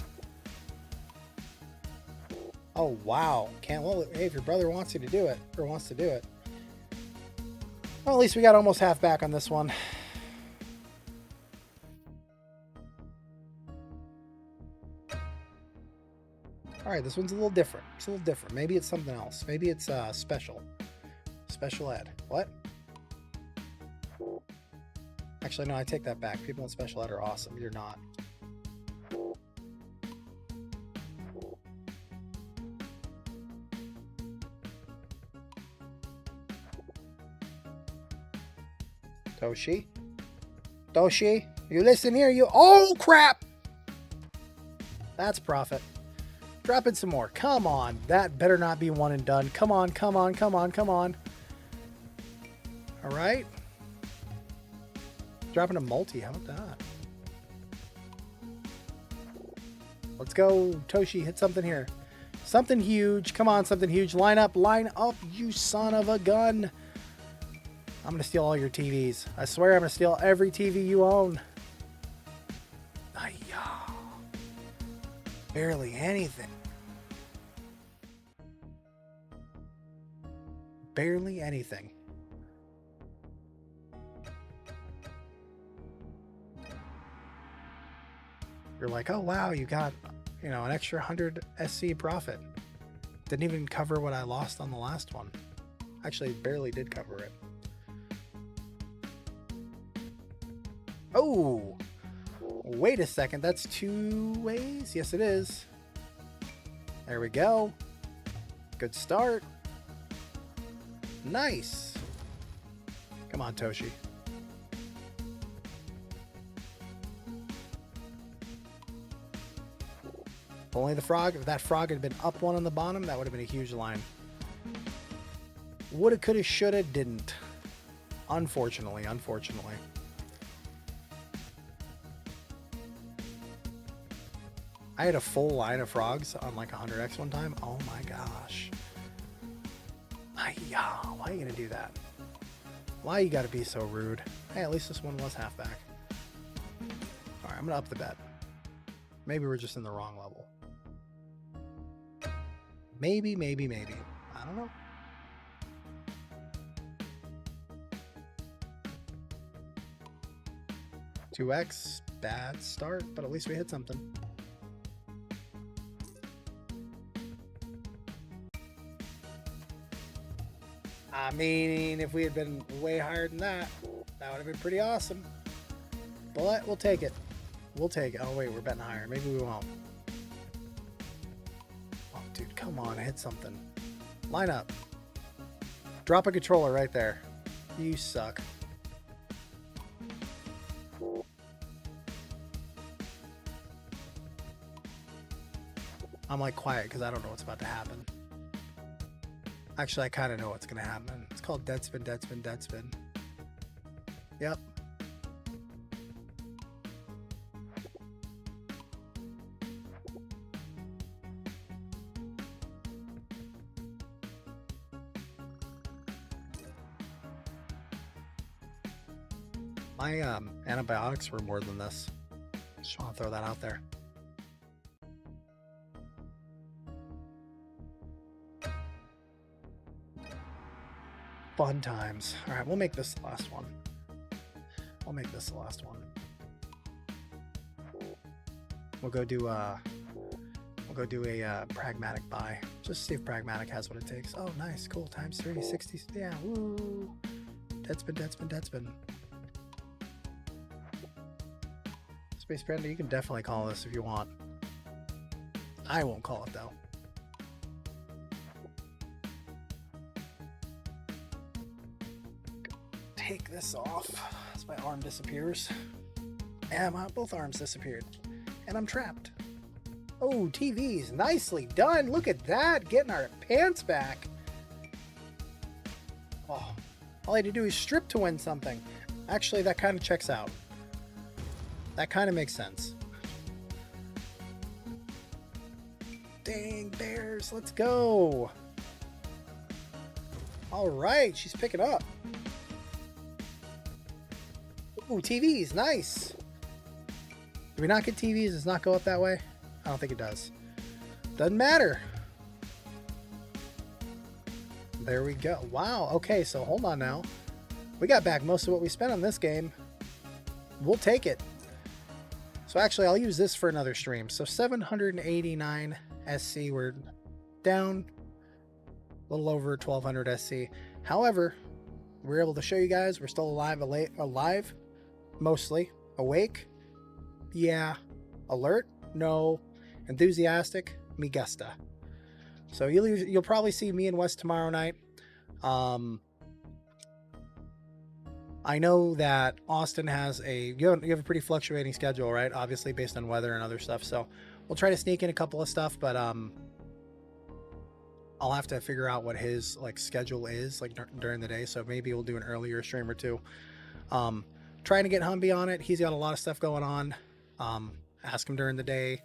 Speaker 3: Oh, wow. Can't, well, hey, if your brother wants you to do it, or wants to do it. Well, at least we got almost half back on this one. All right, this one's a little different. It's a little different. Maybe it's something else. Maybe it's special. Special ed. What? Actually, no, I take that back. People in special ed are awesome. You're not. Toshi? Toshi? You listen here, you... Oh, crap! That's profit. Drop in some more. Come on. That better not be one and done. Come on, come on, come on, come on. All right. Dropping a multi. How about that? Let's go, Toshi. Hit something here. Something huge. Come on, something huge. Line up, you son of a gun. I'm going to steal all your TVs. I swear I'm going to steal every TV you own. Ay-ya. Barely anything. Barely anything. You're like, oh wow, you got, you know, an extra 100 SC profit. Didn't even cover what I lost on the last one. Actually, it barely did cover it. Oh, wait a second. That's 2 ways. Yes, it is. There we go. Good start. Nice. Come on, Toshi. If only the frog, if that frog had been up 1 on the bottom, that would have been a huge line. Woulda, coulda, shoulda, didn't. Unfortunately. I had a full line of frogs on like 100x one time. Oh my gosh. Ay-ya, why are you gonna do that? Why you gotta be so rude? Hey, at least this one was half back. Alright, I'm gonna up the bet. Maybe we're just in the wrong level. Maybe. I don't know. $2x, bad start, but at least we hit something. I mean, if we had been way higher than that, that would have been pretty awesome. But we'll take it. We'll take it. Oh, wait, we're betting higher. Maybe we won't. Oh, dude, come on. Hit something. Line up. Drop a controller right there. You suck. I'm like quiet because I don't know what's about to happen. Actually, I kind of know what's going to happen. It's called dead spin, dead spin, dead spin. Yep. My antibiotics were more than this. Just want to throw that out there. Fun times. All right, we'll make this the last one. We'll go do a pragmatic buy. Just see if pragmatic has what it takes. Oh, nice, cool. Times 3, 60. Yeah, woo. Dead spin, dead spin, dead spin. Space Panda, you can definitely call this if you want. I won't call it though. Take this off as my arm disappears. And both arms disappeared. And I'm trapped. Oh, TVs. Nicely done. Look at that. Getting our pants back. Oh, all I had to do is strip to win something. Actually, that kind of checks out. That kind of makes sense. Dang, Bears. Let's go. All right. She's picking up. Ooh, TVs. Nice. Did we not get TVs? Does not go up that way? I don't think it does. Doesn't matter. There we go. Wow. Okay, so hold on now. We got back most of what we spent on this game. We'll take it. So actually, I'll use this for another stream. So 789 SC. We're down a little over 1200 SC. However, we're able to show you guys we're still alive, mostly. Awake? Yeah. Alert? No. Enthusiastic? Me gusta. So you'll probably see me and Wes tomorrow night. I know that Austin has you have a pretty fluctuating schedule, right? Obviously based on weather and other stuff. So we'll try to sneak in a couple of stuff, but I'll have to figure out what his schedule is during the day. So maybe we'll do an earlier stream or two. Trying to get Humby on it. He's got a lot of stuff going on. Ask him during the day,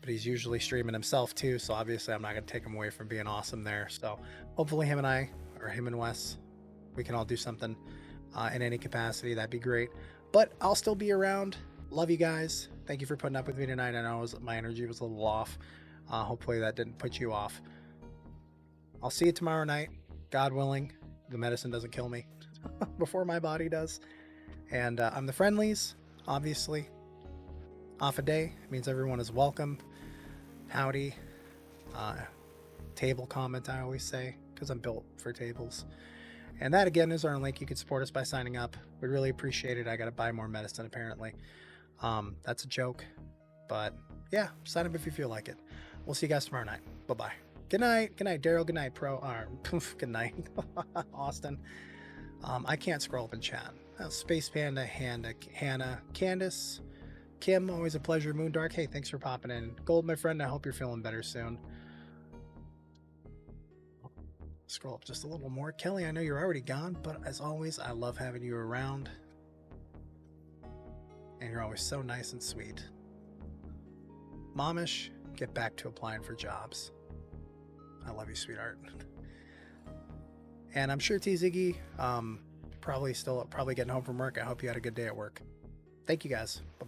Speaker 3: but he's usually streaming himself too. So obviously I'm not going to take him away from being awesome there. So hopefully him and Wes, we can all do something in any capacity. That'd be great. But I'll still be around. Love you guys. Thank you for putting up with me tonight. I know my energy was a little off. Hopefully that didn't put you off. I'll see you tomorrow night, God willing. The medicine doesn't kill me before my body does. And I'm the Friendlies, obviously. Off a day means everyone is welcome. Howdy. Table comment, I always say, because I'm built for tables. And that again is our link. You can support us by signing up. We really appreciate it. I got to buy more medicine apparently. That's a joke, but yeah, sign up if you feel like it. We'll see you guys tomorrow night. Bye-bye. Good night. Good night, Daryl. Good night, Pro. Good night, Austin. I can't scroll up in chat. Space Panda, Hannah, Candace, Kim, always a pleasure. Moondark, hey, thanks for popping in. Gold, my friend, I hope you're feeling better soon. Scroll up just a little more. Kelly, I know you're already gone, but as always, I love having you around. And you're always so nice and sweet. Momish, get back to applying for jobs. I love you, sweetheart. And I'm sure T Ziggy, probably getting home from work. I hope you had a good day at work. Thank you guys. Bye-bye.